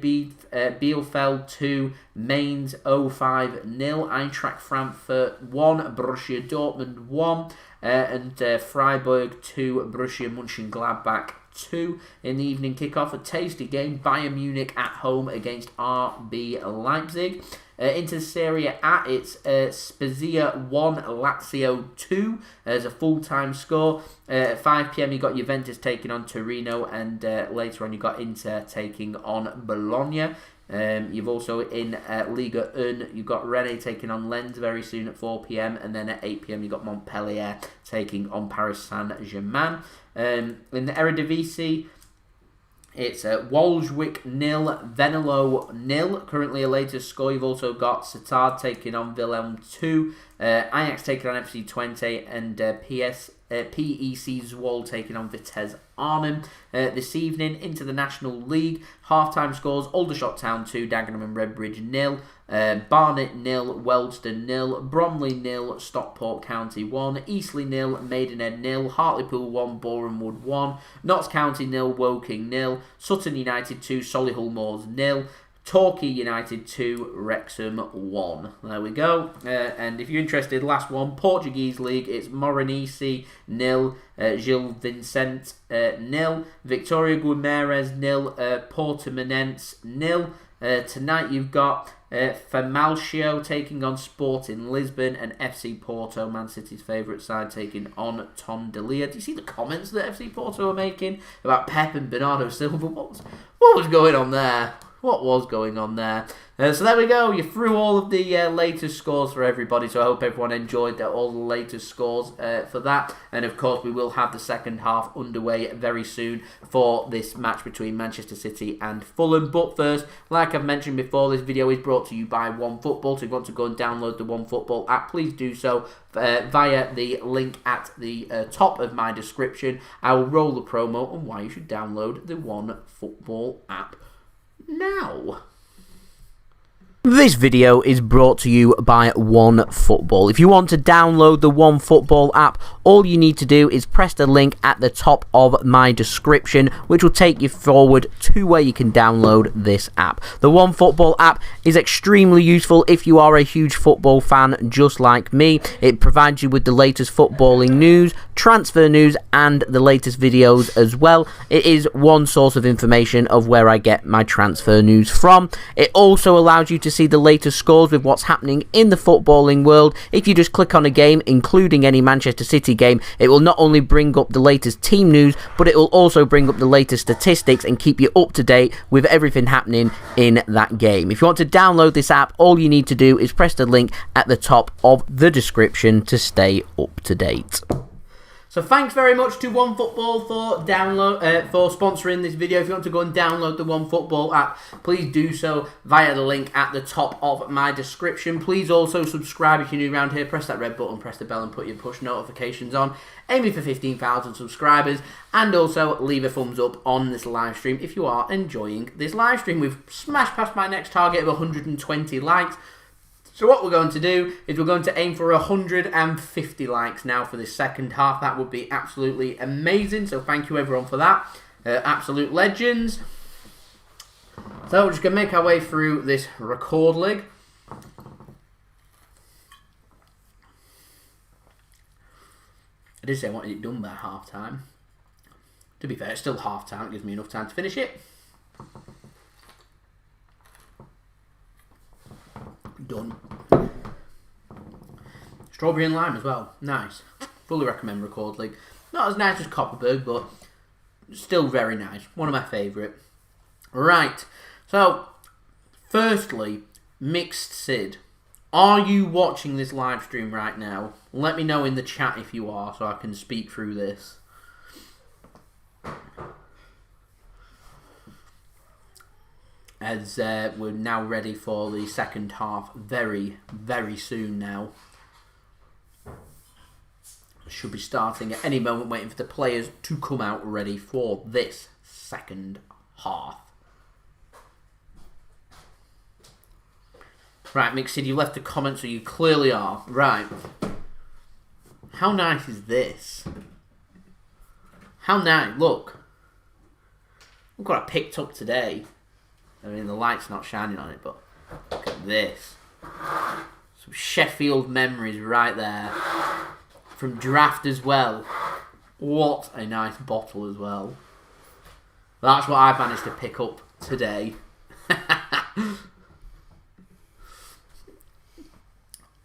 A: Bielefeld 2, Mainz 0-5-0, Eintracht Frankfurt 1, Borussia Dortmund 1, and Freiburg 2, Borussia Mönchengladbach 2. In the evening kickoff, a tasty game, Bayern Munich at home against RB Leipzig. Into Serie A, it's Spezia 1, Lazio 2 as a full-time score. At 5pm you got Juventus taking on Torino, and later on you got Inter taking on Bologna. You've also in Liga 1, you've got Rennes taking on Lens very soon at 4pm, and then at 8pm you've got Montpellier taking on Paris Saint-Germain. In the Eredivisie, it's Wolfswijk 0, Venlo 0, currently a latest score. You've also got Sittard taking on Willem 2, Ajax taking on FC Twente, and PEC Zwolle taking on Vitesse Arnhem. This evening, into the National League, half-time scores, Aldershot Town 2, Dagenham and Redbridge 0, Barnet 0, Wealdstone 0, Bromley 0, Stockport County 1, Eastleigh 0, Maidenhead 0, Hartlepool 1, Borehamwood 1, Notts County 0, Woking 0, Sutton United 2, Solihull Moors 0, Torquay United 2, Wrexham 1. There we go. And if you're interested, last one, Portuguese League, it's Moreirense 0, Gil Vicente 0, Victoria Guimarães 0, Portimonense 0. Tonight you've got Famalicão taking on Sporting Lisbon, and FC Porto, Man City's favourite side, taking on Tondela. Do you see the comments that FC Porto are making about Pep and Bernardo Silva? What was going on there? What was going on there? So there we go. You're through all of the latest scores for everybody. So I hope everyone enjoyed all the latest scores for that. And of course, we will have the second half underway very soon for this match between Manchester City and Fulham. But first, like I've mentioned before, this video is brought to you by OneFootball. So if you want to go and download the OneFootball app, please do so via the link at the top of my description. I will roll the promo on why you should download the OneFootball app now. This video is brought to you by OneFootball. If you want to download the OneFootball app, all you need to do is press the link at the top of my description, which will take you forward to where you can download this app. The OneFootball app is extremely useful if you are a huge football fan just like me. It provides you with the latest footballing news, transfer news, and the latest videos as well. It is one source of information of where I get my transfer news from. It also allows you to see the latest scores with what's happening in the footballing world. If you just click on a game, including any Manchester City game, it will not only bring up the latest team news, but it will also bring up the latest statistics and keep you up to date with everything happening in that game. If you want to download this app, all you need to do is press the link at the top of the description to stay up to date. So thanks very much to OneFootball for sponsoring this video. If you want to go and download the OneFootball app, please do so via the link at the top of my description. Please also subscribe if you're new around here. Press that red button, press the bell and put your push notifications on. Aiming for 15,000 subscribers. And also leave a thumbs up on this live stream if you are enjoying this live stream. We've smashed past my next target of 120 likes. So what we're going to do is we're going to aim for 150 likes now for this second half. That would be absolutely amazing. So thank you everyone for that. Absolute legends. So we're just going to make our way through this record league. I did say I wanted it done by half time. To be fair, it's still half time. It gives me enough time to finish it. Done. Strawberry and lime as well. Nice. Fully recommend Record League. Not as nice as Copperberg, but still very nice. One of my favourite. Right. So, firstly, Mixed Sid. Are you watching this live stream right now? Let me know in the chat if you are, so I can speak through this. As we're now ready for the second half very, very soon now. Should be starting at any moment, waiting for the players to come out ready for this second half. Right, Mixed, you left a comment, so you clearly are. Right. How nice is this? How nice. Look. Look what I picked up today. I mean, the light's not shining on it, but look at this. Some Sheffield memories right there. From draft as well. What a nice bottle as well. That's what I've managed to pick up today.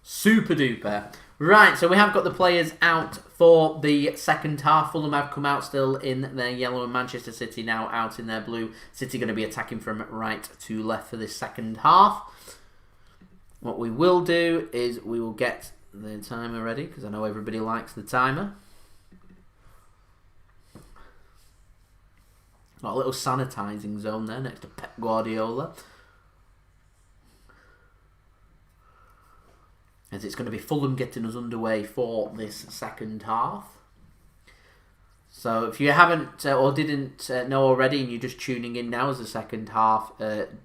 A: Super duper. Right, so we have got the players out for the second half. Fulham have come out still in their yellow and Manchester City now out in their blue. City going to be attacking from right to left for this second half. What we will do is we will get the timer ready because I know everybody likes the timer. Got a little sanitising zone there next to Pep Guardiola. As it's going to be Fulham getting us underway for this second half. So if you haven't or didn't know already and you're just tuning in now as the second half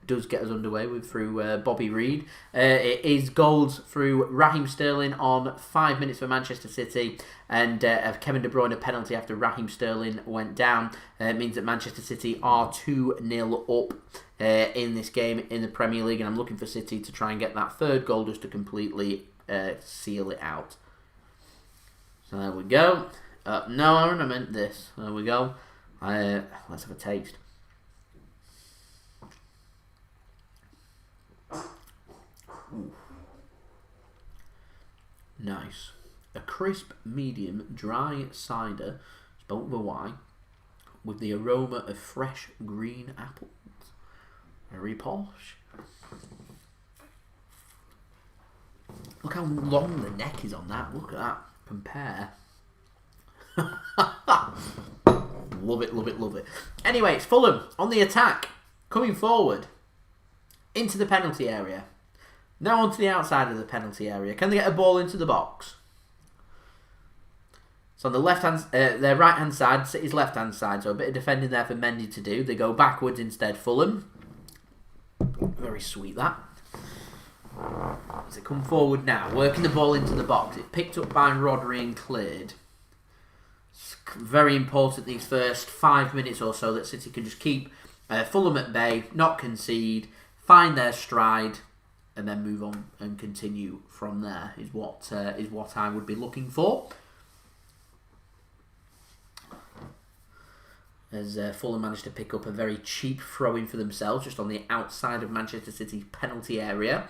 A: does get us underway through Bobby Reid. It is goals through Raheem Sterling on 5 minutes for Manchester City and Kevin De Bruyne a penalty after Raheem Sterling went down. It means that Manchester City are 2-0 up in this game in the Premier League, and I'm looking for City to try and get that third goal just to completely seal it out. So there we go. No, Aaron, I meant this. There we go. Let's have a taste. Ooh. Nice. A crisp, medium, dry cider, spelt with a Y, with the aroma of fresh green apples. Very posh. Look how long the neck is on that. Look at that. Compare. Love it, love it, love it. Anyway, it's Fulham on the attack. Coming forward. Into the penalty area. Now onto the outside of the penalty area. Can they get a ball into the box? So on the left hand, their right hand side, City's left hand side. So a bit of defending there for Mendy to do. They go backwards instead. Fulham. Very sweet that. As it come forward now, working the ball into the box. It's picked up by Rodri and cleared. It's very important these first 5 minutes or so that City can just keep Fulham at bay, not concede, find their stride, and then move on and continue from there is what I would be looking for. As Fulham managed to pick up a very cheap throw-in for themselves, just on the outside of Manchester City's penalty area.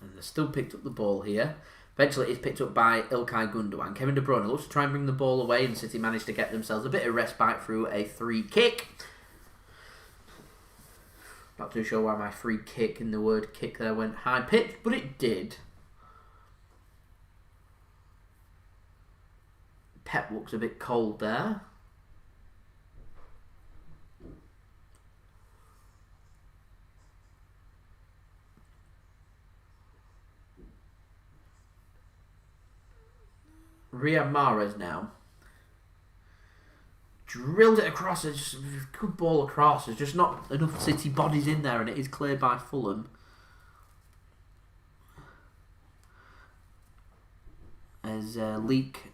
A: And they still picked up the ball here. Eventually it's picked up by Ilkay Gundogan. Kevin De Bruyne looks to try and bring the ball away, and City managed to get themselves a bit of respite through a free kick. Not too sure why my free kick in the word kick there went high pitched, but it did. Pep looks a bit cold there. Riyad Mahrez now. Drilled it across. It's just a good ball across. There's just not enough City bodies in there, and it is cleared by Fulham. As Leak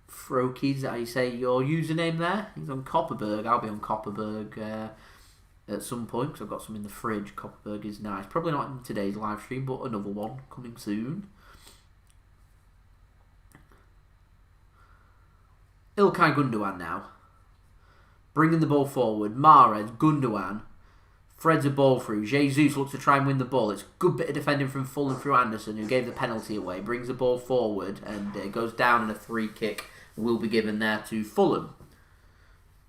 A: Froky, is that how you say your username there? He's on Copperberg. I'll be on Copperberg at some point because I've got some in the fridge. Copperberg is nice. Probably not in today's live stream, but another one coming soon. Ilkay Gundogan now. Bringing the ball forward. Mahrez, Gundogan. Threads a ball through. Jesus looks to try and win the ball. It's a good bit of defending from Fulham through Anderson, who gave the penalty away. Brings the ball forward and goes down, and a free kick will be given there to Fulham.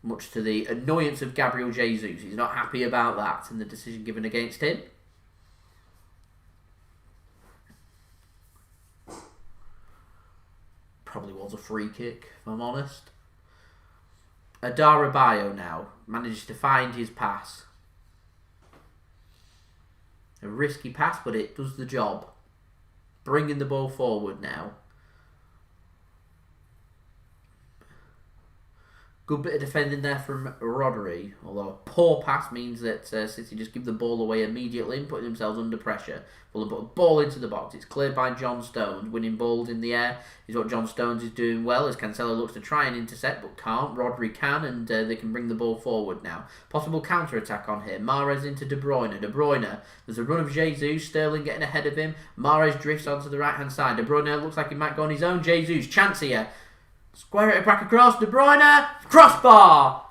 A: Much to the annoyance of Gabriel Jesus. He's not happy about that and the decision given against him. Probably was a free kick, if I'm honest. Adarabioyo now manages to find his pass. A risky pass, but it does the job. Bringing the ball forward now. Good bit of defending there from Rodri, although a poor pass means that City just give the ball away immediately and putting themselves under pressure. Well, put a ball into the box. It's cleared by John Stones. Winning balls in the air is what John Stones is doing well, as Cancelo looks to try and intercept but can't. Rodri can, and they can bring the ball forward now. Possible counter-attack on here. Mahrez into De Bruyne. De Bruyne, there's a run of Jesus. Sterling getting ahead of him. Mahrez drifts onto the right-hand side. De Bruyne looks like he might go on his own. Jesus, chance here. Square it back across. De Bruyne. Crossbar.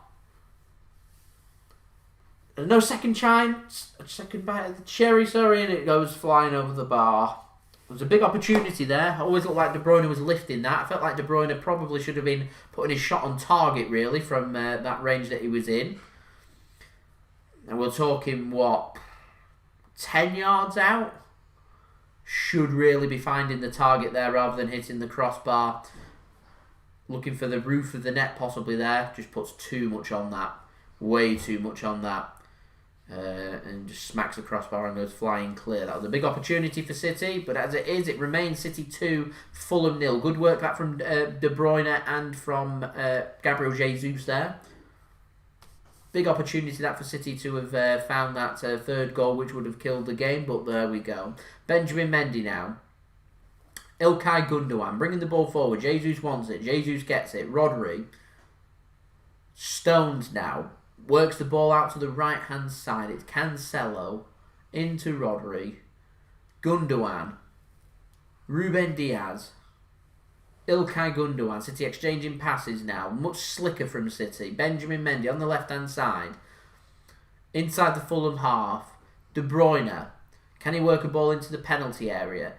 A: There's no second second bite of the cherry, sorry, and it goes flying over the bar. There was a big opportunity there. Always looked like De Bruyne was lifting that. I felt like De Bruyne probably should have been putting his shot on target, really, from that range that he was in. And we're talking, 10 yards out? Should really be finding the target there rather than hitting the crossbar. Looking for the roof of the net possibly there. Just puts too much on that. Way too much on that. And just smacks the crossbar and goes flying clear. That was a big opportunity for City, but as it is, it remains City 2, Fulham 0. Good work that from De Bruyne and from Gabriel Jesus there. Big opportunity that for City to have found that third goal, which would have killed the game, but there we go. Benjamin Mendy now. Ilkay Gundogan bringing the ball forward. Jesus wants it. Jesus gets it. Rodri. Stones now. Works the ball out to the right-hand side. It's Cancelo into Rodri. Gundogan. Ruben Dias. Ilkay Gundogan. City exchanging passes now. Much slicker from City. Benjamin Mendy on the left-hand side. Inside the Fulham half. De Bruyne. Can he work a ball into the penalty area?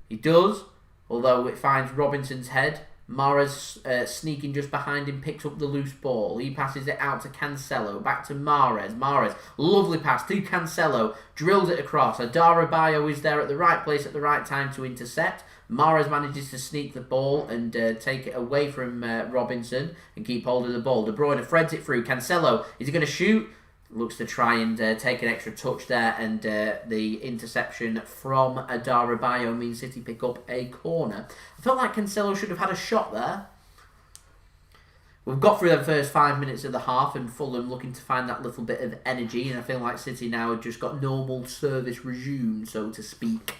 A: He does. Although it finds Robinson's head. Mahrez sneaking just behind him, picks up the loose ball. He passes it out to Cancelo. Back to Mahrez. Mahrez, lovely pass to Cancelo. Drills it across. Adarabioyo is there at the right place at the right time to intercept. Mahrez manages to sneak the ball and take it away from Robinson and keep hold of the ball. De Bruyne threads it through. Cancelo, is he going to shoot? looks to try and take an extra touch there, and the interception from Adarabioyo means City pick up a corner. I felt like Cancelo should have had a shot there. We've got through the first 5 minutes of the half, and Fulham looking to find that little bit of energy, and I feel like City now have just got normal service resumed, so to speak.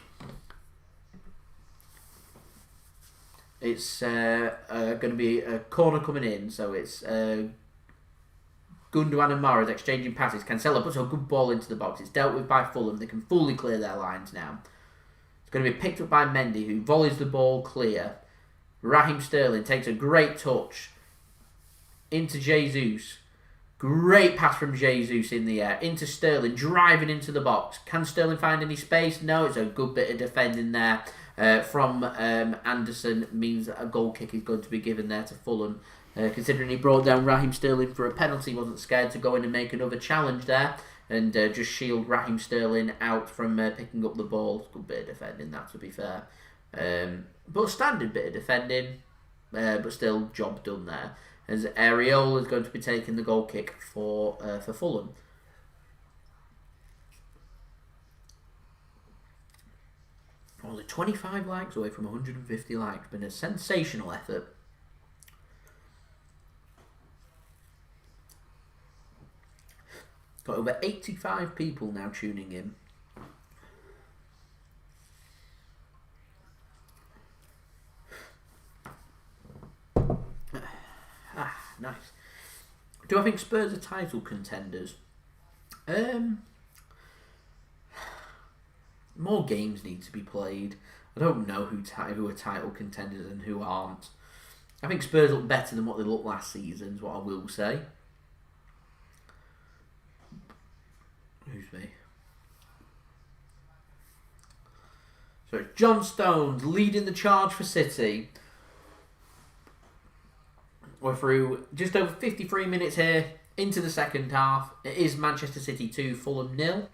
A: It's going to be a corner coming in, so it's Gundogan and Mahrez exchanging passes. Cancelo puts a good ball into the box. It's dealt with by Fulham. They can fully clear their lines now. It's going to be picked up by Mendy, who volleys the ball clear. Raheem Sterling takes a great touch into Jesus. Great pass from Jesus in the air. Into Sterling, driving into the box. Can Sterling find any space? No, it's a good bit of defending there. From Anderson means that a goal kick is going to be given there to Fulham. Considering he brought down Raheem Sterling for a penalty, he wasn't scared to go in and make another challenge there and just shield Raheem Sterling out from picking up the ball. Good bit of defending, that, to be fair. But standard bit of defending, but still job done there. As Areola is going to be taking the goal kick for Fulham. Only 25 likes away from 150 likes. Been a sensational effort. Got over 85 people now tuning in. Nice. Do I think Spurs are title contenders? More games need to be played. I don't know who are title contenders and who aren't. I think Spurs look better than what they looked last season, is what I will say. Who's me? So John Stones leading the charge for City. We're through just over 53 minutes here into the second half. It is Manchester City 2, Fulham 0.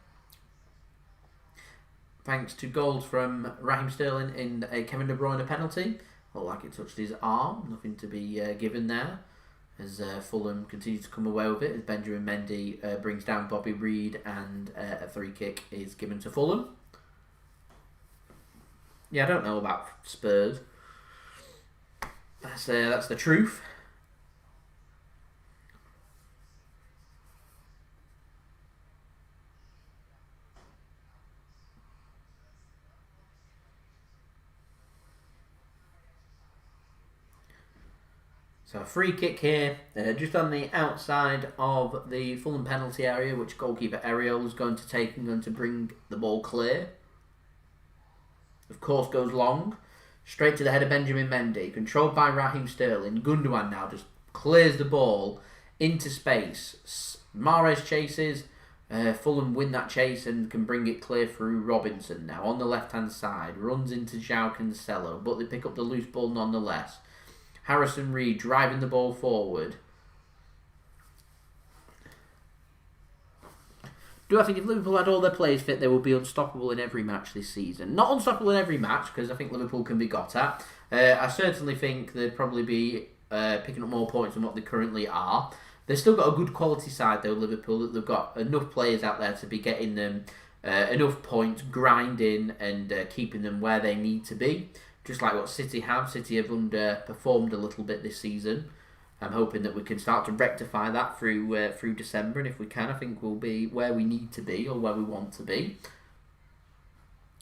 A: Thanks to goals from Raheem Sterling in a Kevin De Bruyne penalty. Looked like it touched his arm. Nothing to be given there. As Fulham continue to come away with it. As Benjamin Mendy brings down Bobby Reed, and a free kick is given to Fulham. Yeah, I don't know about Spurs. That's the truth. So a free kick here, just on the outside of the Fulham penalty area, which goalkeeper Areola is going to take and going to bring the ball clear. Of course, goes long, straight to the head of Benjamin Mendy, controlled by Raheem Sterling. Gundogan now just clears the ball into space. Mahrez chases. Fulham win that chase and can bring it clear through Robinson now on the left-hand side. Runs into Joao Cancelo, but they pick up the loose ball nonetheless. Harrison Reed driving the ball forward. Do I think if Liverpool had all their players fit, they will be unstoppable in every match this season? Not unstoppable in every match, because I think Liverpool can be got at. I certainly think they'd probably be picking up more points than what they currently are. They've still got a good quality side, though, Liverpool. They've got enough players out there to be getting them enough points, grinding, and keeping them where they need to be. Just like what City have. City have underperformed a little bit this season. I'm hoping that we can start to rectify that through December, and if we can, I think we'll be where we need to be, or where we want to be.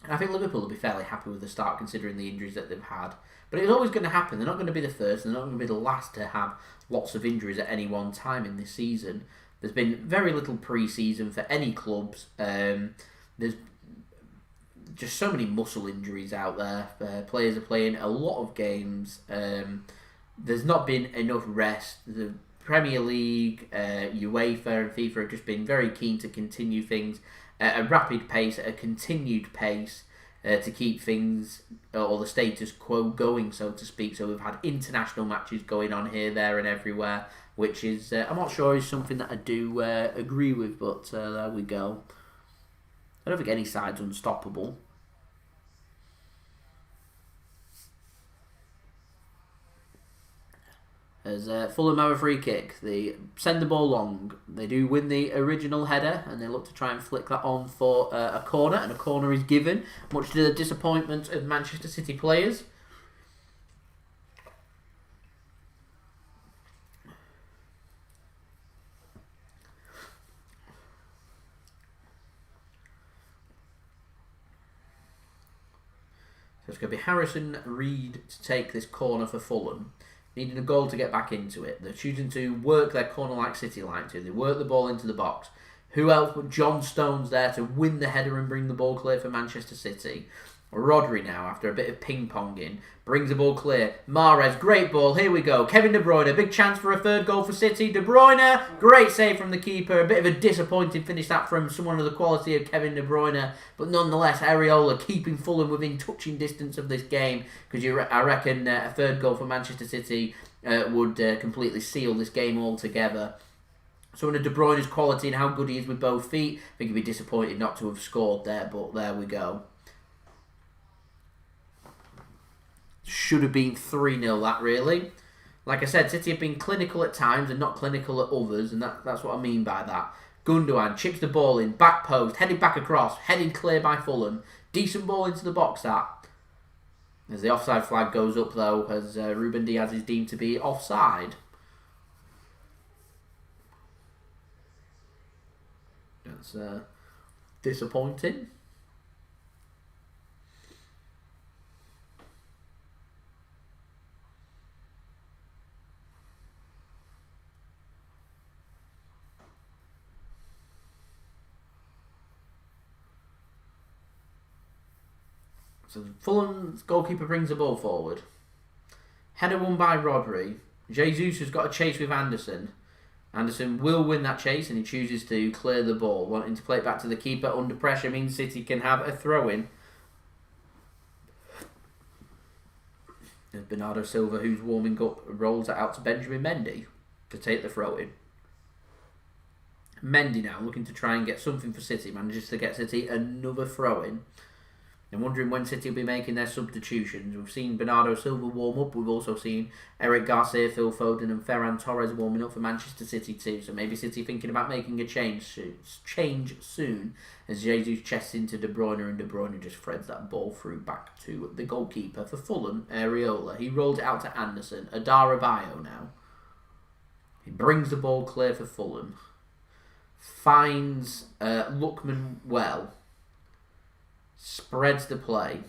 A: And I think Liverpool will be fairly happy with the start, considering the injuries that they've had. But it's always going to happen. They're not going to be the first, and they're not going to be the last to have lots of injuries at any one time in this season. There's been very little pre-season for any clubs. There's just so many muscle injuries out there. Players are playing a lot of games. There's not been enough rest. The Premier League, UEFA and FIFA have just been very keen to continue things at a rapid pace, at a continued pace, to keep things, or the status quo going, so to speak. So we've had international matches going on here, there and everywhere, which is, I'm not sure is something that I do agree with, but there we go. I don't think any side's unstoppable. As Fulham have a free kick. They send the ball long. They do win the original header, and they look to try and flick that on for a corner, and a corner is given, much to the disappointment of Manchester City players. So it's going to be Harrison Reed to take this corner for Fulham. Needing a goal to get back into it. They're choosing to work their corner like City like to. They work the ball into the box. Who else but John Stones there to win the header and bring the ball clear for Manchester City. Rodri now, after a bit of ping-ponging, brings the ball clear. Mahrez, great ball, here we go. Kevin De Bruyne, big chance for a third goal for City. De Bruyne, great save from the keeper. A bit of a disappointing finish that from someone of the quality of Kevin De Bruyne. But nonetheless, Areola keeping Fulham within touching distance of this game. Because I reckon a third goal for Manchester City would completely seal this game altogether. So under De Bruyne's quality and how good he is with both feet, I think he'd be disappointed not to have scored there. But there we go. Should have been 3-0 that really. Like I said, City have been clinical at times and not clinical at others, and that's what I mean by that. Gundogan chips the ball in, back post, headed back across, headed clear by Fulham. Decent ball into the box that. As the offside flag goes up though, as Ruben Dias is deemed to be offside. That's disappointing. So Fulham's goalkeeper brings the ball forward. Header won by Rodri. Jesus has got a chase with Anderson. Anderson will win that chase and he chooses to clear the ball. Wanting to play it back to the keeper under pressure means City can have a throw-in. As Bernardo Silva, who's warming up, rolls it out to Benjamin Mendy to take the throw-in. Mendy now looking to try and get something for City. Manages to get City another throw-in. I'm wondering when City will be making their substitutions. We've seen Bernardo Silva warm up. We've also seen Eric Garcia, Phil Foden and Ferran Torres warming up for Manchester City too. So maybe City thinking about making a change soon as Jesus chests into De Bruyne and De Bruyne just threads that ball through back to the goalkeeper for Fulham, Areola. He rolled it out to Anderson. Adarabioyo now. He brings the ball clear for Fulham. Finds Lookman well. Spreads the play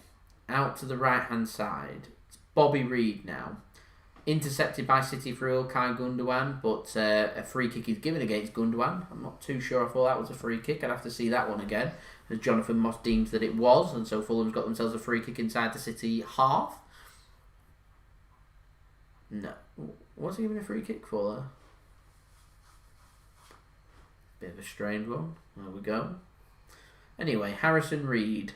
A: out to the right hand side. It's Bobby Reed now. Intercepted by City for Ilkay Gundogan, but a free kick is given against Gundogan. I'm not too sure I thought that was a free kick. I'd have to see that one again. As Jonathan Moss deems that it was, and so Fulham's got themselves a free kick inside the City half. No. What's he giving a free kick for there? Bit of a strange one. There we go. Anyway, Harrison Reed.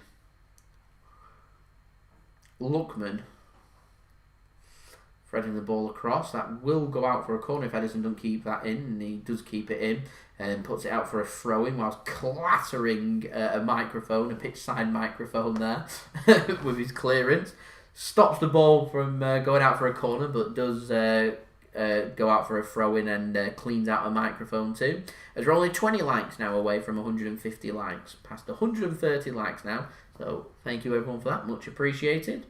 A: Lookman. Threading the ball across. That will go out for a corner if Ederson doesn't keep that in. And he does keep it in. And puts it out for a throw-in whilst clattering a microphone, a pitch-side microphone there with his clearance. Stops the ball from going out for a corner, but does go out for a throw-in and cleans out a microphone too. As we're only 20 likes now away from 150 likes. Past 130 likes now. So thank you everyone for that. Much appreciated.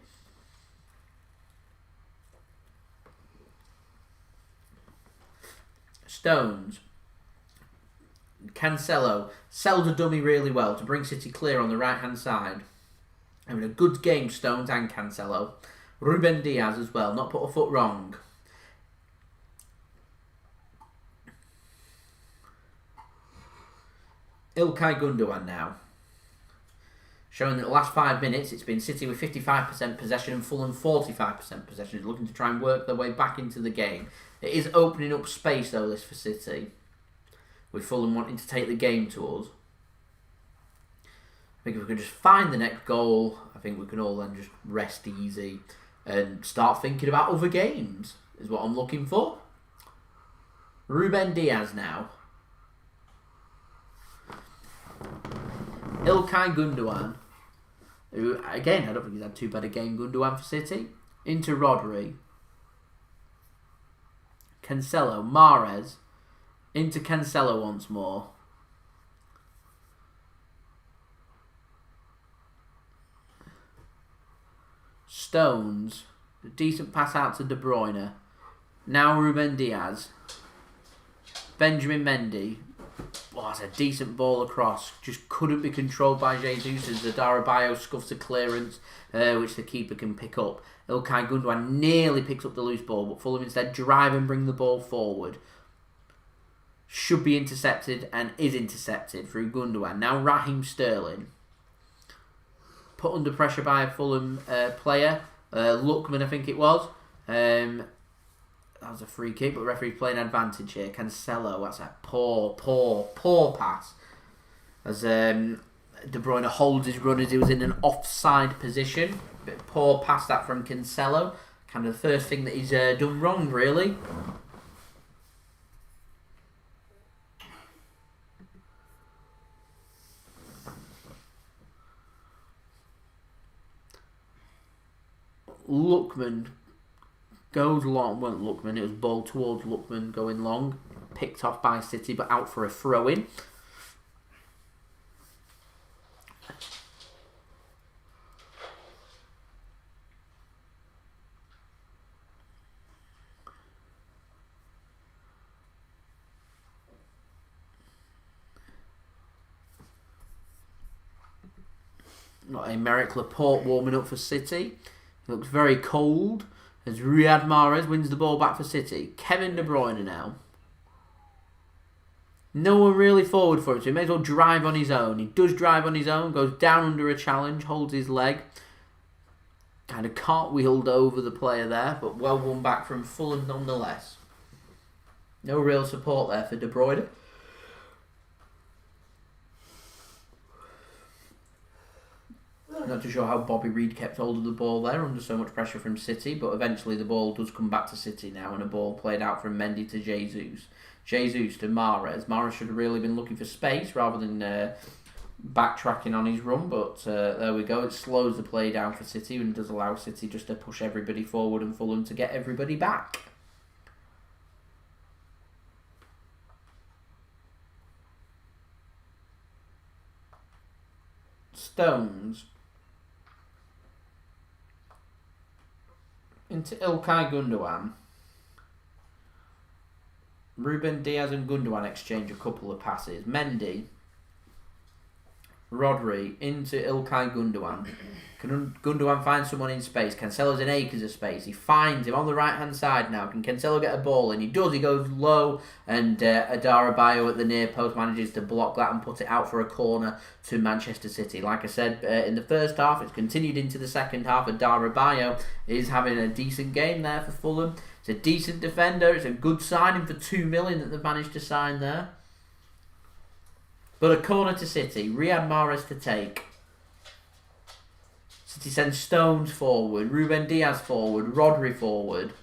A: Stones. Cancelo sells a dummy really well to bring City clear on the right-hand side. Having a good game, Stones and Cancelo. Ruben Dias as well, not put a foot wrong. Ilkay Gundogan now. Showing that the last 5 minutes it's been City with 55% possession and Fulham 45% possession. Looking to try and work their way back into the game. It is opening up space though, this for City. With Fulham wanting to take the game to us. I think if we can just find the next goal, I think we can all then just rest easy and start thinking about other games, is what I'm looking for. Ruben Dias now. Ilkay Gundogan, who, again, I don't think he's had too bad a game, Gundogan for City. Into Rodri. Cancelo, Mahrez, into Cancelo once more. Stones, a decent pass out to De Bruyne. Now Ruben Dias. Benjamin Mendy. Well, that's a decent ball across. Just couldn't be controlled by Jesus as Adarabioyo scuffs a clearance, which the keeper can pick up. Ilkay Gundogan nearly picks up the loose ball, but Fulham instead drive and bring the ball forward. Should be intercepted and is intercepted through Gundogan. Now Raheem Sterling. Put under pressure by a Fulham player. Lookman, I think it was. That was a free kick, but referee's playing advantage here. Cancelo, that's a poor pass. As De Bruyne holds his run as he was in an offside position. Bit poor pass that from Cancelo. Kind of the first thing that he's done wrong, really. Lookman goes long. Well, Lookman, it was ball towards Lookman going long. Picked off by City, but out for a throw-in. Got Aymeric Laporte warming up for City. He looks very cold as Riyad Mahrez wins the ball back for City. Kevin De Bruyne now. No one really forward for him, so he may as well drive on his own. He does drive on his own, goes down under a challenge, holds his leg. Kind of cartwheeled over the player there, but well won back from Fulham nonetheless. No real support there for De Bruyne. Not too sure how Bobby Reid kept hold of the ball there under so much pressure from City, but eventually the ball does come back to City now, and a ball played out from Mendy to Jesus. Jesus to Mahrez. Mahrez should have really been looking for space rather than backtracking on his run, but there we go. It slows the play down for City and does allow City just to push everybody forward and Fulham to get everybody back. Stones. Into Ilkay Gundogan. Ruben Dias and Gundogan exchange a couple of passes. Mendy. Rodri into Ilkay Gundogan. Can Gundogan find someone in space? Cancelo's in acres of space. He finds him on the right hand side now. Can Cancelo get a ball in? He does. He goes low, and Adarabioyo at the near post manages to block that and put it out for a corner to Manchester City. Like I said in the first half, it's continued into the second half. Adarabioyo is having a decent game there for Fulham. It's a decent defender. It's a good signing for $2 million that they've managed to sign there. But a corner to City. Riyad Mahrez to take. City sends Stones forward. Ruben Dias forward. Rodri forward.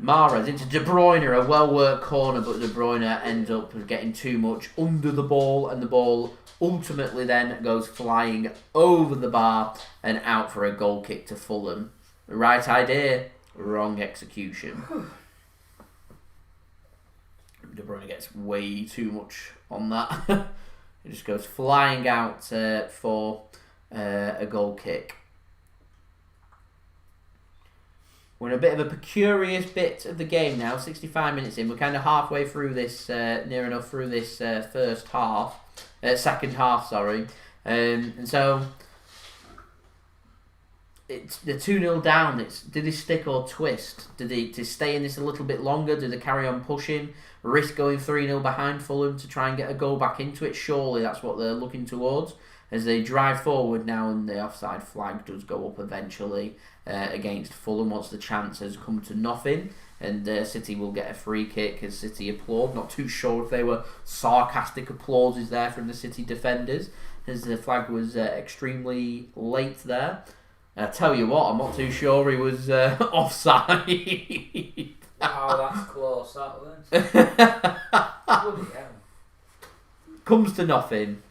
A: Mahrez into De Bruyne. A well-worked corner, but De Bruyne ends up getting too much under the ball, and the ball ultimately then goes flying over the bar and out for a goal kick to Fulham. The right idea, wrong execution. De Bruyne gets way too much on that. It just goes flying out for a goal kick. We're in a bit of a curious bit of the game now. 65 minutes in. We're kind of halfway through this, near enough through this first half. Second half, sorry. And so they're 2-0 down. Do they stick or twist? Do they stay in this a little bit longer? Do they carry on pushing? Risk going 3-0 behind Fulham to try and get a goal back into it? Surely that's what they're looking towards. As they drive forward now, and the offside flag does go up eventually against Fulham once the chance has come to nothing. And City will get a free kick as City applaud. Not too sure if they were sarcastic applauses there from the City defenders, as the flag was extremely late there. I tell you what, I'm not too sure he was offside.
B: Oh, that's close, that was. Bloody hell.
A: Comes to nothing.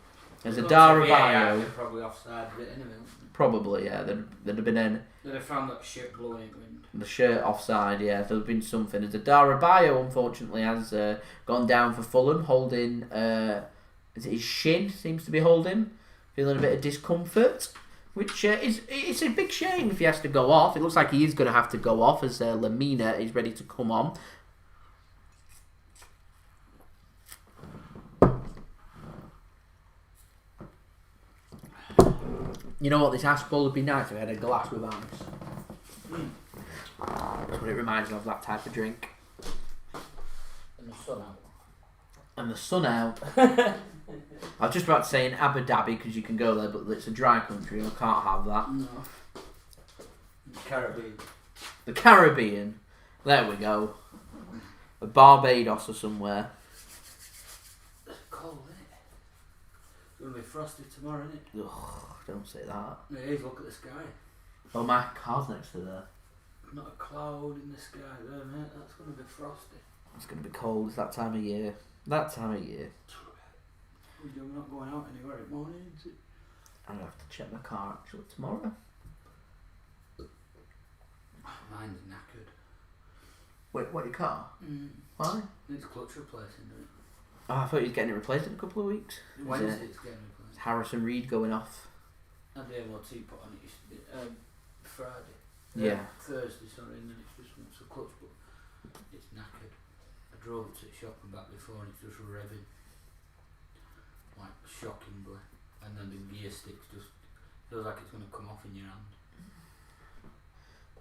A: As
B: Looked
A: Adarabioyo.
B: probably offside a bit, anyway.
A: Probably, yeah. There'd have been
B: Then I found that shit blowing in wind.
A: The shirt offside, yeah. There's been something. As Adarabioyo, unfortunately, has gone down for Fulham, holding. Is it his shin? Seems to be holding. Feeling a bit of discomfort, which it's a big shame if he has to go off. It looks like he is going to have to go off as Lamina is ready to come on. You know what? This ash bowl would be nice if I had a glass with ice. That's what it reminds me of, that type of drink.
B: And the sun out.
A: And the sun out. I was just about to say in Abu Dhabi because you can go there, but it's a dry country. I can't have that.
B: No. Caribbean.
A: The Caribbean. There we go. A Barbados or somewhere.
B: It's cold, isn't it? It's going to be frosty tomorrow, isn't it?
A: Ugh, don't say that.
B: It is, look at the sky.
A: Oh, my car's next to there.
B: Not a cloud in the sky there, mate. That's going to be frosty.
A: It's going to be cold. It's that time of year. That time of year.
B: We're not going out anywhere at the morning, is it?
A: I'm going to have to check my car actually tomorrow.
B: Mine's knackered.
A: Wait, what, your car? Why?
B: Needs clutch replacing, doesn't it?
A: Oh, I thought you was getting it replaced in a couple of weeks.
B: Wednesday it's getting replaced.
A: Harrison Reed going off.
B: I had the MOT put on it Friday.
A: Yeah.
B: Thursday, sorry, and then it's just once a clutch, but it's knackered. I drove it to the shop and back before and it's just revving. Like, shockingly. And then the gear sticks just feels like it's going to come off in your hand.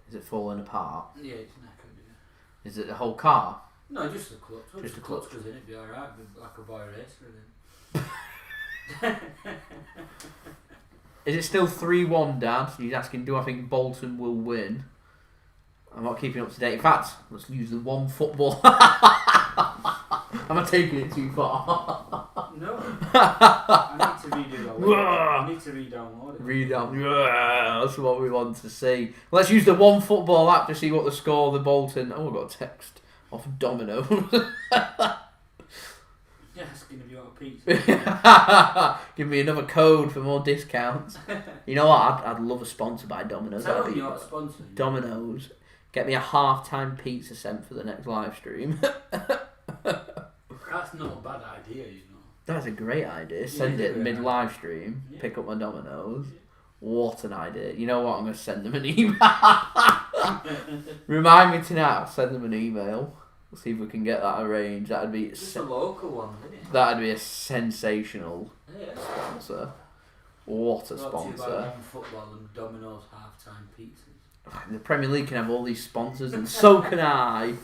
A: Is it falling apart?
B: Yeah, it's knackered, yeah.
A: Is it the whole car?
B: No, just the clutch. Once
A: Just
B: the
A: the
B: clutch
A: clutch.
B: goes in, it'd be alright, like a boy racer then.
A: Is it still 3-1, Dad? He's asking, do I think Bolton will win? I'm not keeping up to date. In fact, let's use the one football. Am I taking it too far?
B: No. I need to redo that one. I need to re-download it.
A: Yeah, that's what we want to see. Let's use the one football app to see what the score of the Bolton. Oh, I got a text off Domino's.
B: Yeah, asking if you want a pizza.
A: Give me another code for more discounts. You know what? I'd love a sponsor by Domino's.
B: Tell them you're not sponsoring.
A: Domino's. Get me a half-time pizza sent for the next live stream.
B: That's not a bad idea, you know.
A: That's a great idea. Send it mid-live stream.
B: Yeah.
A: Pick up my Domino's. What an idea. You know what? I'm going to send them an email. Remind me tonight. I'll send them an email. We'll see if we can get that arranged. That'd be
B: Just a local one, isn't it?
A: that'd be a sensational
B: Yeah.
A: sponsor. What a
B: Brought to you by
A: sponsor.
B: One Football and Domino's half-time pizzas.
A: The Premier League can have all these sponsors and so can I.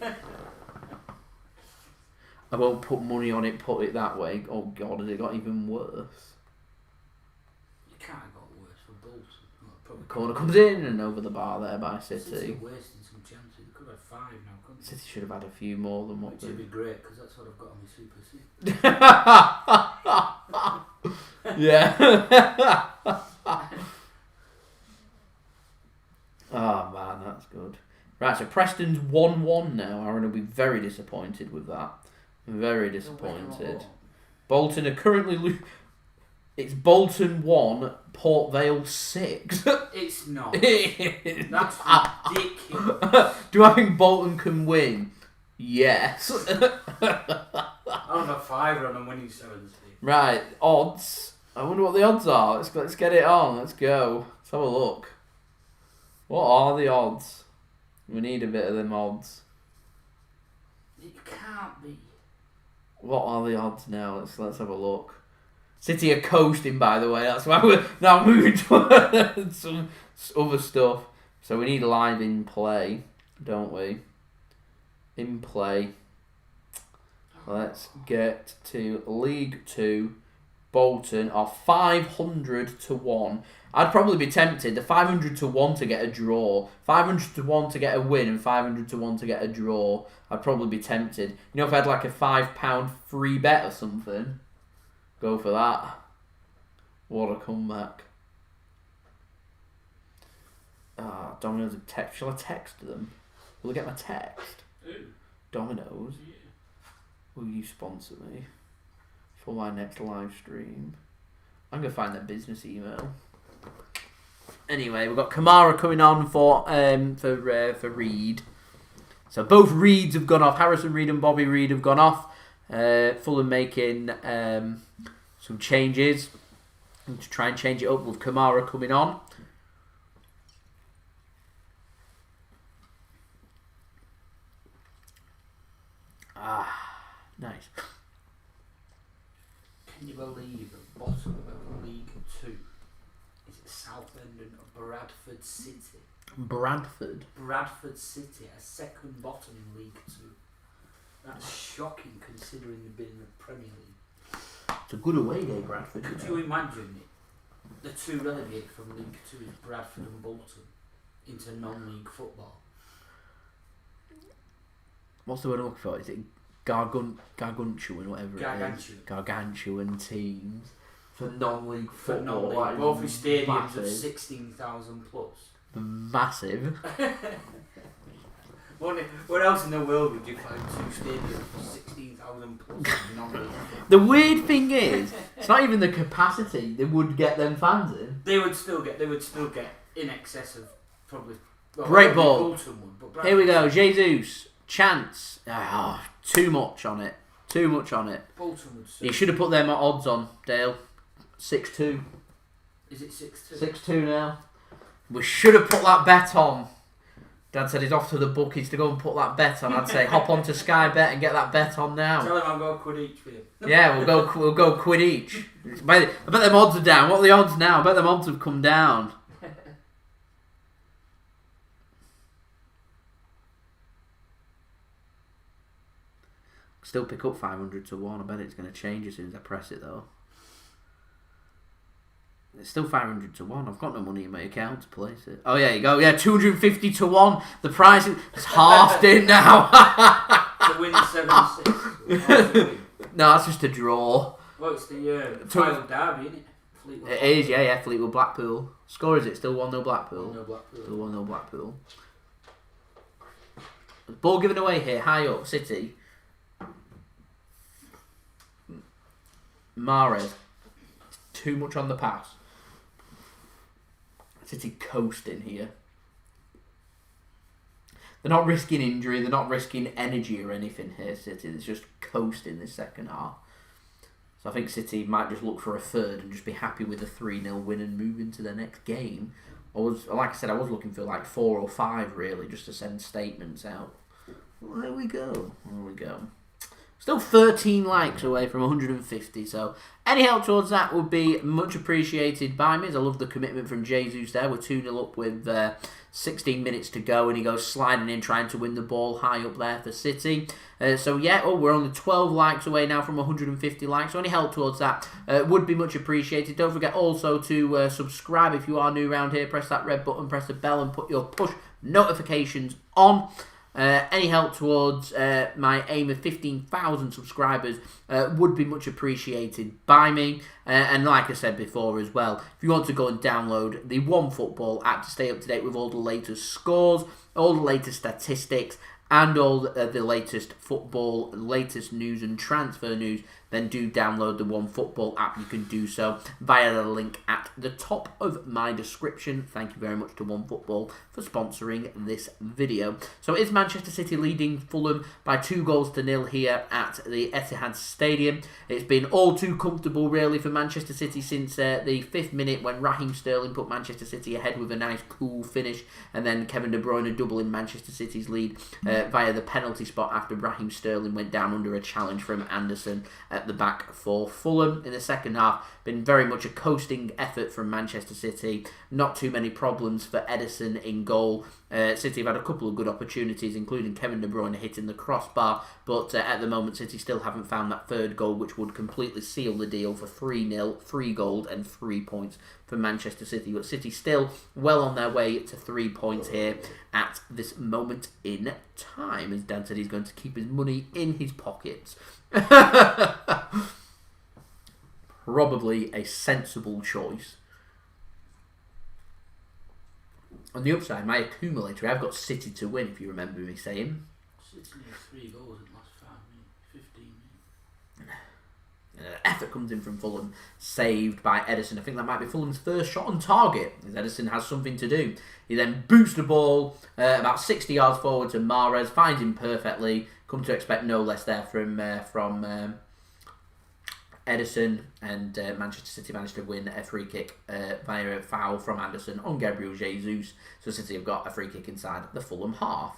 A: I won't put money on it, put it that way. Oh God, has it got even worse?
B: You can't have got worse for Bolton. Well,
A: The corner comes in and over the bar there by
B: City
A: City.
B: wasting some chances. They could have 5 now, couldn't they?
A: City should have had a few more than what
B: Which
A: they...
B: would be great because that's what I've got on my Super C.
A: Yeah. Oh man, that's good. Right, so Preston's 1-1 now. Aaron will be very disappointed with that. Very disappointed. Bolton are currently... It's Bolton 1, Port Vale 6.
B: It's not. That's ridiculous.
A: Do I think Bolton can win? Yes.
B: I'll have a 5 on them winning 7.
A: Right, odds. I wonder what the odds are. Let's get it on. Let's go. Let's have a look. What are the odds? We need a bit of them odds.
B: It can't be.
A: What are the odds now? Let's have a look. City are coasting, by the way. That's why we're now moving to some other stuff. So we need live in play, don't we? In play. Let's get to League 2. Bolton are 500 to 1. I'd probably be tempted. The 500 to 1 to get a draw, 500 to 1 to get a win, and 500 to 1 to get a draw. I'd probably be tempted. You know, if I had like a £5 free bet or something, go for that. What a comeback. Domino's have text. Shall I text them? Will they get my text?
B: Ooh.
A: Domino's?
B: Yeah.
A: Will you sponsor me for my next live stream? I'm going to find their business email. Anyway, we've got Kamara coming on for Reed. So both Reeds have gone off. Harrison Reed and Bobby Reed have gone off. Fulham making some changes to try and change it up with Kamara coming on. Nice.
B: Can you believe the bottom of League 2 is Southend and Bradford City?
A: Bradford
B: City are second bottom in League 2. That's shocking considering they've been in the Premier League.
A: It's a good away day, Bradford.
B: Could you imagine it? The two relegated from League 2 is Bradford and Bolton into non-league football.
A: What's the word I'm looking for? Is it gargantuan, whatever it is? Gargantuan teams for non-league football.
B: Non-league. Both with stadiums of 16,000 plus.
A: Massive.
B: What else in the world would you find two stadiums for 16,000 plus non-league?
A: The weird thing is, it's not even the capacity they would get them fans in.
B: They would still get in excess of probably. Well,
A: great ball.
B: Bolton would, but
A: here we go. Jesus. Chance. Too much on it.
B: Bolton would.
A: You should have put them at odds on, Dale. 6-2.
B: Is it 6-2?
A: 6-2 now. We should have put that bet on. Dad said he's off to the bookies to go and put that bet on. I'd say hop on to Sky Bet and get that bet on now.
B: Tell him I'll go quid each for you.
A: Yeah, we'll go quid each. I bet them odds are down. What are the odds now? I bet them odds have come down. Still pick up 500 to 1. I bet it's going to change as soon as I press it though. It's still 500 to 1. I've got no money in my account to place it. Oh, yeah, you go. Yeah, 250 to 1. The price is halved in now.
B: To win 7-6.
A: No, that's just a draw.
B: Well, it's the final derby, isn't it? Fleetwood.
A: It is, yeah. Fleetwood Blackpool. Score is it? Still 1-0 Blackpool?
B: 1-0 Blackpool.
A: Still 1-0 Blackpool. Ball given away here. High up. City. Mahrez. Too much on the pass. City coasting here. They're not risking injury. They're not risking energy or anything here, City. It's just coasting this second half. So I think City might just look for a third and just be happy with a 3-0 win and move into the next game. Like I said, I was looking for like 4 or 5 really, just to send statements out. Well, there we go. Still 13 likes away from 150, so any help towards that would be much appreciated by me. I love the commitment from Jesus there. We're 2-0 up with 16 minutes to go, and he goes sliding in, trying to win the ball high up there for City. We're only 12 likes away now from 150 likes, so any help towards that would be much appreciated. Don't forget also to subscribe if you are new around here. Press that red button, press the bell, and put your push notifications on. Any help towards my aim of 15,000 subscribers would be much appreciated by me. And like I said before as well, if you want to go and download the OneFootball app to stay up to date with all the latest scores, all the latest statistics, and all the latest football, latest news and transfer news, then do download the OneFootball app. You can do so via the link at the top of my description. Thank you very much to OneFootball for sponsoring this video. So is Manchester City leading Fulham by 2-0 here at the Etihad Stadium. It's been all too comfortable really for Manchester City since the 5th minute when Raheem Sterling put Manchester City ahead with a nice cool finish, and then Kevin De Bruyne doubling Manchester City's lead via the penalty spot after Raheem Sterling went down under a challenge from Anderson at the back for Fulham. In the second half, been very much a coasting effort from Manchester City. Not too many problems for Ederson in goal. City have had a couple of good opportunities, including Kevin De Bruyne hitting the crossbar, but at the moment City still haven't found that third goal, which would completely seal the deal for 3-0, 3 goals and 3 points for Manchester City. But City still well on their way to 3 points here at this moment in time, as Dan said he's going to keep his money in his pockets. Probably a sensible choice. On the upside, my accumulator, I've got City to win, if you remember me saying.
B: City needs 3 goals in the last 5 minutes, 15 minutes.
A: effort comes in from Fulham, saved by Ederson. I think that might be Fulham's first shot on target, as Ederson has something to do. He then boosts the ball about 60 yards forward to Mahrez, finds him perfectly. Come to expect no less there from Ederson, and Manchester City managed to win a free kick via a foul from Anderson on Gabriel Jesus. So City have got a free kick inside the Fulham half.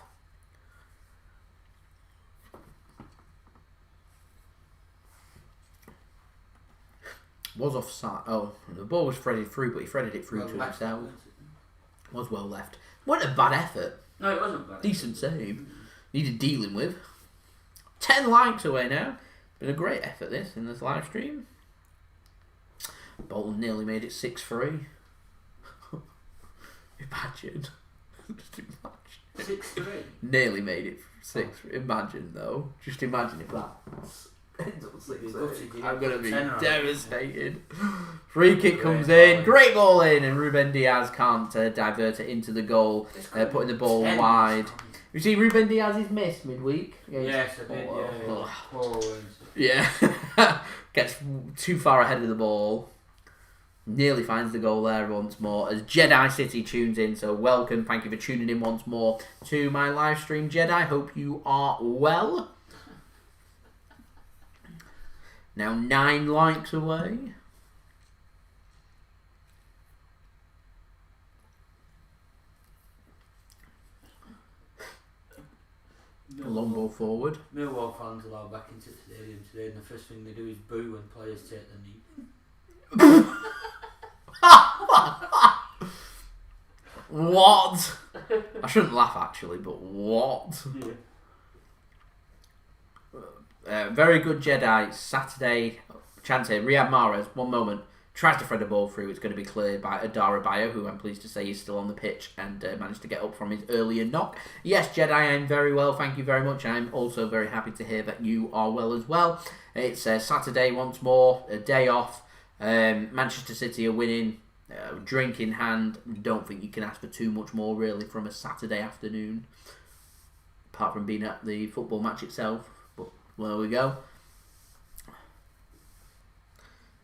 A: Was offside. Oh, the ball was threaded through, but he threaded it through to himself. Was well left. Wasn't a bad effort.
B: No, it wasn't bad.
A: Decent save. Needed dealing with. 10 likes away now. Been a great effort this in this live stream. Bolton nearly made it 6-3. Imagine. Just imagine.
B: 6-3?
A: Nearly made it 6. Imagine though. Just imagine if that ends up 6-3. I'm going to be devastated. Free kick comes in. Great ball in. And Ruben Dias can't divert it into the goal. Putting the ball wide. You see Ruben Dias' miss midweek?
B: Yes, I did. Yeah.
A: Gets too far ahead of the ball. Nearly finds the goal there once more as Jedi City tunes in. So welcome, thank you for tuning in once more to my live stream, Jedi. Hope you are well. Now 9 likes away. A long ball forward.
B: Millwall fans allowed back into the stadium today, and the first thing they do is boo when players take the knee.
A: What? I shouldn't laugh actually, but what?
B: Yeah.
A: Very good Jedi. Saturday. Chance here. Riyad Mahrez. 1 moment. Tries to thread the ball through. It's going to be cleared by Adarabioyo, who I'm pleased to say is still on the pitch and managed to get up from his earlier knock. Yes, Jedi, I'm very well. Thank you very much. I'm also very happy to hear that you are well as well. It's Saturday once more. A day off. Manchester City are winning. Drink in hand. Don't think you can ask for too much more really from a Saturday afternoon. Apart from being at the football match itself. But well, there we go.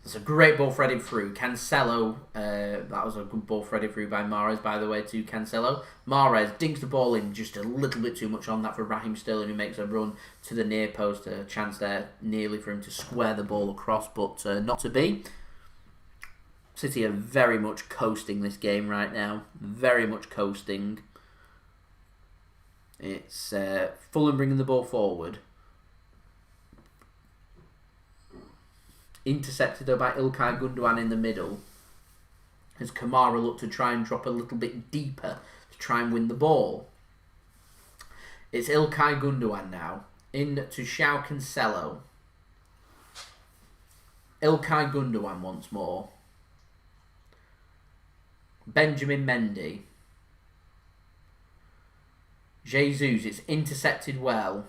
A: It's a great ball threaded through. Cancelo, that was a good ball threaded through by Mahrez, by the way, to Cancelo. Mahrez dinks the ball in just a little bit too much on that for Raheem Sterling, who makes a run to the near post. A chance there nearly for him to square the ball across, but not to be. City are very much coasting this game right now. Very much coasting. It's Fulham bringing the ball forward. Intercepted though by Ilkay Gundogan in the middle. As Kamara looked to try and drop a little bit deeper to try and win the ball. It's Ilkay Gundogan now. In to Joao Cancelo. Ilkay Gundogan once more. Benjamin Mendy. Jesus, it's intercepted well.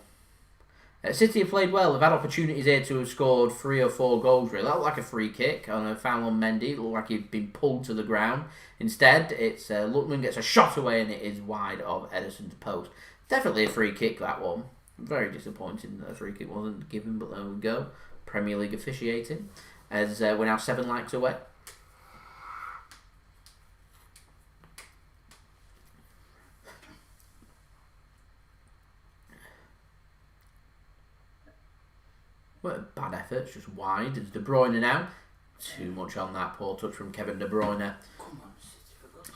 A: City have played well. They've had opportunities here to have scored 3 or 4 goals. Really, that looked like a free kick on a foul on Mendy. It looked like he'd been pulled to the ground. Instead, it's Lookman gets a shot away and it is wide of Ederson's post. Definitely a free kick, that one. Very disappointing that a free kick wasn't given, but there we go. Premier League officiating. As we're now 7 likes away. What a bad effort, it's just wide. It's De Bruyne now. Too much on that poor touch from Kevin De Bruyne.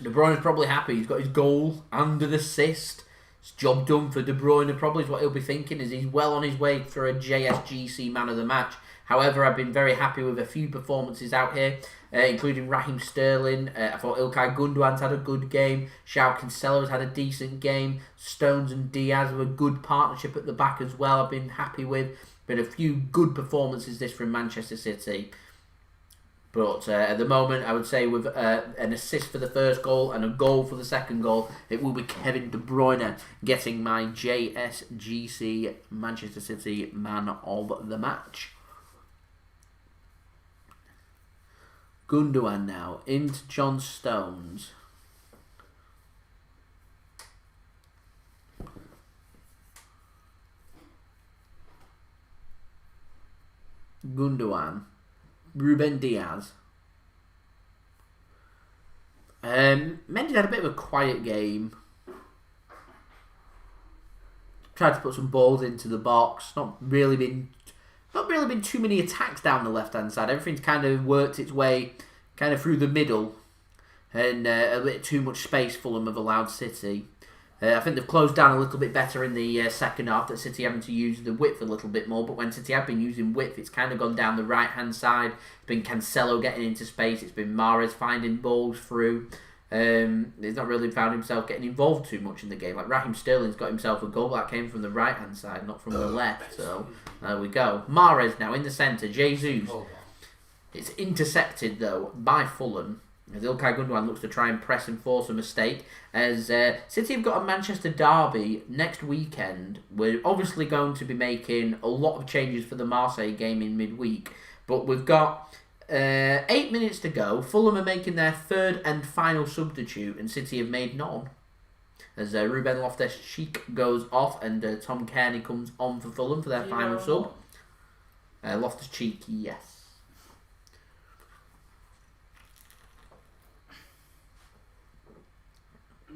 A: De Bruyne's probably happy. He's got his goal and an assist. It's job done for De Bruyne, probably is what he'll be thinking, as he's well on his way for a JSGC man of the match. However, I've been very happy with a few performances out here, including Raheem Sterling. I thought Ilkay Gundogan's had a good game. Joao Cancelo's had a decent game. Stones and Diaz have a good partnership at the back as well. I've been happy with. Been a few good performances this from Manchester City. But at the moment, I would say with an assist for the first goal and a goal for the second goal, it will be Kevin De Bruyne getting my JSGC Manchester City man of the match. Gundogan now into John Stones. Gundogan Ruben Dias. Mendy had a bit of a quiet game. Tried to put some balls into the box. Not really been too many attacks down the left hand side. Everything's kind of worked its way kind of through the middle, and a bit too much space Fulham have allowed City. I think they've closed down a little bit better in the second half. That City having to use the width a little bit more, but when City have been using width, it's kind of gone down the right hand side. It's been Cancelo getting into space. It's been Mahrez finding balls through. He's not really found himself getting involved too much in the game. Like Raheem Sterling's got himself a goal that came from the right hand side, not from the left. So there we go. Mahrez now in the centre. Jesus. It's intercepted though by Fulham. As Ilkay Gundogan looks to try and press and force a mistake. As City have got a Manchester derby next weekend. We're obviously going to be making a lot of changes for the Marseille game in midweek. But we've got 8 minutes to go. Fulham are making their third and final substitute, and City have made none. As Ruben Loftus-Cheek goes off, and Tom Kearney comes on for Fulham for their final sub. Loftus-Cheek, yes.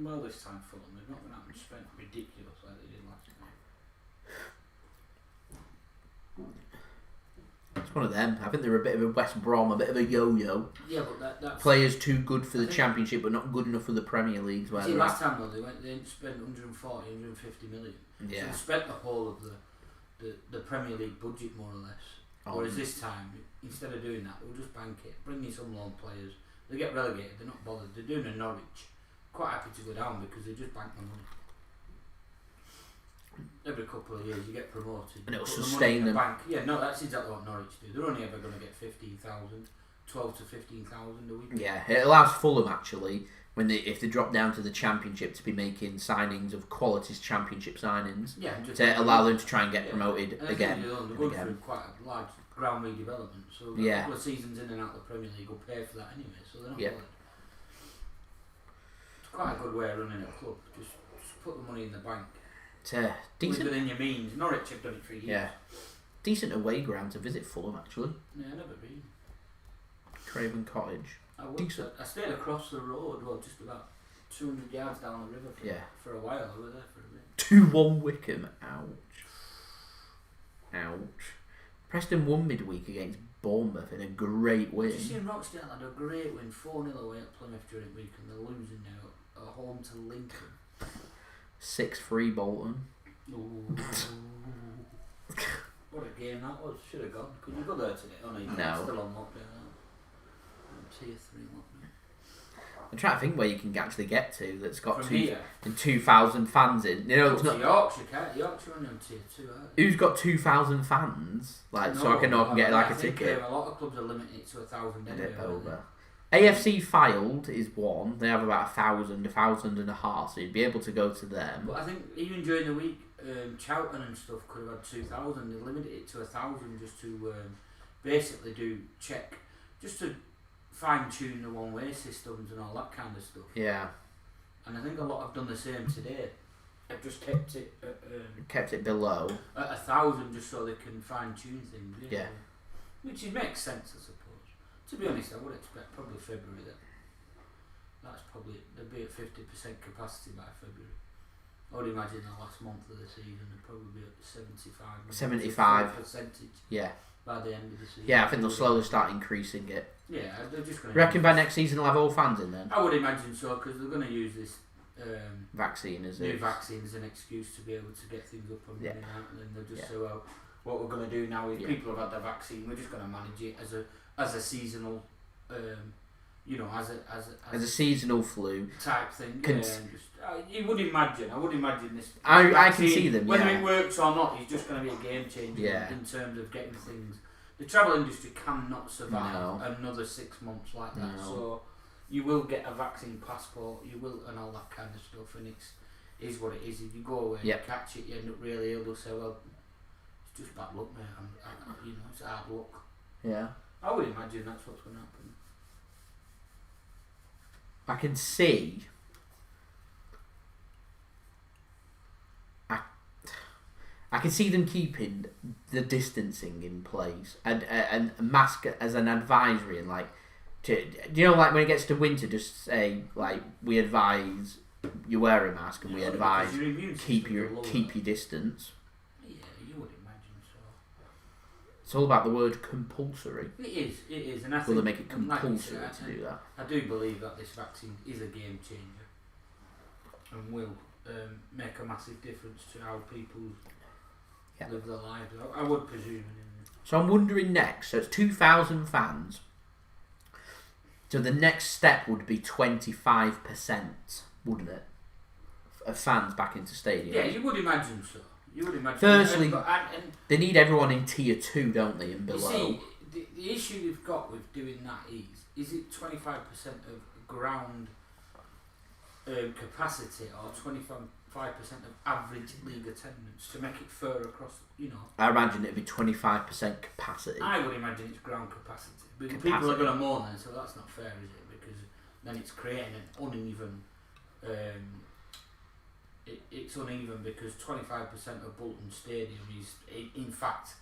B: Well, this time Fulham, they've not been out and spent ridiculous like they did last time.
A: It's one of them. I think they're a bit of a West Brom, a bit of a yo-yo.
B: Yeah, but that's...
A: Players too good for the Championship, but not good enough for the Premier Leagues.
B: See, last time though, they didn't spend 140, 150 million.
A: Yeah.
B: So they spent the whole of the Premier League budget, more or less. Whereas this time, instead of doing that, they'll just bank it, bring in some loan players. They get relegated, they're not bothered. They're doing a Norwich. Quite happy to go down because they just bank the money. Every couple of years you get promoted.
A: And it'll sustain them.
B: Bank. Yeah, no, that's exactly what Norwich do. They're only ever going to get 15,000, 12 to 15,000 a week.
A: Yeah, it allows Fulham actually, if they drop down to the Championship, to be making signings of quality Championship signings.
B: Yeah,
A: to allow them to try and get promoted
B: and
A: again.
B: They're going through quite a large ground redevelopment, so a couple of seasons in and out of the Premier League will pay for that anyway, so they're not bothered. Quite a good way of running a club. Just put the money in the bank.
A: Decent
B: within your means. Norwich have done it for years.
A: Yeah. Decent away ground to visit Fulham actually.
B: Yeah, I've never been.
A: Craven Cottage.
B: I stayed across the road, well, just about 200 yards down the river for a while. I was there for a bit.
A: 2-1 Wickham. Ouch. Preston won midweek against Bournemouth in a great win.
B: Did you see Rochdale had a great win, 4-0 away at Plymouth during the week, and they're losing now at home to Lincoln.
A: 6-3 Bolton.
B: What a game that was. Should have gone. Could you go there today? Oh no, you're still on lockdown. Tier 3 lockdown.
A: I'm trying to think where you can actually get to that's got
B: 2,000
A: fans in. You know, it's not
B: Yorkshire, Yorkshire only on tier 2.
A: Who's got 2,000 fans? Like, so I can get like a ticket.
B: A lot of clubs are limiting it to 1,000 anyway.
A: AFC Filed is one. They have about 1,000, 1,500, so you'd be able to go to them.
B: But I think even during the week, Charlton and stuff could have had 2,000. They limited it to 1,000 just to basically just to fine tune the one-way systems and all that kind of stuff.
A: Yeah.
B: And I think a lot have done the same today. They've just kept it
A: below
B: at 1,000 just so they can fine tune things.
A: Yeah.
B: Which makes sense, I suppose. To be honest, I would expect probably February that. They'd be at 50% capacity by February. I would imagine the last month of the season they'd probably be at 75 percentage.
A: Yeah.
B: By the end of the season.
A: Yeah, I think they'll slowly start increasing it.
B: Yeah, they're just going to.
A: Reckon by next season they'll have all fans in then?
B: I would imagine so, because they're going to use this
A: vaccine as
B: new vaccine as an excuse to be able to get things up and running out, and then they'll just say, well, what we're going to do now is people have had the vaccine, we're just going to manage it as a seasonal, as
A: a seasonal flu
B: type thing. You would imagine. I would imagine this.
A: I can see them.
B: Whether it works or not, it's just going to be a game changer in terms of getting things. The travel industry cannot survive another 6 months like that. No. So you will get a vaccine passport. You will, and all that kind of stuff. And is what it is. If you go away and catch it, you end up really ill. They'll say, well, it's just bad luck, mate. It's hard luck.
A: Yeah.
B: I would imagine that's what's going to happen.
A: I can see. I can see them keeping the distancing in place and mask as an advisory and like, do you know, like when it gets to winter, just say like we advise you wear a mask and we advise keep your distance.
B: Yeah, you would imagine so.
A: It's all about the word compulsory.
B: It is, and I
A: Will they make it compulsory to do that?
B: I do believe that this vaccine is a game changer and will make a massive difference to how people live their lives. I would presume.
A: So I'm wondering next. So it's 2,000 fans. So the next step would be 25%, wouldn't it, of fans back into stadiums?
B: Yeah, you would imagine so.
A: Firstly, they need everyone in tier 2, don't they, and below.
B: You see, the issue you've got with doing that is it 25% of ground capacity or 25% of average league attendance to make it fair across,
A: I imagine it'd be 25% capacity.
B: I would imagine it's ground capacity. But people are going to moan then, so that's not fair, is it? Because then it's creating an uneven... it's uneven because 25% of Bolton Stadium is, in fact,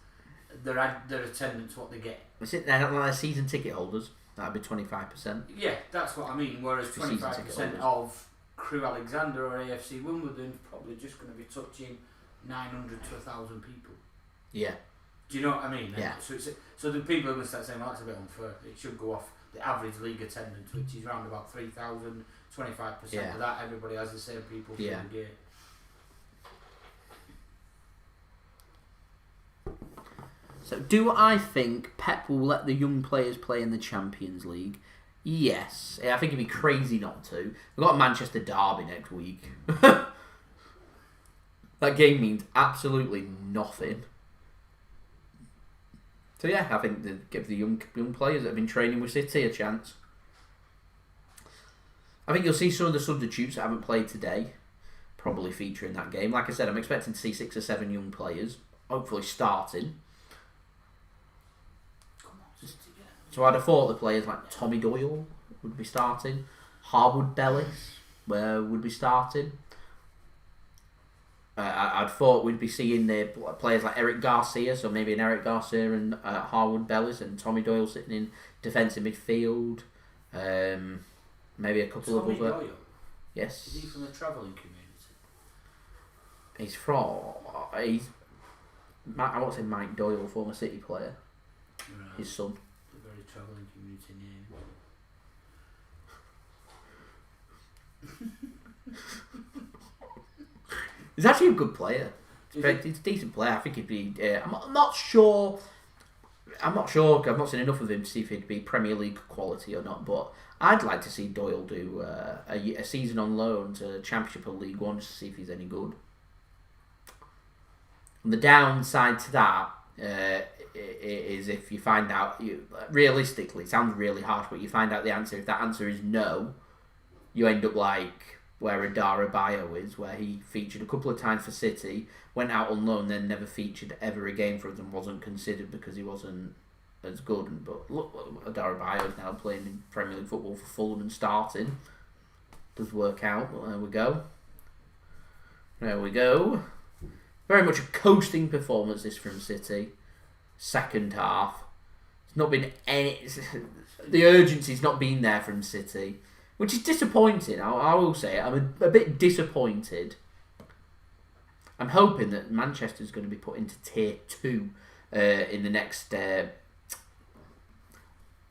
B: their attendance, what they get.
A: Is it like season ticket holders? That'd be 25%.
B: Yeah, that's what I mean. Whereas 25% of Crew Alexander or AFC Wimbledon probably just going to be touching 900 to 1,000 people.
A: Yeah.
B: Do you know what I mean?
A: Yeah.
B: So the people are going to start saying, well, that's a bit unfair. It should go off the average league attendance, which is around about 3,000, 25% of that. Everybody has the same people for the game.
A: So do I think Pep will let the young players play in the Champions League? Yes. I think it'd be crazy not to. We've got a Manchester derby next week. That game means absolutely nothing. So yeah, I think they give the young players that have been training with City a chance. I think you'll see some of the substitutes that haven't played today probably feature in that game. Like I said, I'm expecting to see 6 or 7 young players, hopefully starting. So I'd have thought the players like Tommy Doyle would be starting, Harwood Bellis would be starting. I'd thought we'd be seeing the players like Eric Garcia, so maybe an Eric Garcia and Harwood Bellis and Tommy Doyle sitting in defensive midfield. Maybe a couple
B: Tommy
A: of other.
B: Doyle?
A: Yes.
B: Is he from the travelling community?
A: He's I won't say Mike Doyle, former City player.
B: Right.
A: His son.
B: A very travelling community name.
A: He's actually a good player. He's a decent player. I think he'd be. I'm not sure. I've not seen enough of him to see if he'd be Premier League quality or not. But I'd like to see Doyle do a season on loan to Championship or League One just to see if he's any good. And the downside to that is if you find out, realistically, it sounds really harsh, but you find out the answer. If that answer is no, you end up like where Adarabioyo is, where he featured a couple of times for City, went out on loan, then never featured ever again for them, wasn't considered because he wasn't as good. But look, Adarabioyo is now playing in Premier League football for Fulham and starting. Does work out. Well, there we go. There we go. Very much a coasting performance this from City. Second half. It's not been any... The urgency's not been there from City, which is disappointing. I will say it. I'm a bit disappointed. I'm hoping that Manchester's going to be put into tier 2 in the next...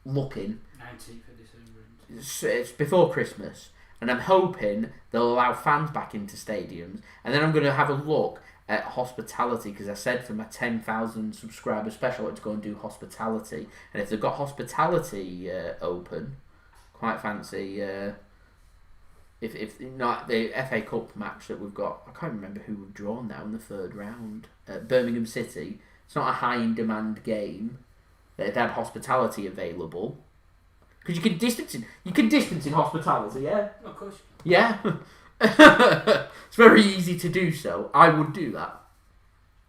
A: looking.
B: 19th of December.
A: It's before Christmas. And I'm hoping they'll allow fans back into stadiums. And then I'm going to have a look at hospitality, because I said for my 10,000 subscriber special to go and do hospitality. And if they've got hospitality open, quite fancy... If not the FA Cup match that we've got, I can't remember who we've drawn now in the third round. Birmingham City. It's not a high in demand game. They've had hospitality available because you can distance in hospitality. Yeah,
B: of course.
A: Yeah, it's very easy to do so. I would do that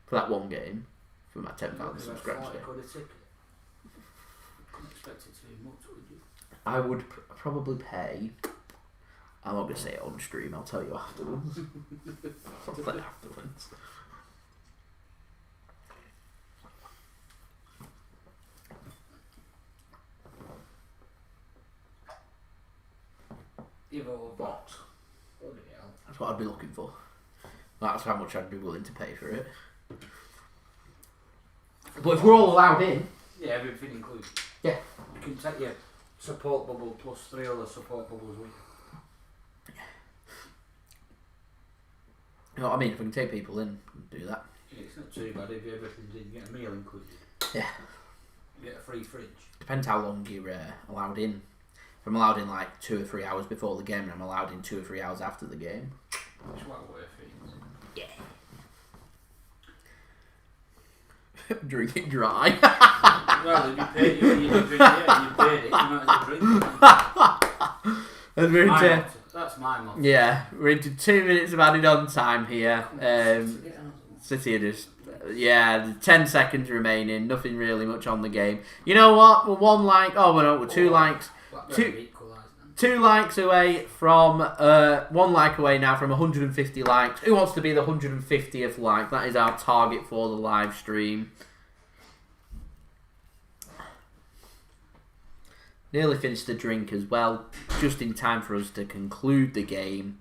A: for that one game for my 10,000 subscribers.
B: Couldn't expect it to be much, would you?
A: I would probably pay. I'm not going to say it on stream, I'll tell you afterwards. Something afterwards.
B: box. Bloody hell.
A: That's what I'd be looking for. That's how much I'd be willing to pay for it. But if we're all allowed in...
B: Yeah, everything included.
A: Yeah.
B: You can take your support bubble plus 3 other support bubbles with you.
A: You know what I mean? If we can take people in, do that.
B: Yeah, it's not too bad if everything's in. You get a meal included.
A: Yeah.
B: You get a free fridge.
A: Depends how long you're allowed in. If I'm allowed in like 2 or 3 hours before the game, and I'm allowed in 2 or 3 hours after the game.
B: It's well worth it.
A: Yeah. Drink it dry.
B: Well, if you paid it, you drink it, you paid it, you might as well drink it. That's my motto.
A: Yeah, we're into 2 minutes of added on time here. City are just... Yeah, 10 seconds remaining, nothing really much on the game. You know what? We're 1 like... Oh, we're 2 likes. 2 likes away from... 1 like away now from 150 likes. Who wants to be the 150th like? That is our target for the live stream. Nearly finished the drink as well. Just in time for us to conclude the game.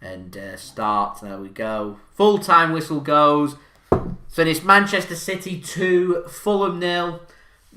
A: And start. There we go. Full-time whistle goes. Finished Manchester City 2, Fulham 0.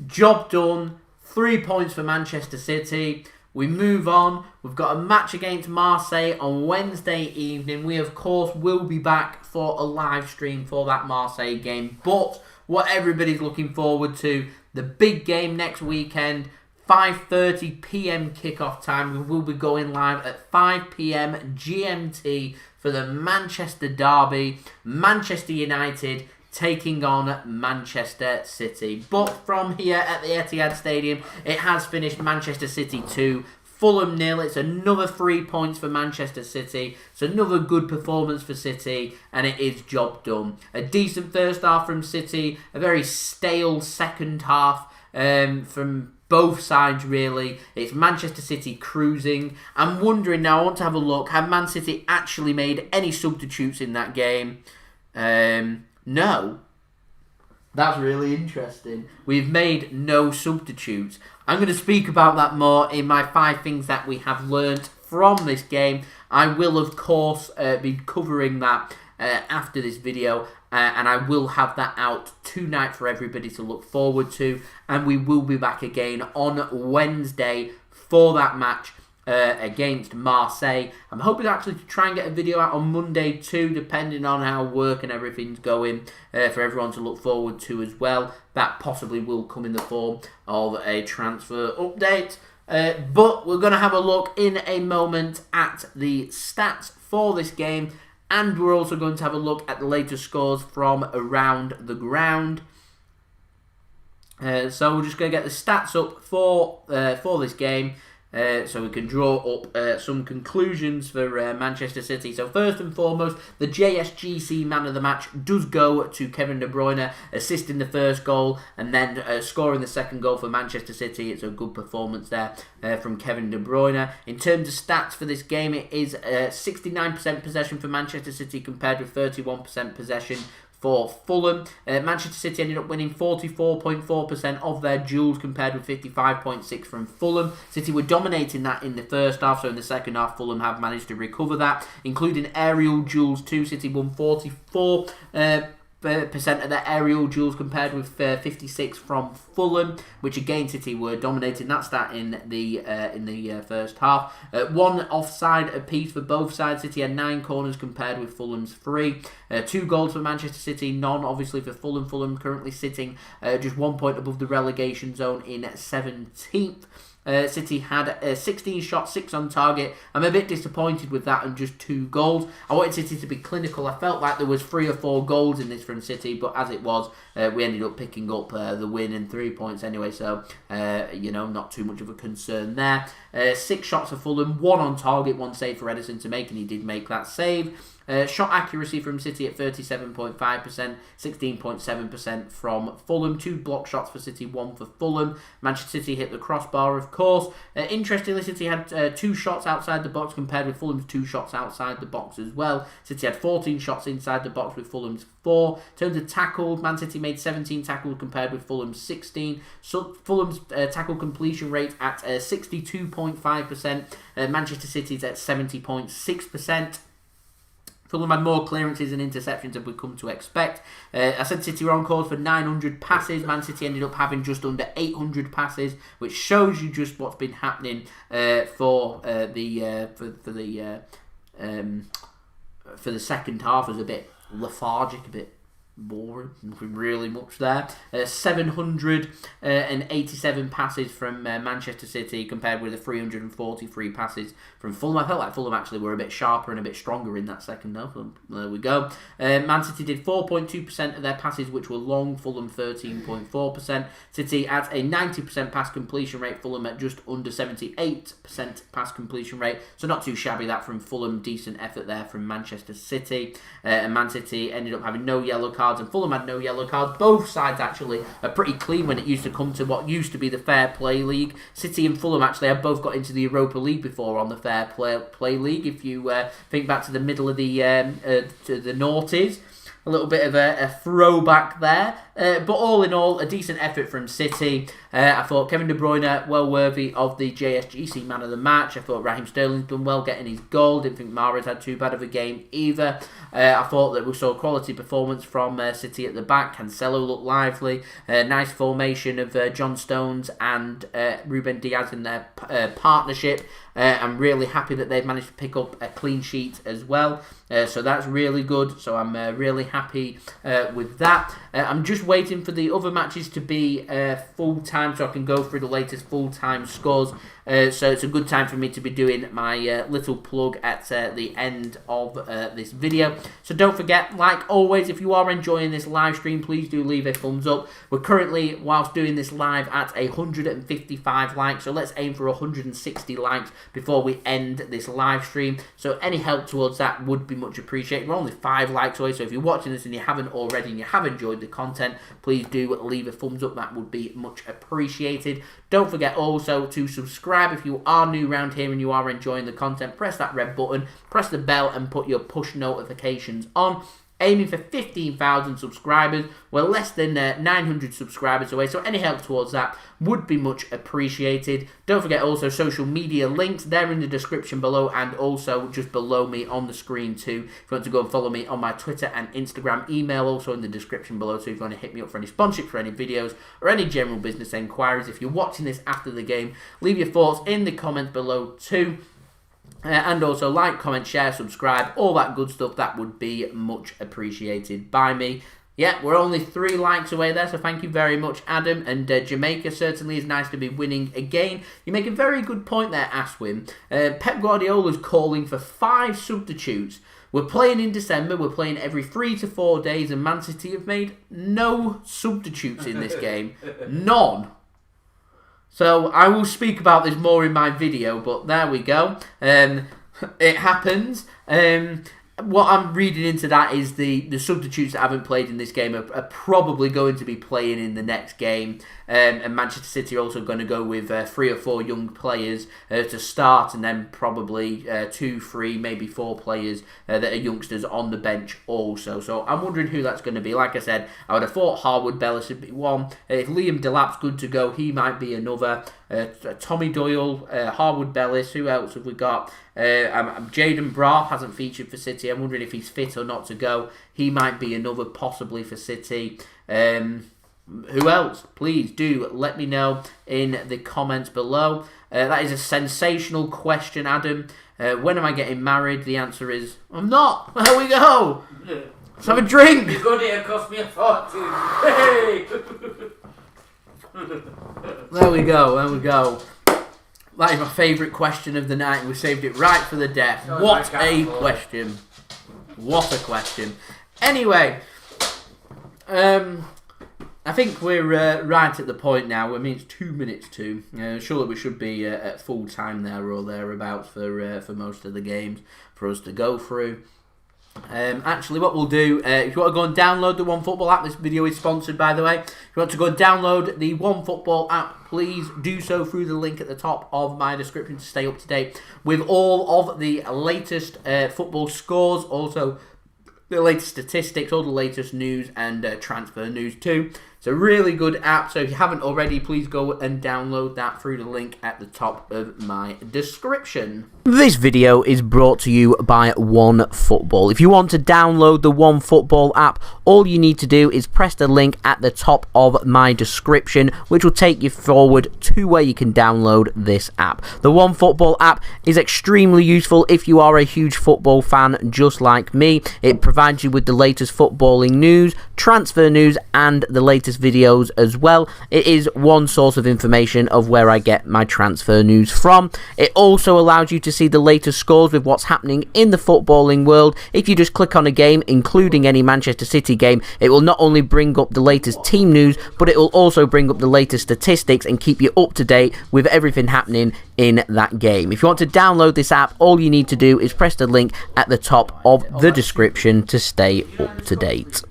A: Job done. 3 points for Manchester City. We move on. We've got a match against Marseille on Wednesday evening. We, of course, will be back for a live stream for that Marseille game. But what everybody's looking forward to, the big game next weekend, 5:30 p.m. kickoff time. We will be going live at 5 p.m. GMT for the Manchester derby. Manchester United taking on Manchester City. But from here at the Etihad Stadium, it has finished Manchester City 2, Fulham 0. It's another 3 points for Manchester City. It's another good performance for City, and it is job done. A decent first half from City, a very stale second half from both sides, really. It's Manchester City cruising. I'm wondering now, I want to have a look, have Man City actually made any substitutes in that game? No. That's really interesting. We've made no substitutes. I'm going to speak about that more in my 5 things that we have learnt from this game. I will, of course, be covering that after this video. And I will have that out tonight for everybody to look forward to. And we will be back again on Wednesday for that match against Marseille. I'm hoping actually to try and get a video out on Monday too, depending on how work and everything's going, for everyone to look forward to as well. That possibly will come in the form of a transfer update. But we're going to have a look in a moment at the stats for this game. And we're also going to have a look at the latest scores from around the ground. So we're just going to get the stats up for this game. So we can draw up some conclusions for Manchester City. So first and foremost, the JSGC man of the match does go to Kevin De Bruyne, assisting the first goal and then scoring the second goal for Manchester City. It's a good performance there from Kevin De Bruyne. In terms of stats for this game, it is 69% possession for Manchester City compared with 31% possession for Fulham. Manchester City ended up winning 44.4% of their duels compared with 55.6% from Fulham. City were dominating that in the first half, so in the second half Fulham have managed to recover that, including aerial duels too. City won 44% of their aerial duels compared with 56 from Fulham, which again City were dominating that stat in the first half. 1 offside apiece for both sides. City had 9 corners compared with Fulham's 3. 2 goals for Manchester City, none obviously for Fulham. Fulham currently sitting just 1 point above the relegation zone in 17th. City had 16 shots, 6 on target. I'm a bit disappointed with that and just 2 goals. I wanted City to be clinical. I felt like there was 3 or 4 goals in this from City, but as it was, we ended up picking up the win and 3 points anyway, so, not too much of a concern there. 6 shots for Fulham, 1 on target, 1 save for Ederson to make, and he did make that save. Shot accuracy from City at 37.5%, 16.7% from Fulham. 2 block shots for City, 1 for Fulham. Manchester City hit the crossbar, of course. Interestingly, City had 2 shots outside the box compared with Fulham's 2 shots outside the box as well. City had 14 shots inside the box with Fulham's 4. In terms of tackles, Man City made 17 tackles compared with Fulham's 16. So Fulham's tackle completion rate at 62.5%. Manchester City's at 70.6%. Fulham had more clearances and interceptions than we've come to expect. I said City were on course for 900 passes. Man City ended up having just under 800 passes, which shows you just what's been happening for the second half. It was a bit lethargic, a bit boring, nothing really much there. 787 passes from Manchester City compared with the 343 passes from Fulham. I felt like Fulham actually were a bit sharper and a bit stronger in that second half. There we go. Man City did 4.2% of their passes which were long, Fulham 13.4%. City at a 90% pass completion rate, Fulham at just under 78% pass completion rate. So not too shabby that from Fulham. Decent effort there from Manchester City. And Man City ended up having no yellow cards and Fulham had no yellow cards. Both sides actually are pretty clean when it used to come to what used to be the Fair Play League. City and Fulham actually have both got into the Europa League before on the Fair Play League. If you think back to the middle of the noughties, a little bit of a throwback there. But all in all, a decent effort from City. I thought Kevin De Bruyne well worthy of the JSGC Man of the Match. I thought Raheem Sterling's done well getting his goal. Didn't think Mahrez had too bad of a game either. I thought that we saw quality performance from City at the back. Cancelo looked lively. Nice formation of John Stones and Ruben Dias in their partnership. I'm really happy that they've managed to pick up a clean sheet as well. So that's really good. So I'm really happy with that. I'm just waiting for the other matches to be full-time so I can go through the latest full-time scores. So it's a good time for me to be doing my little plug at the end of this video. So don't forget, like always, if you are enjoying this live stream, please do leave a thumbs up. We're currently, whilst doing this live, at 155 likes. So let's aim for 160 likes before we end this live stream. So any help towards that would be much appreciated. We're only 5 likes away, so if you're watching this and you haven't already and you have enjoyed the content, please do leave a thumbs up. That would be much appreciated. Don't forget also to subscribe if you are new around here and you are enjoying the content. Press that red button, press the bell and put your push notifications on. Aiming for 15,000 subscribers. We're less than 900 subscribers away, so any help towards that would be much appreciated. Don't forget also social media links. They're in the description below and also just below me on the screen too. If you want to go and follow me on my Twitter and Instagram, email also in the description below too if you want to hit me up for any sponsorship, for any videos or any general business enquiries. If you're watching this after the game, leave your thoughts in the comments below too. And also like, comment, share, subscribe, all that good stuff. That would be much appreciated by me. Yeah, we're only 3 likes away there, so thank you very much, Adam. And Jamaica certainly is nice to be winning again. You make a very good point there, Aswin. Pep Guardiola's calling for 5 substitutes. We're playing in December, we're playing every 3 to 4 days, and Man City have made no substitutes in this game. None. So I will speak about this more in my video, but there we go. It happens. What I'm reading into that is the substitutes that haven't played in this game are probably going to be playing in the next game. And Manchester City are also going to go with 3 or 4 young players to start, and then probably 2, 3, maybe 4 players that are youngsters on the bench also. So I'm wondering who that's going to be. Like I said, I would have thought Harwood Bellis would be one. If Liam Delap's good to go, he might be another. Tommy Doyle, Harwood Bellis, who else have we got? Jaden Braff hasn't featured for City. I'm wondering if he's fit or not to go. He might be another possibly for City. Who else? Please do let me know in the comments below. That is a sensational question, Adam. When am I getting married? The answer is, I'm not. There we go. Let's have a drink.
B: Your good here cost me a fortune. Hey!
A: There we go. There we go. That is my favourite question of the night. We saved it right for the death.
B: Sorry,
A: What a question. What a question. Anyway, I think we're right at the point now. I mean, it's 2 minutes to. Surely we should be at full time there or thereabouts for most of the games for us to go through. Actually, what we'll do, if you want to go and download the OneFootball app, this video is sponsored, by the way. If you want to go and download the OneFootball app, please do so through the link at the top of my description to stay up to date with all of the latest football scores, also the latest statistics, all the latest news and transfer news too. It's a really good app, so if you haven't already, please go and download that through the link at the top of my description. This video is brought to you by OneFootball. If you want to download the OneFootball app, all you need to do is press the link at the top of my description, which will take you forward to where you can download this app. The OneFootball app is extremely useful if you are a huge football fan just like me. It provides you with the latest footballing news, transfer news, and the latest videos as well. It is one source of information of where I get my transfer news from. It also allows you to see the latest scores with what's happening in the footballing world. If you just click on a game, including any Manchester City game, it will not only bring up the latest team news, but it will also bring up the latest statistics and keep you up to date with everything happening in that game. If you want to download this app, all you need to do is press the link at the top of the description to stay up to date.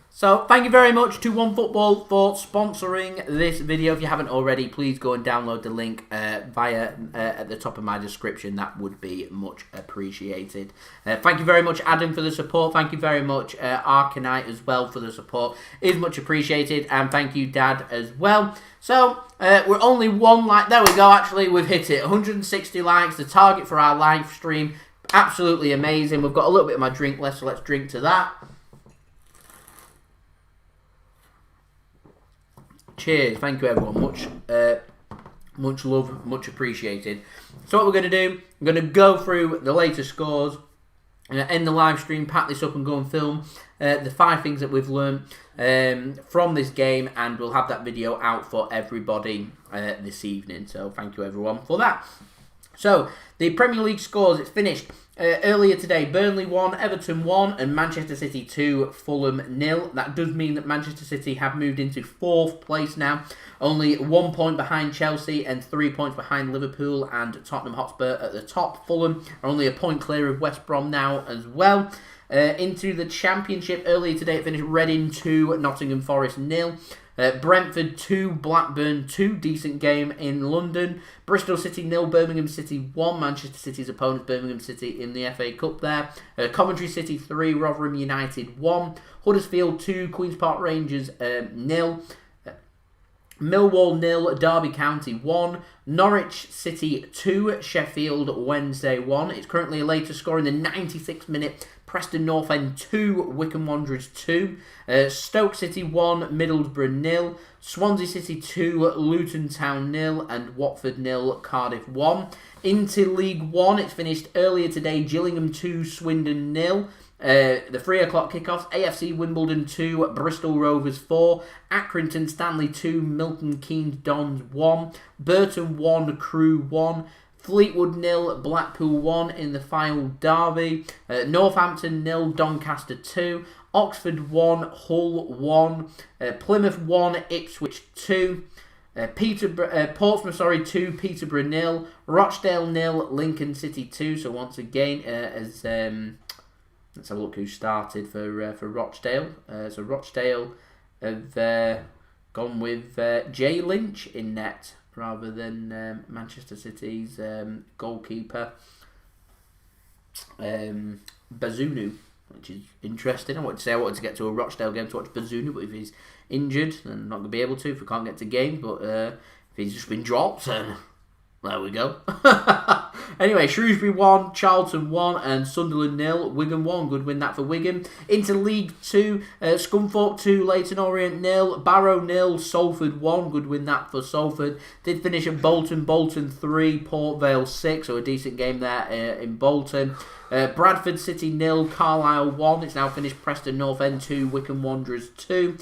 A: So, thank you very much to OneFootball for sponsoring this video. If you haven't already, please go and download the link via at the top of my description. That would be much appreciated. Thank you very much, Adam, for the support. Thank you very much, Arcanite, as well, for the support. It is much appreciated. And thank you, Dad, as well. So, we're only one like... There we go, actually, we've hit it. 160 likes, the target for our live stream. Absolutely amazing. We've got a little bit of my drink left, so let's drink to that. Cheers, thank you everyone, much love, much appreciated. So what we're going to do, I'm going to go through the latest scores, end the live stream, pack this up and go and film the 5 things that we've learned from this game, and we'll have that video out for everybody this evening. So thank you everyone for that. So, the Premier League scores, it's finished earlier today. Burnley 1, Everton 1, and Manchester City 2, Fulham 0. That does mean that Manchester City have moved into 4th place now. Only 1 point behind Chelsea and 3 points behind Liverpool and Tottenham Hotspur at the top. Fulham are only a point clear of West Brom now as well. Into the Championship, earlier today it finished Reading 2, Nottingham Forest 0. Brentford 2, Blackburn 2, decent game in London. Bristol City 0, Birmingham City 1, Manchester City's opponents Birmingham City in the FA Cup there. Coventry City 3, Rotherham United 1, Huddersfield 2, Queen's Park Rangers 0. Millwall 0, Derby County 1, Norwich City 2, Sheffield Wednesday 1. It's currently a later score in the 96th minute. Preston North End 2, Wycombe Wanderers 2, Stoke City 1, Middlesbrough 0, Swansea City 2, Luton Town 0, and Watford 0, Cardiff 1. Into League 1, it's finished earlier today, Gillingham 2, Swindon 0. The 3 o'clock kickoffs, AFC Wimbledon 2, Bristol Rovers 4, Accrington Stanley 2, Milton Keynes Dons 1, Burton 1, Crewe 1, Fleetwood 0, Blackpool 1 in the final derby, Northampton 0, Doncaster 2, Oxford 1, Hull 1, Plymouth 1, Ipswich 2, Portsmouth 2, Peterborough 0, Rochdale 0, Lincoln City 2. So once again, let's have a look who started for Rochdale. So Rochdale have gone with Jay Lynch in net, rather than Manchester City's goalkeeper, Bazunu, which is interesting. I wanted to get to a Rochdale game to watch Bazunu, but if he's injured, then I'm not going to be able to if we can't get to games. But if he's just been dropped, there we go. Anyway, Shrewsbury 1, Charlton 1, and Sunderland 0. Wigan 1, good win that for Wigan. Into League 2, Scunthorpe 2, Leyton Orient 0, Barrow 0, Salford 1, good win that for Salford. Did finish at Bolton 3, Port Vale 6, so a decent game there in Bolton. Bradford City 0, Carlisle 1. It's now finished Preston North End 2, Wycombe Wanderers 2.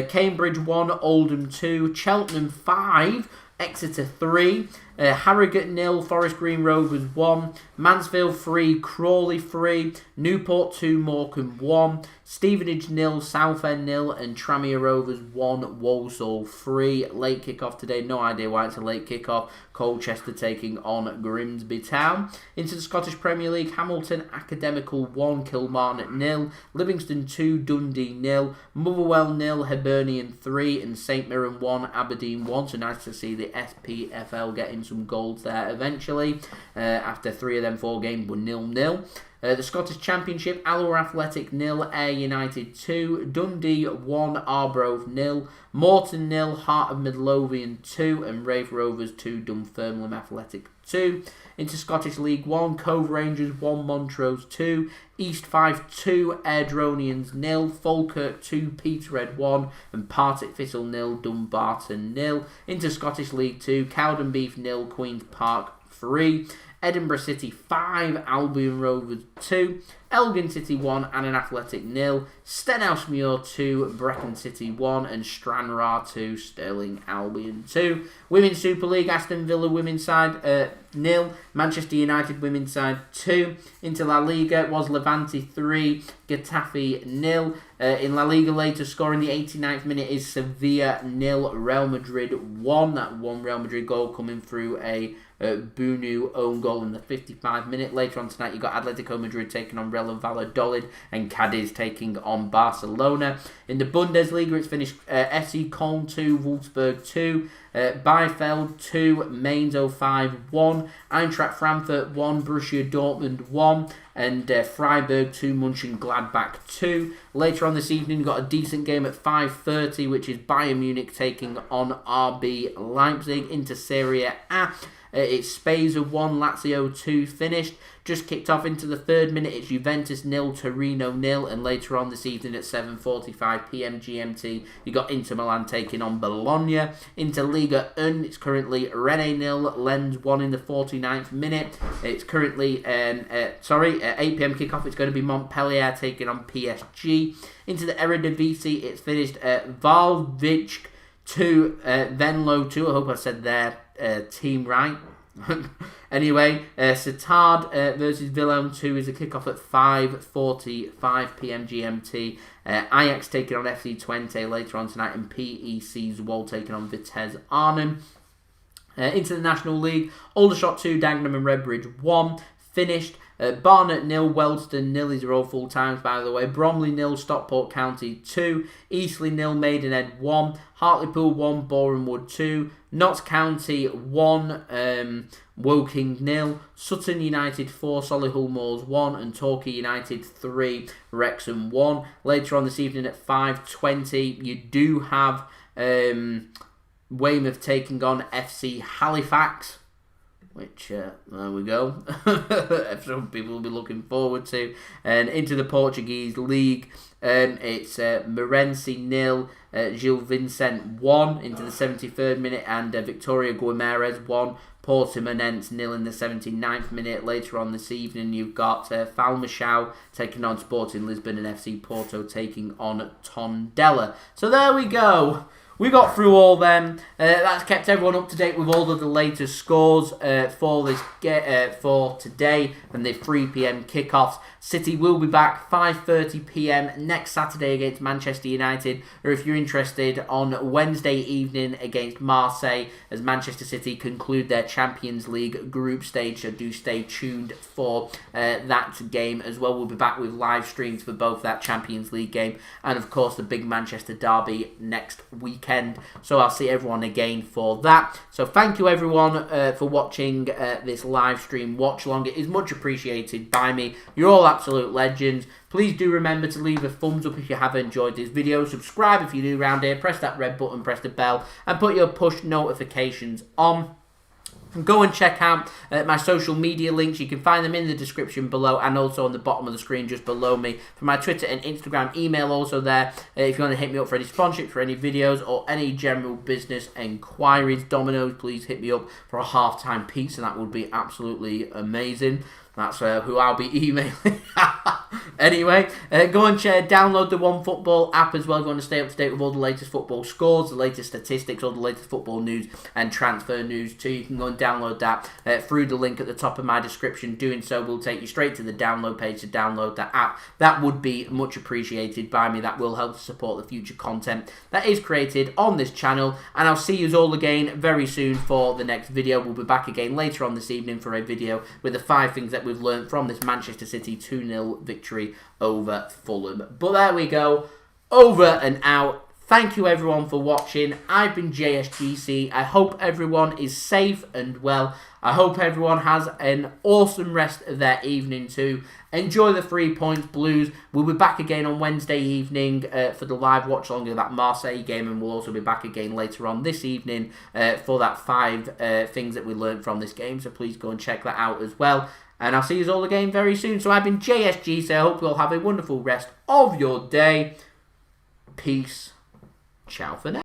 A: Cambridge 1, Oldham 2, Cheltenham 5, Exeter 3, Harrogate 0, Forest Green Rovers 1, Mansfield 3, Crawley 3, Newport 2, Morecambe 1, Stevenage 0, Southend 0, and Tranmere Rovers 1, Walsall 3. Late kick-off today, no idea why it's a late kick-off. Colchester taking on Grimsby Town. Into the Scottish Premier League, Hamilton Academical 1, Kilmarnock 0, Livingston 2, Dundee 0, Motherwell 0, Hibernian 3, and St Mirren 1, Aberdeen 1. So nice to see the SPFL getting some goals there eventually. After 3 of them 4 games were 0-0. The Scottish Championship, Alloa Athletic 0, Ayr United 2, Dundee 1, Arbroath 0, Morton 0, Heart of Midlothian 2, and Raith Rovers 2, Dunfermline Athletic 2. Into Scottish League 1, Cove Rangers 1, Montrose 2, East Fife 2, Airdronians 0, Falkirk 2, Peterhead 1, and Partick Thistle 0, Dumbarton 0. Into Scottish League 2, Cowdenbeath 0, Queen's Park 3, Edinburgh City 5, Albion Rovers 2, Elgin City 1, and an Athletic 0, Stenhousemuir 2, Brecon City 1, and Stranraer 2, Stirling Albion 2. Women's Super League, Aston Villa women's side 0, Manchester United women's side 2. Into La Liga was Levante 3, Getafe 0. In La Liga later, scoring the 89th minute is Sevilla 0, Real Madrid 1. That one Real Madrid goal coming through a Bunu own goal in the 55th minute. Later on tonight, you got Atletico Madrid taking on Real Valladolid and Cadiz taking on Barcelona. In the Bundesliga, it's finished FC Köln 2, Wolfsburg 2, Bielefeld 2, Mainz 05 1, Eintracht Frankfurt 1, Borussia Dortmund 1, and Freiburg 2, Mönchengladbach 2. Later on this evening, you've got a decent game at 5:30, which is Bayern Munich taking on RB Leipzig. Into Serie A. It's Spezia 1, Lazio 2 finished. Just kicked off into the 3rd minute. It's Juventus 0, Torino 0. And later on this evening at 7:45 p.m. GMT, you got Inter Milan taking on Bologna. Into Liga 1, it's currently Rennes 0, Lens 1 in the 49th minute. It's currently, at 8 p.m. kickoff, it's going to be Montpellier taking on PSG. Into the Eredivisie, it's finished Valvik 2, Venlo 2. I hope I said their team right. Anyway, Sittard versus Willem 2 is a kickoff at 5:45 p.m. GMT. Ajax taking on FC Twente later on tonight, and PEC Zwolle taking on Vitesse Arnhem. Into the National League, Aldershot 2, Dagenham and Redbridge 1 finished. Barnet 0, Wellston 0. These are all full times, by the way. Bromley 0, Stockport County 2, Eastleigh 0, Maidenhead 1, Hartlepool 1, Borehamwood 2, Notts County 1, Woking 0, Sutton United 4, Solihull Moors 1, and Torquay United 3, Wrexham 1. Later on this evening at 5:20, you do have Weymouth taking on FC Halifax, which, there we go, some people will be looking forward to. And into the Portuguese League, it's Morense 0, Gil Vicente 1 into the 73rd minute, and Victoria Guimarães 1, Portimonense 0 in the 79th minute. Later on this evening, you've got Falmachau taking on Sporting Lisbon, and FC Porto taking on Tondela. So there we go. We got through all them. That's kept everyone up to date with all of the latest scores for today and the 3 p.m. kickoffs. City will be back 5:30 p.m. next Saturday against Manchester United, or if you're interested, on Wednesday evening against Marseille, as Manchester City conclude their Champions League group stage. So do stay tuned for that game as well. We'll be back with live streams for both that Champions League game and, of course, the big Manchester derby next weekend. So I'll see everyone again for that. So thank you everyone for watching this live stream watch along. It is much appreciated by me. You're all absolute legends. Please do remember to leave a thumbs up if you have enjoyed this video. Subscribe if you're new around here. Press that red button, press the bell, and put your push notifications on. Go and check out my social media links. You can find them in the description below and also on the bottom of the screen just below me. For my Twitter and Instagram, email also there. If you want to hit me up for any sponsorship, for any videos, or any general business enquiries. Domino's, please hit me up for a half-time pizza. That would be absolutely amazing. That's who I'll be emailing. Anyway, go and download the OneFootball app as well. If you want to stay up to date with all the latest football scores, the latest statistics, all the latest football news and transfer news too. You can go and download that through the link at the top of my description. Doing so will take you straight to the download page to download that app. That would be much appreciated by me. That will help to support the future content that is created on this channel. And I'll see you all again very soon for the next video. We'll be back again later on this evening for a video with the 5 things that we've learned from this Manchester City 2-0 victory over Fulham. But there we go. Over and out. Thank you everyone for watching. I've been JSGC. I hope everyone is safe and well. I hope everyone has an awesome rest of their evening too. Enjoy the 3 points, Blues. We'll be back again on Wednesday evening for the live watch along of that Marseille game, and we'll also be back again later on this evening for that 5 things that we learned from this game. So please go and check that out as well. And I'll see you all again very soon. So I've been JSG, so I hope you all have a wonderful rest of your day. Peace. Ciao for now.